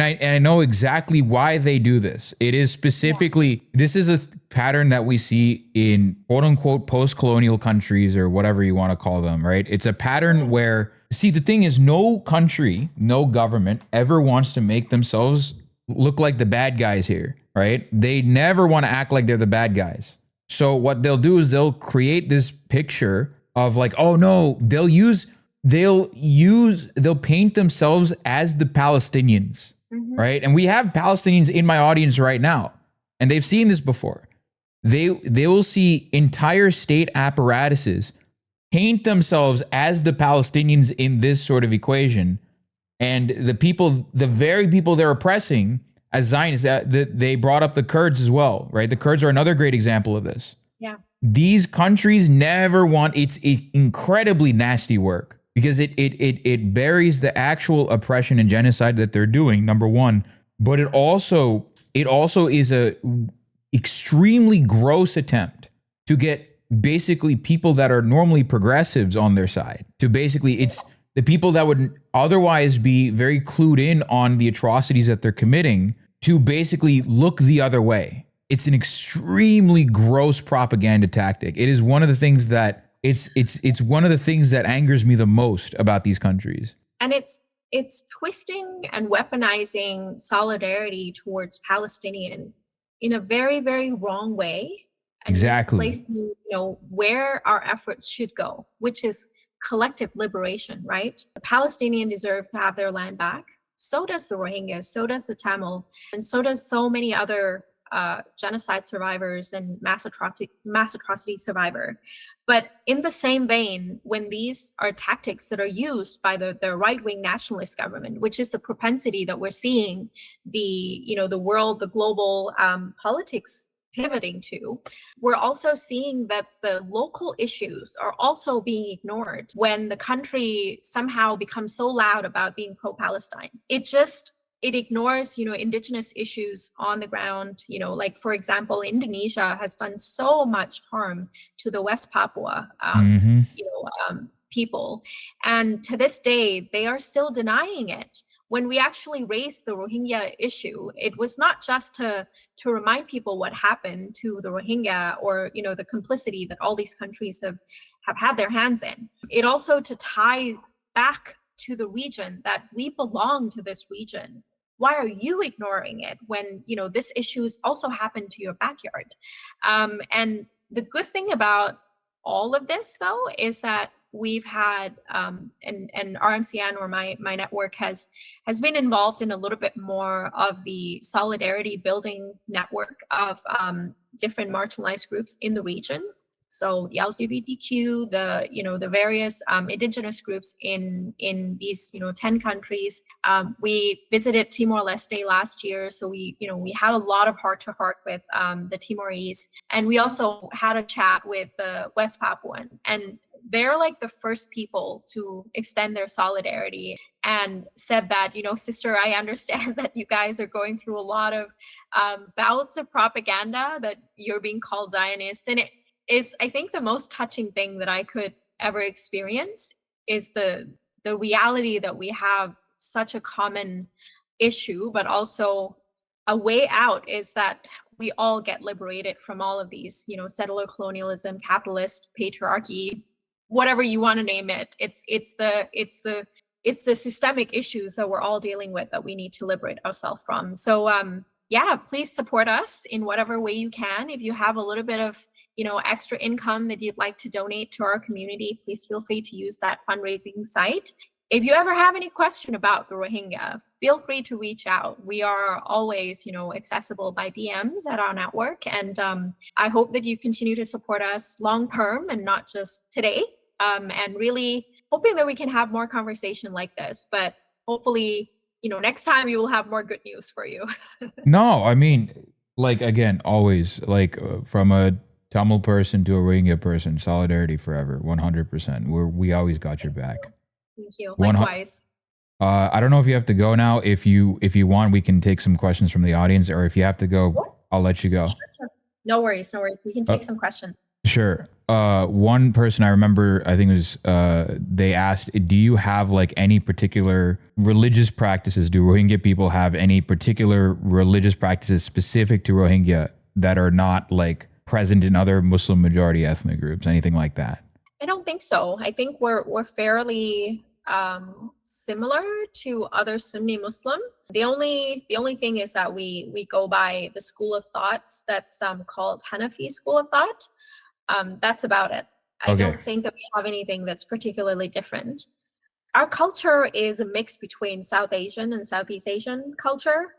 I know exactly why they do this. It is specifically, this is a pattern that we see in quote unquote post-colonial countries or whatever you want to call them, right? It's a pattern where, see, the thing is, no country, no government ever wants to make themselves look like the bad guys here, right? They never want to act like they're the bad guys. So what they'll do is they'll create this picture of like, oh no, they'll paint themselves as the Palestinians, right? And we have Palestinians in my audience right now, and they've seen this before. They will see entire state apparatuses paint themselves as the Palestinians in this sort of equation. And the very people they're oppressing as Zionists, they brought up the Kurds as well, right? The Kurds are another great example of this. Yeah. These countries never want, it's incredibly nasty work because it buries the actual oppression and genocide that they're doing, number one. But it also is a extremely gross attempt to get basically people that are normally progressives on their side. To basically, it's the people that would otherwise be very clued in on the atrocities that they're committing to basically look the other way. It's an extremely gross propaganda tactic. It is one of the things that it's one of the things that angers me the most about these countries. And it's twisting and weaponizing solidarity towards Palestinian in a very, very wrong way. And exactly. Placing, where our efforts should go, which is collective liberation, right? The Palestinians deserve to have their land back. So does the Rohingya, so does the Tamil, and so does so many other genocide survivors and mass atrocity survivor. But in the same vein, when these are tactics that are used by the right-wing nationalist government, which is the propensity that we're seeing the world, the global politics pivoting to, we're also seeing that the local issues are also being ignored when the country somehow becomes so loud about being pro-Palestine. It ignores, indigenous issues on the ground. Like, for example, Indonesia has done so much harm to the West Papua, people. And to this day, they are still denying it. when we actually raised the Rohingya issue, it was not just to remind people what happened to the Rohingya, or the complicity that all these countries have had their hands in. It also to tie back to the region, that we belong to this region. Why are you ignoring it when this issue has also happened to your backyard? And the good thing about all of this, though, is that we've had and RMCN, or my network, has been involved in a little bit more of the solidarity building network of different marginalized groups in the region. So the LGBTQ, the various indigenous groups in these 10 countries. We visited Timor-Leste last year, so we had a lot of heart-to-heart with the Timorese, and we also had a chat with the West Papuan, and they're like the first people to extend their solidarity and said that, sister, I understand that you guys are going through a lot of bouts of propaganda, that you're being called Zionist, and it is, I think, the most touching thing that I could ever experience is the reality that we have such a common issue, but also a way out is that we all get liberated from all of these, settler colonialism, capitalist patriarchy, whatever you want to name it. It's the systemic issues that we're all dealing with that we need to liberate ourselves from. So please support us in whatever way you can. If you have a little bit of extra income that you'd like to donate to our community, please feel free to use that fundraising site. If you ever have any question about the Rohingya, feel free to reach out. We are always, accessible by DMs at our network. And I hope that you continue to support us long term and not just today. And really hoping that we can have more conversation like this. But hopefully, next time we will have more good news for you. No, I mean, again, always from a Tamil person to a Rohingya person, solidarity forever, 100%. We always got your back. Thank you. Likewise. I don't know if you have to go now. If you want, we can take some questions from the audience, or if you have to go, I'll let you go. Sure. No worries. We can take some questions. Sure. One person I remember, I think it was, they asked, do you have any particular religious practices? Do Rohingya people have any particular religious practices specific to Rohingya that are not present in other Muslim majority ethnic groups, anything like that? I don't think so. I think we're fairly similar to other Sunni Muslim. The only thing is that we go by the school of thoughts that's called Hanafi school of thought. That's about it. I don't think that we have anything that's particularly different. Our culture is a mix between South Asian and Southeast Asian culture.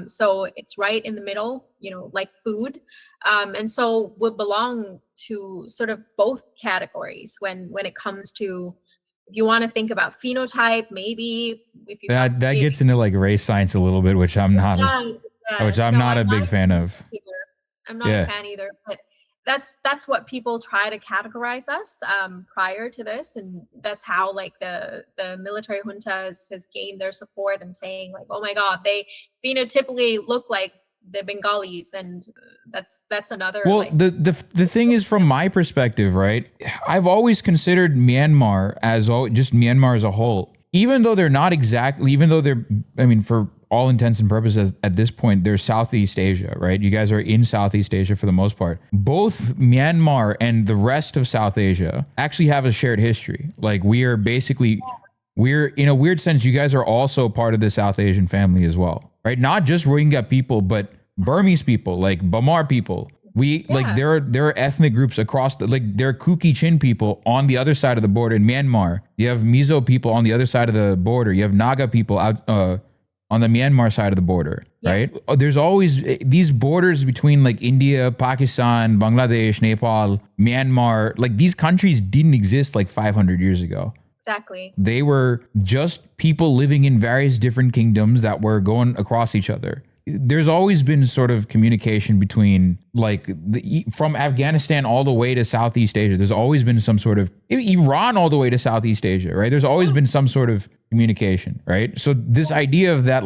So it's right in the middle, like food. And so we belong to sort of both categories when it comes to, if you want to think about phenotype, maybe if you that gets into race science a little bit, which I'm not a big fan of. I'm not a fan either, but that's what people try to categorize us prior to this, and that's how the military junta has gained their support and saying oh my God, they phenotypically look like the Bengalis, and that's another. Well, the thing is, from my perspective, right? I've always considered Myanmar just Myanmar as a whole, even though they're not exactly, even though they're, for all intents and purposes at this point, they're Southeast Asia, right? You guys are in Southeast Asia for the most part. Both Myanmar and the rest of South Asia actually have a shared history. We're in a weird sense, you guys are also part of the South Asian family as well, right? Not just Rohingya people, but Burmese people, Bamar people. There are ethnic groups across there are Kuki Chin people on the other side of the border in Myanmar. You have Mizo people on the other side of the border. You have Naga people out on the Myanmar side of the border, right? There's always these borders between India, Pakistan, Bangladesh, Nepal, Myanmar. These countries didn't exist 500 years ago. Exactly. They were just people living in various different kingdoms that were going across each other. There's always been sort of communication between from Afghanistan all the way to Southeast Asia. There's always been some sort of Iran all the way to Southeast Asia, right? There's always been some sort of communication, right? So this idea of that,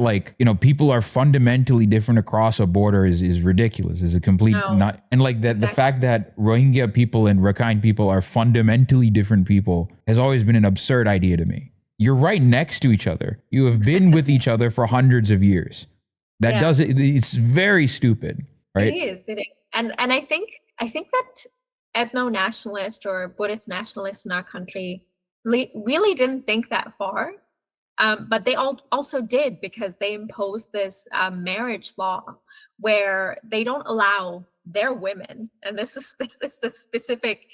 people are fundamentally different across a border is ridiculous. Is a complete not, and the fact that Rohingya people and Rakhine people are fundamentally different people has always been an absurd idea to me. You're right next to each other. You have been with each other for hundreds of years. That does it. It's very stupid, right? It is. And I think that ethno-nationalists or Buddhist nationalists in our country really didn't think that far. But they also did, because they imposed this marriage law where they don't allow their women, and this is the specific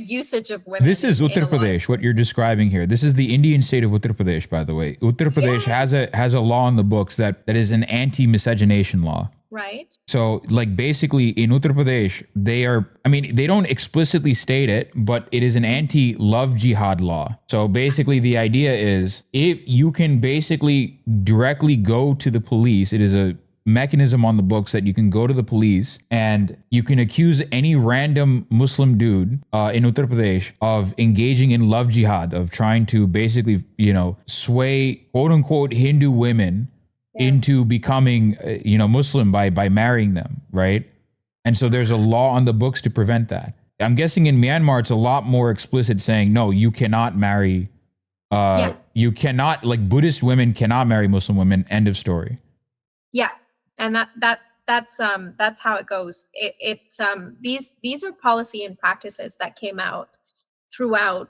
usage of women. This is Uttar Pradesh, what you're describing here. This is the Indian state of Uttar Pradesh, by the way. Uttar Pradesh has a law in the books that is an anti-miscegenation law. Right. So, like, basically in Uttar Pradesh, they don't explicitly state it, but it is an anti-love jihad law. So basically the idea is, if you can basically directly go to the police, it is a mechanism on the books that you can go to the police and you can accuse any random Muslim dude in Uttar Pradesh of engaging in love jihad, of trying to basically, sway quote unquote Hindu women into becoming, Muslim by marrying them, right? And so there's a law on the books to prevent that. I'm guessing in Myanmar, it's a lot more explicit, saying, no, you cannot marry, you cannot, like, Buddhist women cannot marry Muslim women, end of story. Yeah. And that's how it goes. These are policy and practices that came out throughout,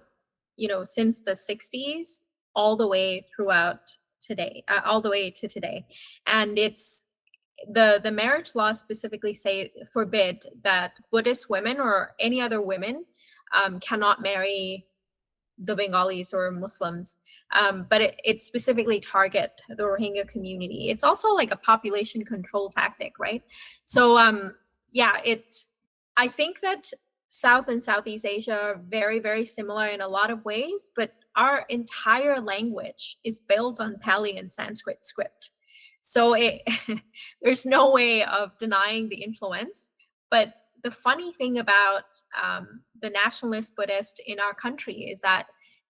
since the 60s all the way throughout today, all the way to today. And it's the marriage laws specifically forbid that Buddhist women or any other women cannot marry the Bengalis or Muslims, but it specifically target the Rohingya community. It's also like a population control tactic, right? So I think that South and Southeast Asia are very, very similar in a lot of ways, but our entire language is built on Pali and Sanskrit script. So there's no way of denying the influence. But the funny thing about the nationalist Buddhist in our country is that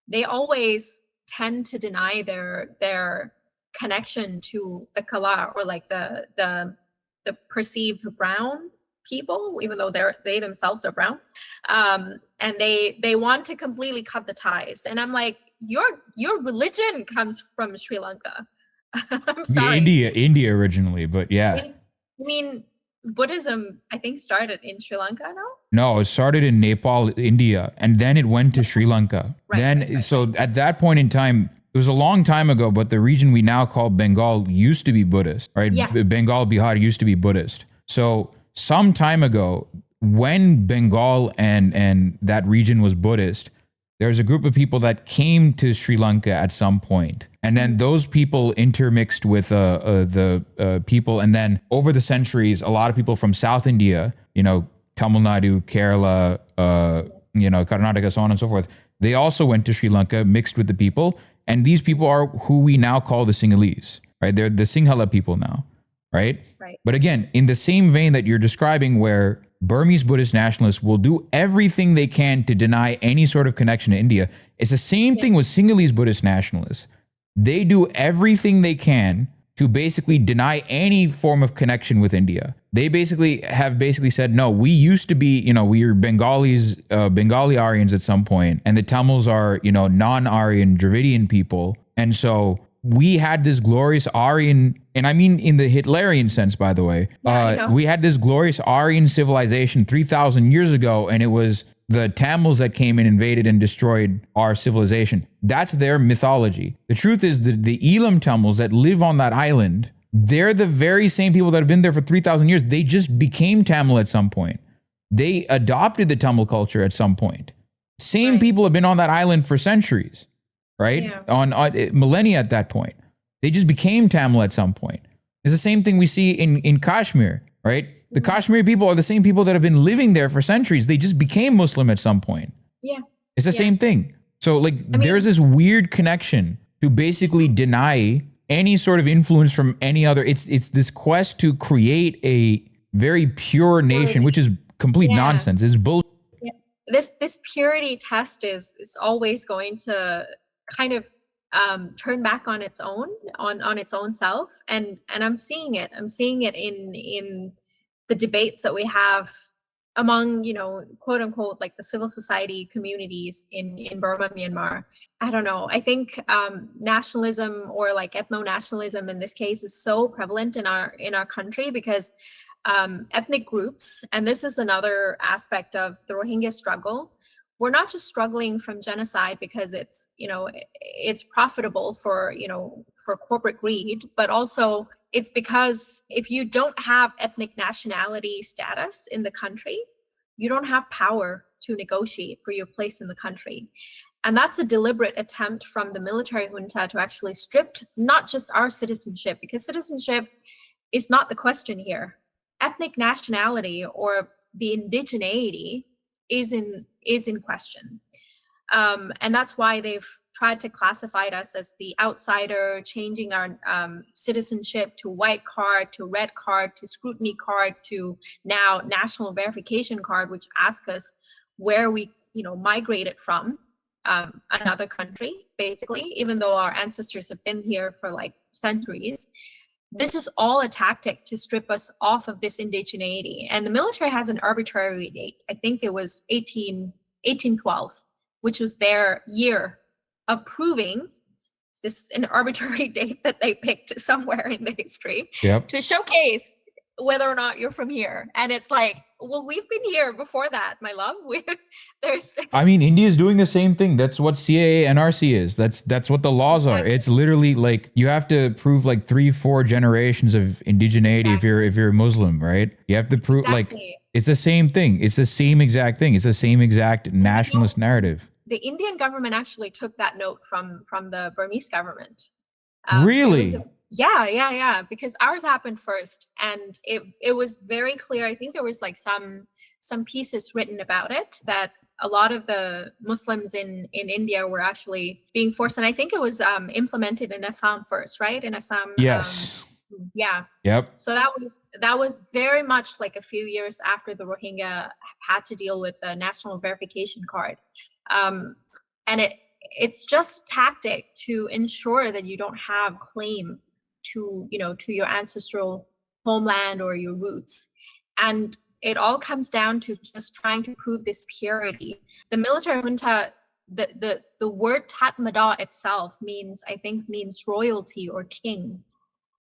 they always tend to deny their connection to the Kala, or like the perceived brown people, even though they themselves are brown, and they want to completely cut the ties. And I'm like, your religion comes from Sri Lanka. I'm sorry. India originally, but yeah. I mean, Buddhism, I think, started in Sri Lanka, no? No, it started in Nepal, India, and then it went to Sri Lanka. So at that point in time, it was a long time ago, but the region we now call Bengal used to be Buddhist, right? Yeah. Bengal, Bihar used to be Buddhist. So some time ago, when Bengal and that region was Buddhist, there was a group of people that came to Sri Lanka at some point. And then those people intermixed with the people. And then over the centuries, a lot of people from South India, Tamil Nadu, Kerala, Karnataka, so on and so forth, they also went to Sri Lanka, mixed with the people. And these people are who we now call the Sinhalese, right? They're the Sinhala people now, right? Right. But again, in the same vein that you're describing, where Burmese Buddhist nationalists will do everything they can to deny any sort of connection to India, it's the same thing with Sinhalese Buddhist nationalists. They do everything they can to basically deny any form of connection with India. They have said, no, we used to be, we are Bengalis, Bengali Aryans at some point, and the Tamils are, non-Aryan Dravidian people. And so we had this glorious Aryan, and I mean in the Hitlerian sense, by the way, we had this glorious Aryan civilization 3,000 years ago, and it was the Tamils that came and invaded and destroyed our civilization. That's their mythology. The truth is that the Elam Tamils that live on that island, they're the very same people that have been there for 3,000 years. They just became Tamil at some point. They adopted the Tamil culture at some point. Same people have been on that island for centuries, right? Yeah. On millennia at that point. They just became Tamil at some point. It's the same thing we see in Kashmir, right? The Kashmiri people are the same people that have been living there for centuries. They just became Muslim at some point. Yeah. It's the same thing. So there's this weird connection to basically deny any sort of influence from any other. It's this quest to create a very pure nation, which is complete nonsense. It's bullshit. Yeah. This purity test is always going to kind of turn back on its own self. And I'm seeing it. I'm seeing it in the debates that we have among, quote unquote, like the civil society communities in Burma, Myanmar. I don't know. I think nationalism, or like ethno-nationalism in this case, is so prevalent in our country because ethnic groups, and this is another aspect of the Rohingya struggle. We're not just struggling from genocide because it's profitable for corporate greed, but also it's because if you don't have ethnic nationality status in the country, you don't have power to negotiate for your place in the country. And that's a deliberate attempt from the military junta to actually strip not just our citizenship, because citizenship is not the question here. Ethnic nationality or the indigeneity is in question. And that's why they've tried to classify us as the outsider, changing our citizenship to white card, to red card, to scrutiny card, to now national verification card, which asks us where we migrated from, another country, basically, even though our ancestors have been here for like centuries. This is all a tactic to strip us off of this indigeneity. And the military has an arbitrary date. I think it was 1812, which was their year of proving this, an arbitrary date that they picked somewhere in the history, to showcase whether or not you're from here. And it's like, well, we've been here before that, my love. I mean, India is doing the same thing. That's what CAA NRC is. That's what the laws are. It's literally like you have to prove like 3-4 generations of indigeneity if you're Muslim, right? You have to prove like it's the same thing. It's the same exact thing. It's the same exact nationalist narrative. The Indian government actually took that note from the Burmese government. Really? Yeah, because ours happened first, and it was very clear. I think there was like some pieces written about it, that a lot of the Muslims in India were actually being forced, and I think it was implemented in Assam first, right? In Assam. Yes. Yeah. Yep. So that was very much like a few years after the Rohingya had to deal with the national verification card, and it's just a tactic to ensure that you don't have claim to your ancestral homeland or your roots. And it all comes down to just trying to prove this purity. The military junta, the word Tatmadaw itself means royalty or king.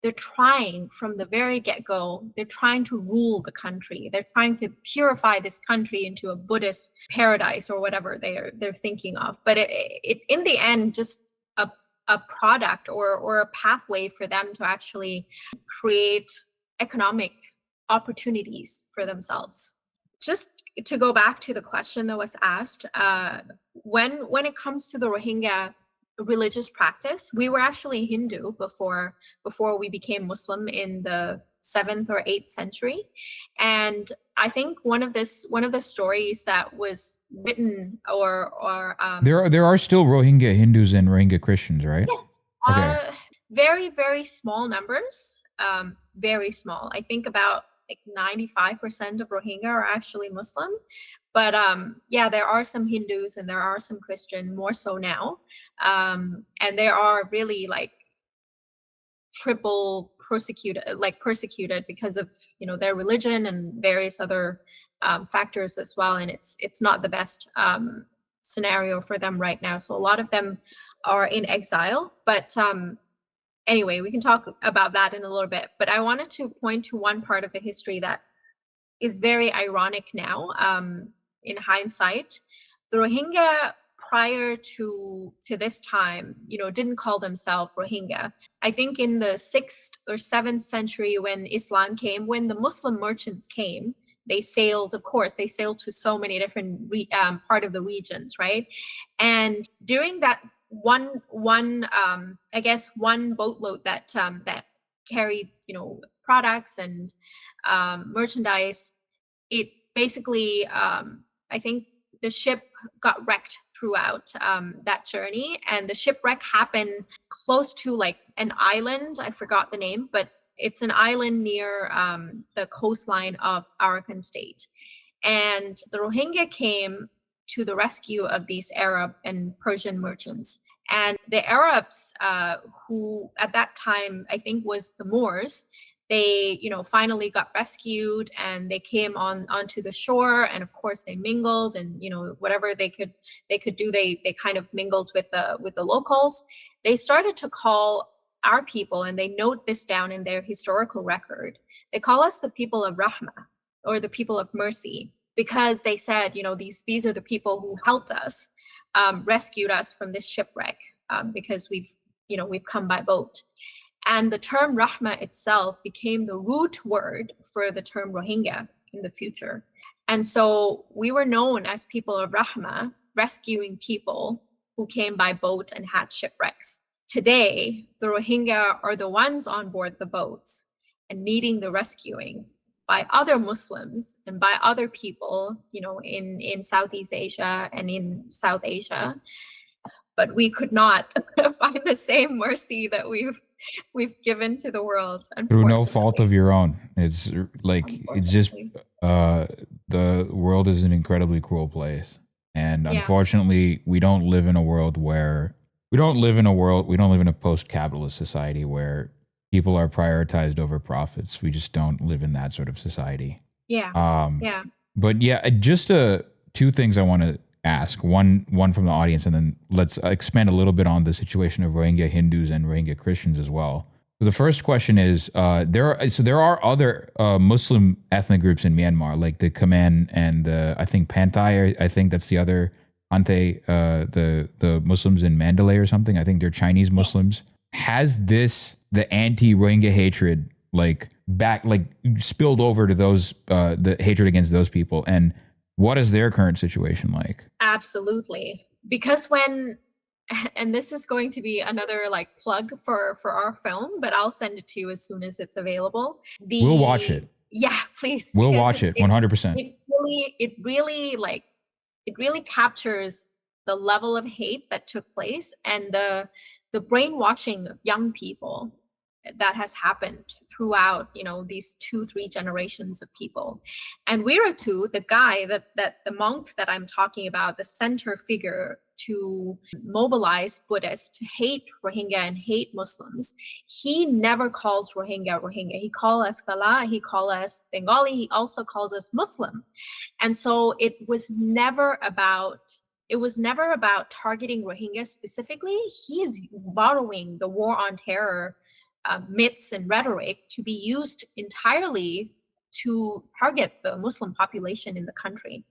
They're trying from the very get-go, they're trying to rule the country. They're trying to purify this country into a Buddhist paradise or whatever they're thinking of. But it in the end, just a product or a pathway for them to actually create economic opportunities for themselves. Just to go back to the question that was asked, when it comes to the Rohingya religious practice, we were actually Hindu before we became Muslim in the 7th or 8th century. And I think one of the stories that was written or there are still Rohingya Hindus and Rohingya Christians, right? Yes. Okay. Very, very small numbers. Very small. I think about like 95% of Rohingya are actually Muslim. But yeah, there are some Hindus and there are some Christian, more so now. And there are really like triple persecuted because of their religion and various other factors as well. And it's not the best scenario for them right now. So a lot of them are in exile. But anyway, we can talk about that in a little bit. But I wanted to point to one part of the history that is very ironic now. In hindsight, the Rohingya prior to this time, didn't call themselves Rohingya. I think in the 6th or 7th century, when Islam came, when the Muslim merchants came, they sailed to so many different part of the regions, right? And during that one boatload that carried products and merchandise, it basically I think the ship got wrecked throughout that journey, and the shipwreck happened close to like an island. I forgot the name, but it's an island near the coastline of Arakan State. And the Rohingya came to the rescue of these Arab and Persian merchants. And the Arabs, who at that time I think was the Moors, they, finally got rescued, and they came onto the shore, and of course they mingled, and whatever they could do, they kind of mingled with the locals. They started to call our people, and they note this down in their historical record. They call us the people of Rahma, or the people of mercy, because they said, these are the people who helped us, rescued us from this shipwreck, because we've come by boat. And the term Rahma itself became the root word for the term Rohingya in the future. And so we were known as people of Rahma, rescuing people who came by boat and had shipwrecks. Today, the Rohingya are the ones on board the boats and needing the rescuing by other Muslims and by other people, in Southeast Asia and in South Asia. But we could not find the same mercy that we've given to the world, through no fault of your own. It's just the world is an incredibly cruel place, and unfortunately, we don't live in a world where we don't live in a post-capitalist society where people are prioritized over profits. We just don't live in that sort of society. Yeah. But just two things I want to ask. One from the audience, and then let's expand a little bit on the situation of Rohingya Hindus and Rohingya Christians as well. So the first question is, there are other Muslim ethnic groups in Myanmar, like the Kamen and I think Panthai. I think that's the other Panthai, the Muslims in Mandalay or something. I think they're Chinese Muslims. Has the anti-Rohingya hatred spilled over to those the hatred against those people? And what is their current situation like? Absolutely. Because and this is going to be another plug for our film, but I'll send it to you as soon as it's available. We'll watch it. Yeah, please. We'll watch it 100%. It really captures the level of hate that took place, and the brainwashing of young people that has happened throughout, these 2-3 generations of people. And Wiratu, the guy that the monk that I'm talking about, the center figure to mobilize Buddhists to hate Rohingya and hate Muslims, he never calls Rohingya Rohingya. He calls us Kala, he calls us Bengali, he also calls us Muslim. And so it was never about targeting Rohingya specifically. He is borrowing the war on terror myths and rhetoric to be used entirely to target the Muslim population in the country.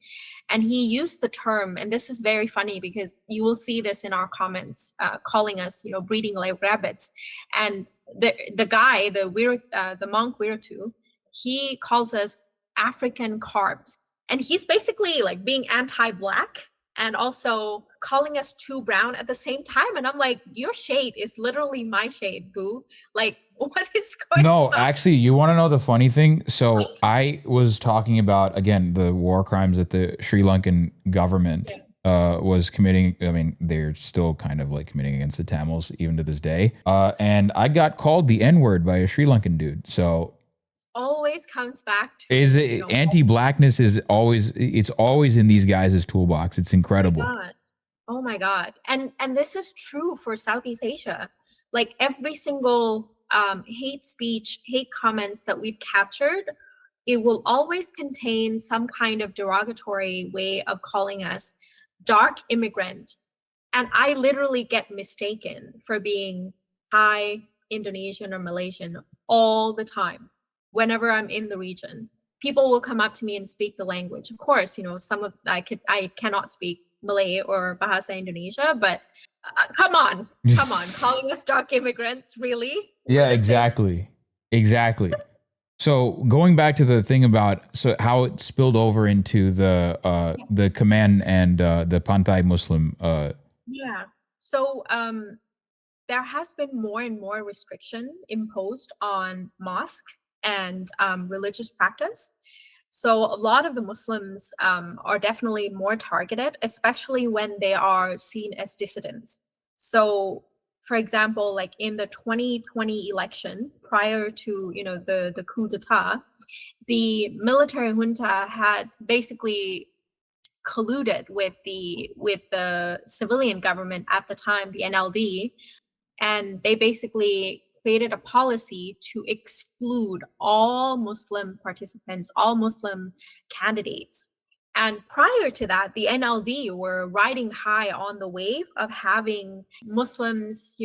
And he used the term, and this is very funny because you will see this in our comments, calling us, breeding like rabbits. And the guy, the monk Wiratu, he calls us African carbs. And he's basically being anti-Black and also calling us too brown at the same time. And I'm like, your shade is literally my shade, boo. What is going on? No, actually, you want to know the funny thing? So I was talking about, again, the war crimes that the Sri Lankan government was committing. I mean, they're still kind of committing against the Tamils even to this day. And I got called the N-word by a Sri Lankan dude. So always comes back to anti-Blackness is always in these guys' toolbox. It's incredible. Oh my God. And this is true for Southeast Asia. Every single hate speech, hate comments that we've captured, it will always contain some kind of derogatory way of calling us dark immigrant. And I literally get mistaken for being Thai, Indonesian, or Malaysian all the time. Whenever I'm in the region, people will come up to me and speak the language. Of course, I cannot speak Malay or Bahasa Indonesia, but come on, calling us dark immigrants, really? Yeah, exactly. So going back to the thing about how it spilled over into the Kamen and the Pantai Muslim. Yeah. So there has been more and more restriction imposed on mosque and religious practice. So a lot of the Muslims are definitely more targeted, especially when they are seen as dissidents. So, for example, in the 2020 election, prior to the coup d'état, the military junta had basically colluded with the civilian government at the time, the NLD, and they basically created a policy to exclude all Muslim participants, all Muslim candidates. And prior to that, the NLD were riding high on the wave of having Muslims,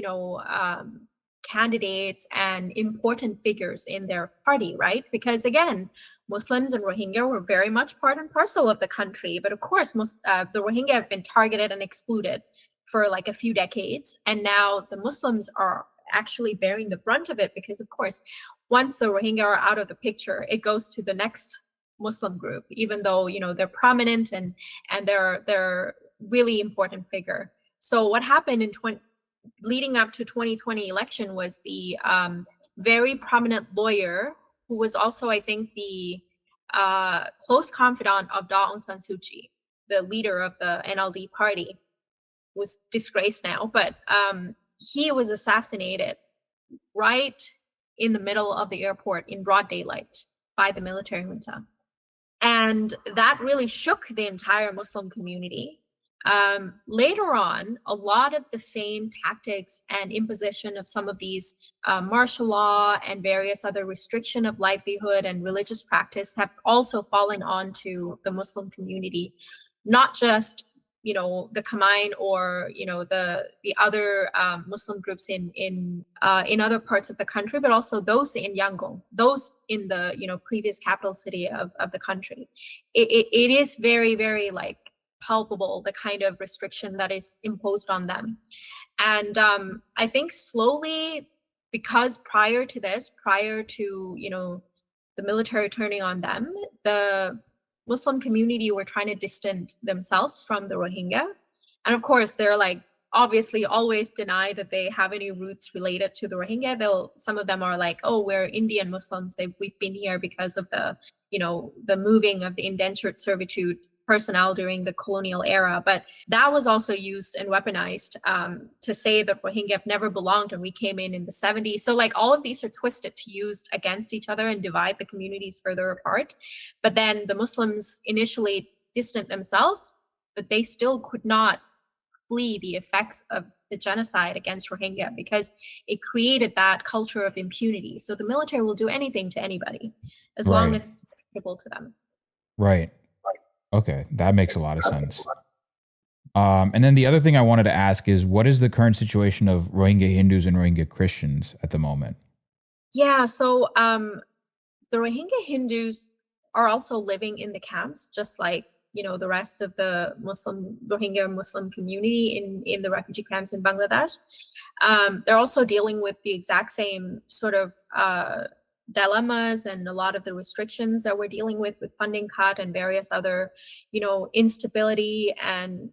candidates and important figures in their party, right? Because again, Muslims and Rohingya were very much part and parcel of the country. But of course, the Rohingya have been targeted and excluded for like a few decades. And now the Muslims are actually bearing the brunt of it because, of course, once the Rohingya are out of the picture, it goes to the next Muslim group, even though they're prominent and they're really important figure. So what happened leading up to 2020 election was the very prominent lawyer who was also, I think, the close confidant of Daw Aung San Suu Kyi, the leader of the NLD party, was disgraced now, but he was assassinated right in the middle of the airport in broad daylight by the military junta. And that really shook the entire Muslim community. Later on, a lot of the same tactics and imposition of some of these martial law and various other restriction of livelihood and religious practice have also fallen onto the Muslim community, not just the Khmer or the other Muslim groups in other parts of the country, but also those in Yangon, those in the previous capital city of the country. It is very, very like palpable, the kind of restriction that is imposed on them. And I think slowly, because prior to the military turning on them, the Muslim community were trying to distance themselves from the Rohingya. And of course, they're like obviously always deny that they have any roots related to the Rohingya. Some of them are like, oh, we're Indian Muslims. We've been here because of the moving of the indentured servitude personnel during the colonial era. But that was also used and weaponized to say that Rohingya have never belonged and we came in the 70s. So like all of these are twisted to use against each other and divide the communities further apart. But then the Muslims initially distanced themselves, but they still could not flee the effects of the genocide against Rohingya because it created that culture of impunity. So the military will do anything to anybody as long as it's acceptable to them. Right. Okay, that makes a lot of sense. And then the other thing I wanted to ask is, what is the current situation of Rohingya Hindus and Rohingya Christians at the moment? Yeah, so the Rohingya Hindus are also living in the camps, just like the rest of the Rohingya Muslim community in the refugee camps in Bangladesh. They're also dealing with the exact same sort of dilemmas and a lot of the restrictions that we're dealing with funding cut and various other, instability and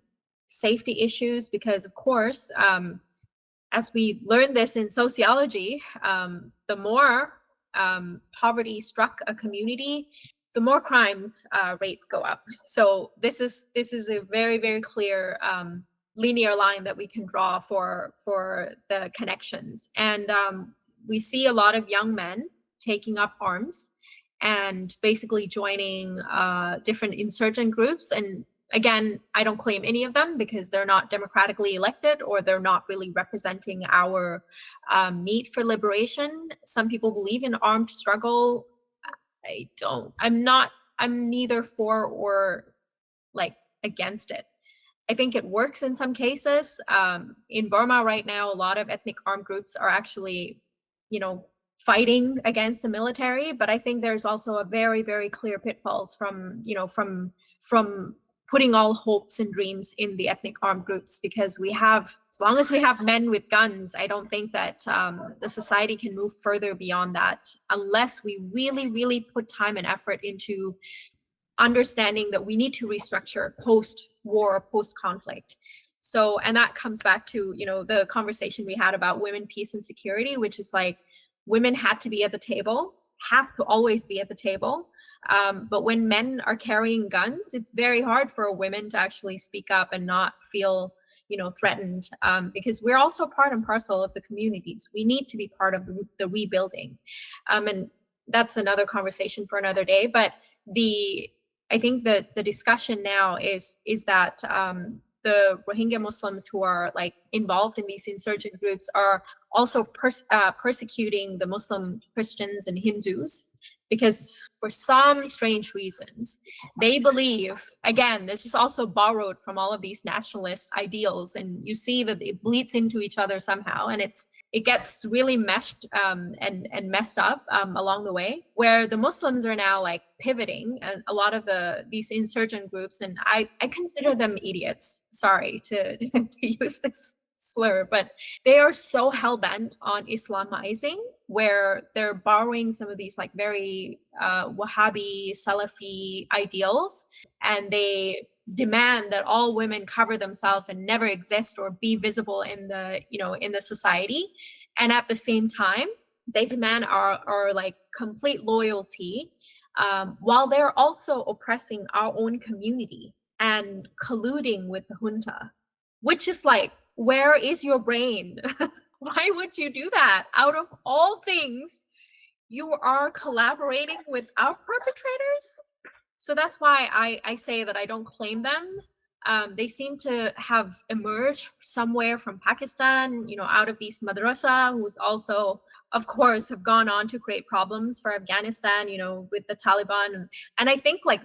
safety issues. Because of course, as we learned this in sociology, the more poverty struck a community, the more crime rate go up. So this is a very, very clear linear line that we can draw for the connections. And we see a lot of young men taking up arms and basically joining different insurgent groups. And again, I don't claim any of them because they're not democratically elected or they're not really representing our need for liberation. Some people believe in armed struggle. I don't. I'm neither for or like against it. I think it works in some cases. In Burma right now, a lot of ethnic armed groups are actually, fighting against the military. But I think there's also a very, very clear pitfalls from putting all hopes and dreams in the ethnic armed groups, because as long as we have men with guns, I don't think that the society can move further beyond that unless we really, really put time and effort into understanding that we need to restructure post-war, post-conflict. So, and that comes back to, the conversation we had about women, peace, and security, which is like, women had to be at the table, have to always be at the table. But when men are carrying guns, it's very hard for women to actually speak up and not feel, threatened, because we're also part and parcel of the communities. We need to be part of the rebuilding. And that's another conversation for another day. But I think that the discussion now is that the Rohingya Muslims who are like involved in these insurgent groups are also persecuting the Muslim Christians and Hindus, because for some strange reasons, they believe, again, this is also borrowed from all of these nationalist ideals, and you see that it bleeds into each other somehow, and it gets really meshed and messed up along the way, where the Muslims are now like pivoting, and a lot of these insurgent groups, and I consider them idiots. Sorry to use this slur, but they are so hell-bent on Islamizing, where they're borrowing some of these like very Wahhabi, Salafi ideals, and they demand that all women cover themselves and never exist or be visible in the, you know, in the society. And at the same time, they demand our like complete loyalty, while they're also oppressing our own community and colluding with the junta, which is like, where is your brain? Why would you do that? Out of all things, you are collaborating with our perpetrators. So that's why I say that I don't claim them. They seem to have emerged somewhere from Pakistan, you know, out of these madrasa, who's also, of course, have gone on to create problems for Afghanistan, you know, with the Taliban. And I think like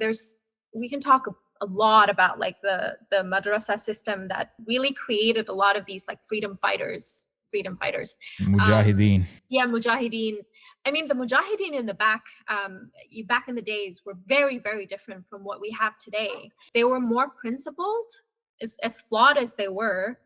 we can talk a lot about like the madrasa system that really created a lot of these like freedom fighters. Mujahideen. Yeah, Mujahideen. I mean, the Mujahideen in the back in the days were very, very different from what we have today. They were more principled, as flawed as they were,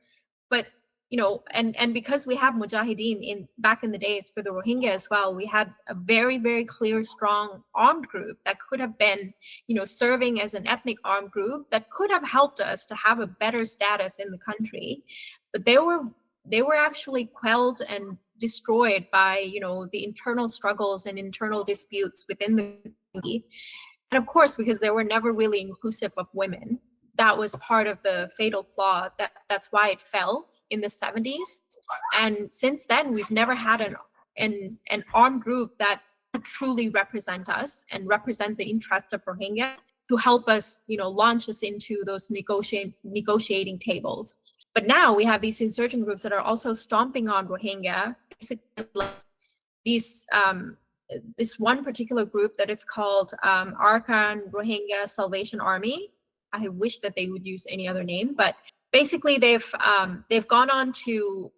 but you know, and because we have Mujahideen in back in the days for the Rohingya as well, we had a very, very clear, strong armed group that could have been, you know, serving as an ethnic armed group that could have helped us to have a better status in the country. But they were actually quelled and destroyed by, you know, the internal struggles and internal disputes within the community. And of course, because they were never really inclusive of women, that was part of the fatal flaw. That's why it fell in the 70s. And since then, we've never had an armed group that could truly represent us and represent the interest of Rohingya to help us, you know, launch us into those negotiating tables. But now we have these insurgent groups that are also stomping on Rohingya. Basically, this one particular group that is called Arakan Rohingya Salvation Army. I wish that they would use any other name, but basically they've gone on to,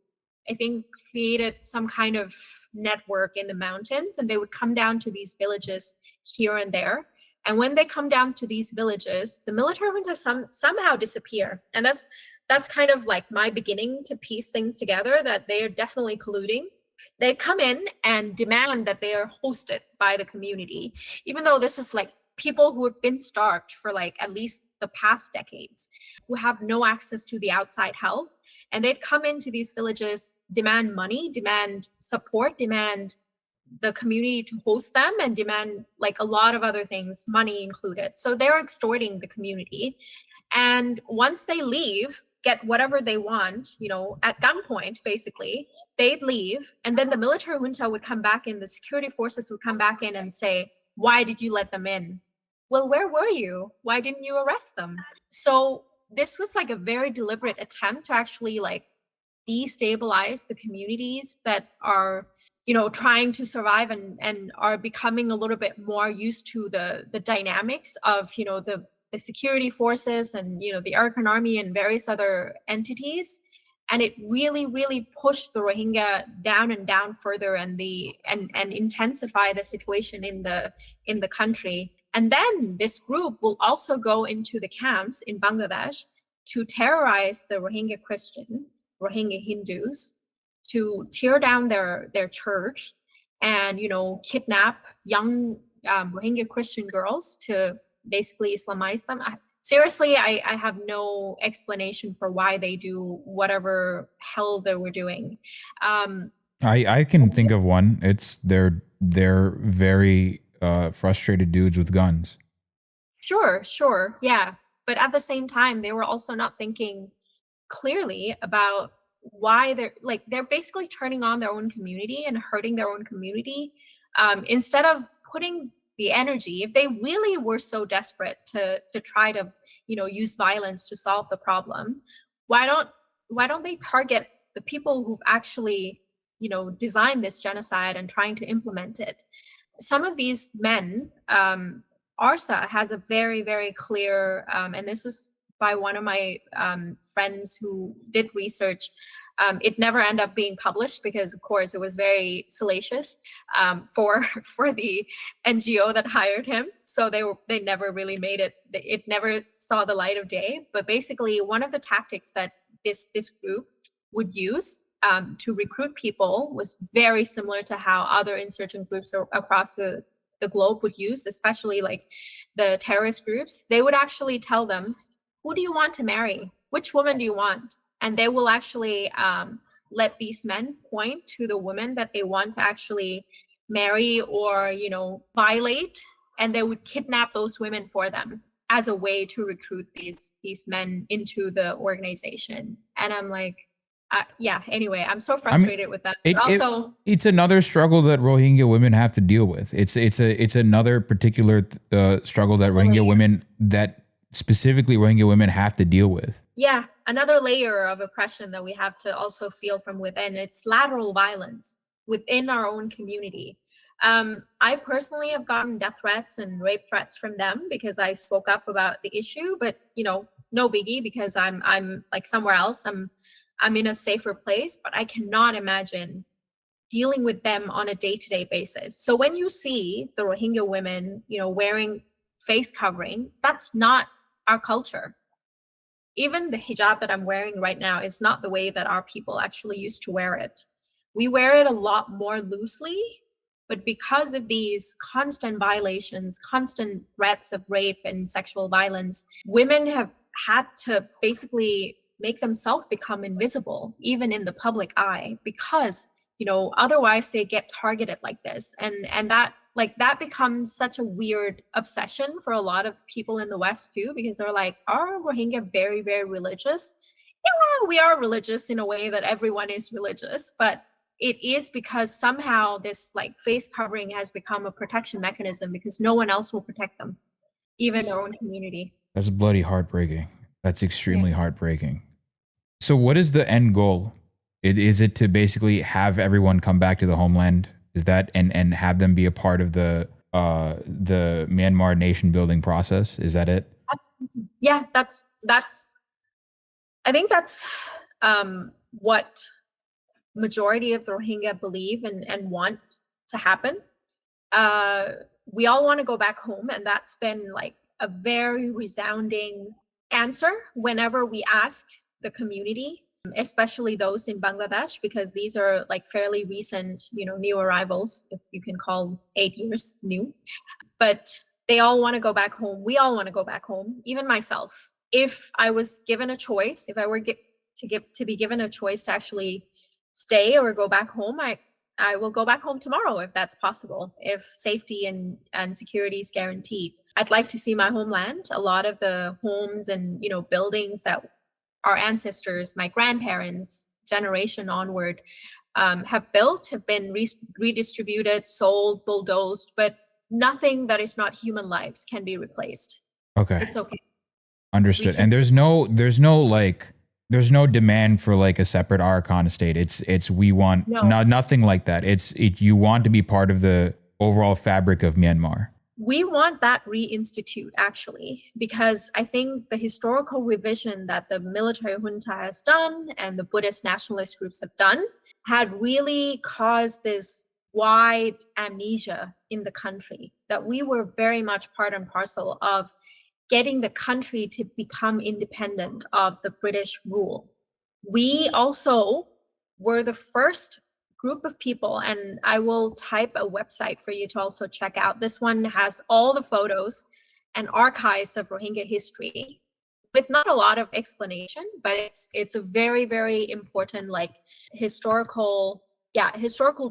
I think, created some kind of network in the mountains, and they would come down to these villages here and there. And when they come down to these villages, the military junta somehow disappear. And that's kind of like my beginning to piece things together, that they are definitely colluding. They come in and demand that they are hosted by the community, even though this is like people who have been starved for like at least the past decades, who have no access to the outside help. And they'd come into these villages, demand money, demand support, demand the community to host them, and demand like a lot of other things, money included. So they're extorting the community. And once they leave, get whatever they want, you know, at gunpoint, basically, they'd leave. And then the military junta would come back in, the security forces would come back in and say, why did you let them in? Well, where were you? Why didn't you arrest them? So this was like a very deliberate attempt to actually like destabilize the communities that are, you know, trying to survive and are becoming a little bit more used to the dynamics of, you know, the security forces and, you know, the Arakan army and various other entities. And it really, really pushed the Rohingya down and down further, and intensify the situation in the country. And then this group will also go into the camps in Bangladesh to terrorize the Rohingya Christian, Rohingya Hindus, to tear down their church, and, you know, kidnap young Rohingya Christian girls to basically Islamize them. Seriously, I have no explanation for why they do whatever hell they were doing. I can think of one. It's they're very frustrated dudes with guns. Sure, yeah. But at the same time, they were also not thinking clearly about why they're basically turning on their own community and hurting their own community, instead of putting the energy, if they really were so desperate to try to, use violence to solve the problem, why don't they target the people who've actually, designed this genocide and trying to implement it? Some of these men, ARSA has a very, very clear, and this is by one of my friends who did research. It never ended up being published because, of course, it was very salacious for the NGO that hired him. So they never really made it. It never saw the light of day. But basically, one of the tactics that this group would use to recruit people was very similar to how other insurgent groups across the globe would use, especially like the terrorist groups. They would actually tell them, who do you want to marry? Which woman do you want? And they will actually let these men point to the women that they want to actually marry or, violate, and they would kidnap those women for them as a way to recruit these men into the organization. And I'm like, anyway, I'm so frustrated with that. It's another struggle that Rohingya women have to deal with. It's another particular struggle that Rohingya women, that specifically Rohingya women, have to deal with. Yeah, another layer of oppression that we have to also feel from within. It's lateral violence within our own community. I personally have gotten death threats and rape threats from them because I spoke up about the issue, but no biggie, because I'm like somewhere else. I'm in a safer place, but I cannot imagine dealing with them on a day-to-day basis. So when you see the Rohingya women, wearing face covering, that's not our culture. Even the hijab that I'm wearing right now is not the way that our people actually used to wear it. We wear it a lot more loosely, but because of these constant violations, constant threats of rape and sexual violence, women have had to basically make themselves become invisible, even in the public eye, because, otherwise they get targeted like this. And that becomes such a weird obsession for a lot of people in the West too, because they're like, are Rohingya very, very religious? Yeah, we are religious in a way that everyone is religious, but it is because somehow this face covering has become a protection mechanism because no one else will protect them, even their own community. That's bloody heartbreaking. That's extremely heartbreaking. So what is the end goal? Is it to basically have everyone come back to the homeland? Is that and have them be a part of the Myanmar nation building process? Is that it? Absolutely. Yeah, that's I think that's what majority of the Rohingya believe and want to happen. We all want to go back home, and that's been like a very resounding answer whenever we ask the community, especially those in Bangladesh, because these are like fairly recent, new arrivals, if you can call 8 years new. But they all want to go back home. We all want to go back home, even myself. If I was given a choice, if I were to be given a choice to actually stay or go back home, I will go back home tomorrow if that's possible, if safety and security is guaranteed. I'd like to see my homeland. A lot of the homes and buildings that our ancestors, my grandparents, generation onward, have built, have been redistributed, sold, bulldozed, but nothing that is not human lives can be replaced. Okay. It's okay. Understood. And there's no demand for like a separate Arakan state. It's we want nothing like that. You want to be part of the overall fabric of Myanmar. We want that reinstitute, actually, because I think the historical revision that the military junta has done and the Buddhist nationalist groups have done had really caused this wide amnesia in the country, that we were very much part and parcel of getting the country to become independent of the British rule. We also were the first group of people, and I will type a website for you to also check out. This one has all the photos and archives of Rohingya history with not a lot of explanation, but it's a very, very important historical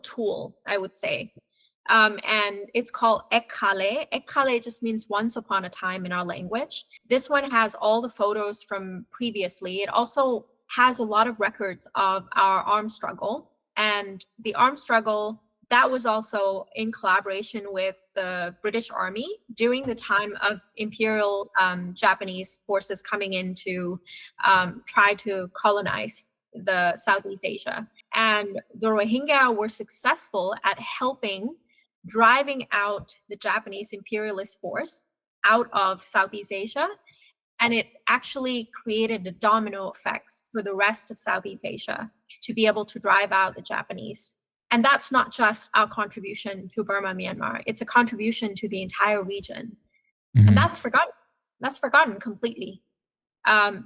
tool, I would say. And it's called Ekkale. Ekkale just means once upon a time in our language. This one has all the photos from previously. It also has a lot of records of our armed struggle. And the armed struggle that was also in collaboration with the British Army during the time of imperial Japanese forces coming in to try to colonize the Southeast Asia. And the Rohingya were successful at helping driving out the Japanese imperialist force out of Southeast Asia. And it actually created the domino effects for the rest of Southeast Asia to be able to drive out the Japanese. And that's not just our contribution to Burma, Myanmar. It's a contribution to the entire region. Mhm. And that's forgotten. That's forgotten completely.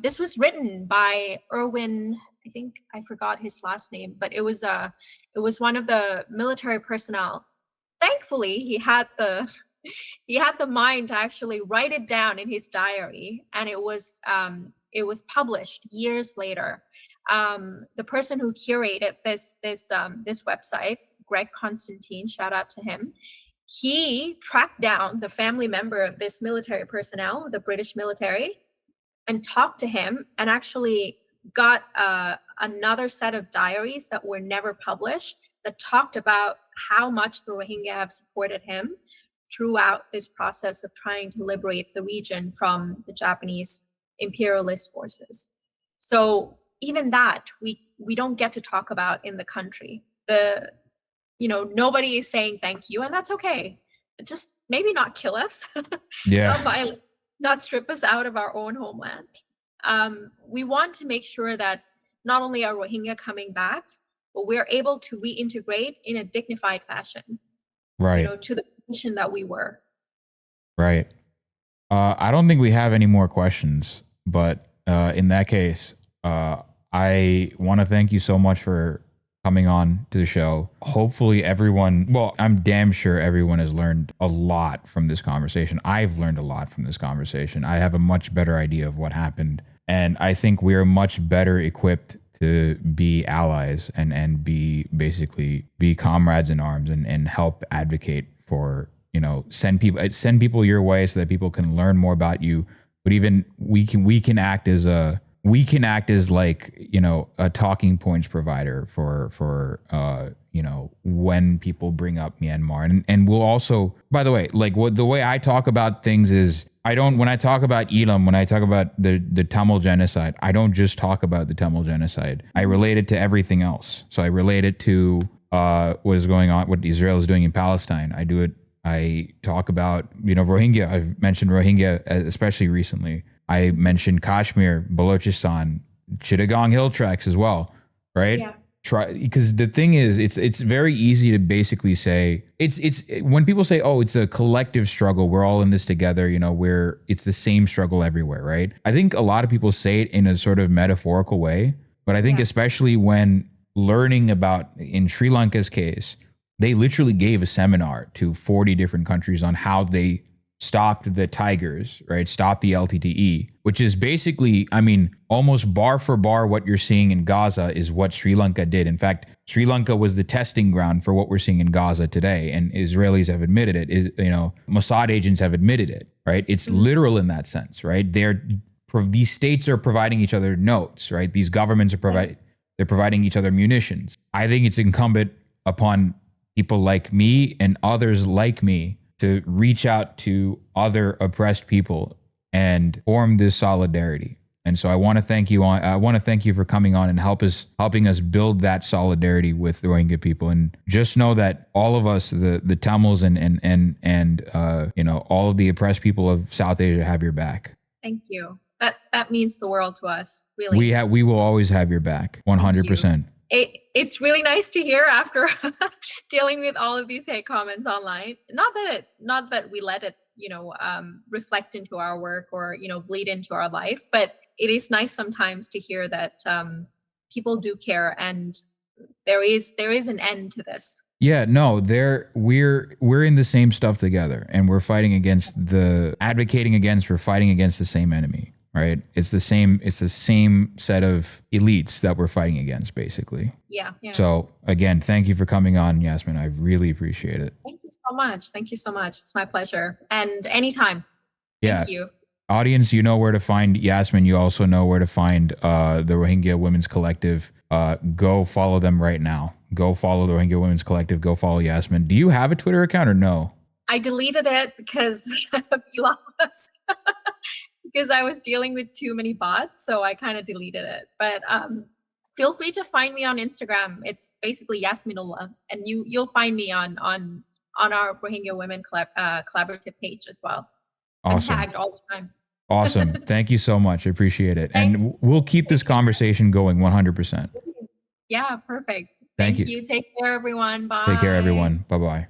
This was written by Irwin, I think I forgot his last name, but it was one of the military personnel. Thankfully, he had the mind to actually write it down in his diary, and it was published years later. The person who curated this website, Greg Constantine, shout out to him. He tracked down the family member of this military personnel, the British military, and talked to him, and actually got another set of diaries that were never published that talked about how much the Rohingya have supported him throughout this process of trying to liberate the region from the Japanese imperialist forces. So even that we don't get to talk about in the country. Nobody is saying thank you, and that's okay. Just maybe not kill us, Yeah. not strip us out of our own homeland. We want to make sure that not only are Rohingya coming back, but we're able to reintegrate in a dignified fashion, Right. to the position that we were. Right. I don't think we have any more questions, but in that case, I want to thank you so much for coming on to the show. Hopefully I'm damn sure everyone has learned a lot from this conversation. I've learned a lot from this conversation. I have a much better idea of what happened. And I think we're much better equipped to be allies and be comrades in arms and help advocate for, send people your way so that people can learn more about you. But even we can act as like, a talking points provider for when people bring up Myanmar. And we'll also, by the way, like the way I talk about things is when I talk about Elam, when I talk about the Tamil genocide, I don't just talk about the Tamil genocide. I relate it to everything else. So I relate it to what is going on, what Israel is doing in Palestine. I talk about, Rohingya. I've mentioned Rohingya, especially recently. I mentioned Kashmir, Balochistan, Chittagong Hill tracks as well, right? Yeah. Because the thing is, it's very easy to basically say it's when people say, oh, it's a collective struggle, we're all in this together, it's the same struggle everywhere, right? I think a lot of people say it in a sort of metaphorical way, but I think especially when learning about, in Sri Lanka's case, they literally gave a seminar to 40 different countries on how they stopped the Tigers, right? Stopped the LTTE, which is basically, almost bar for bar what you're seeing in Gaza is what Sri Lanka did. In fact, Sri Lanka was the testing ground for what we're seeing in Gaza today. And Israelis have admitted it. Mossad agents have admitted it, right? It's literal in that sense, right? These states are providing each other notes, right? These governments are providing each other munitions. I think it's incumbent upon people like me and others like me to reach out to other oppressed people and form this solidarity. And so I want to thank you for coming on and helping us build that solidarity with the Rohingya people. And just know that all of us, the Tamils and all of the oppressed people of South Asia have your back. Thank you. That means the world to us, really. We will always have your back, 100%. It's really nice to hear after dealing with all of these hate comments online. Not that we let it, reflect into our work or, bleed into our life, but it is nice sometimes to hear that people do care and there is an end to this. Yeah, no, we're in the same stuff together, and we're fighting against we're fighting against the same enemy. Right. It's the same set of elites that we're fighting against, basically. Yeah. So again, thank you for coming on, Yasmin. I really appreciate it. Thank you so much. It's my pleasure. And anytime. Thank you. Audience, you know where to find Yasmin. You also know where to find the Rohingya Women's Collective. Go follow them right now. Go follow the Rohingya Women's Collective. Go follow Yasmin. Do you have a Twitter account or no? I deleted it because you lost. Because I was dealing with too many bots, so I kind of deleted it. But feel free to find me on Instagram. It's basically Yasmin Ullah, and you'll find me on our Rohingya Women collaborative page as well. Awesome. I'm tagged all the time. Awesome. Thank you so much. I appreciate it. And we'll keep this conversation going 100%. Yeah, perfect. Thank you. Take care, everyone. Bye. Take care, everyone. Bye-bye.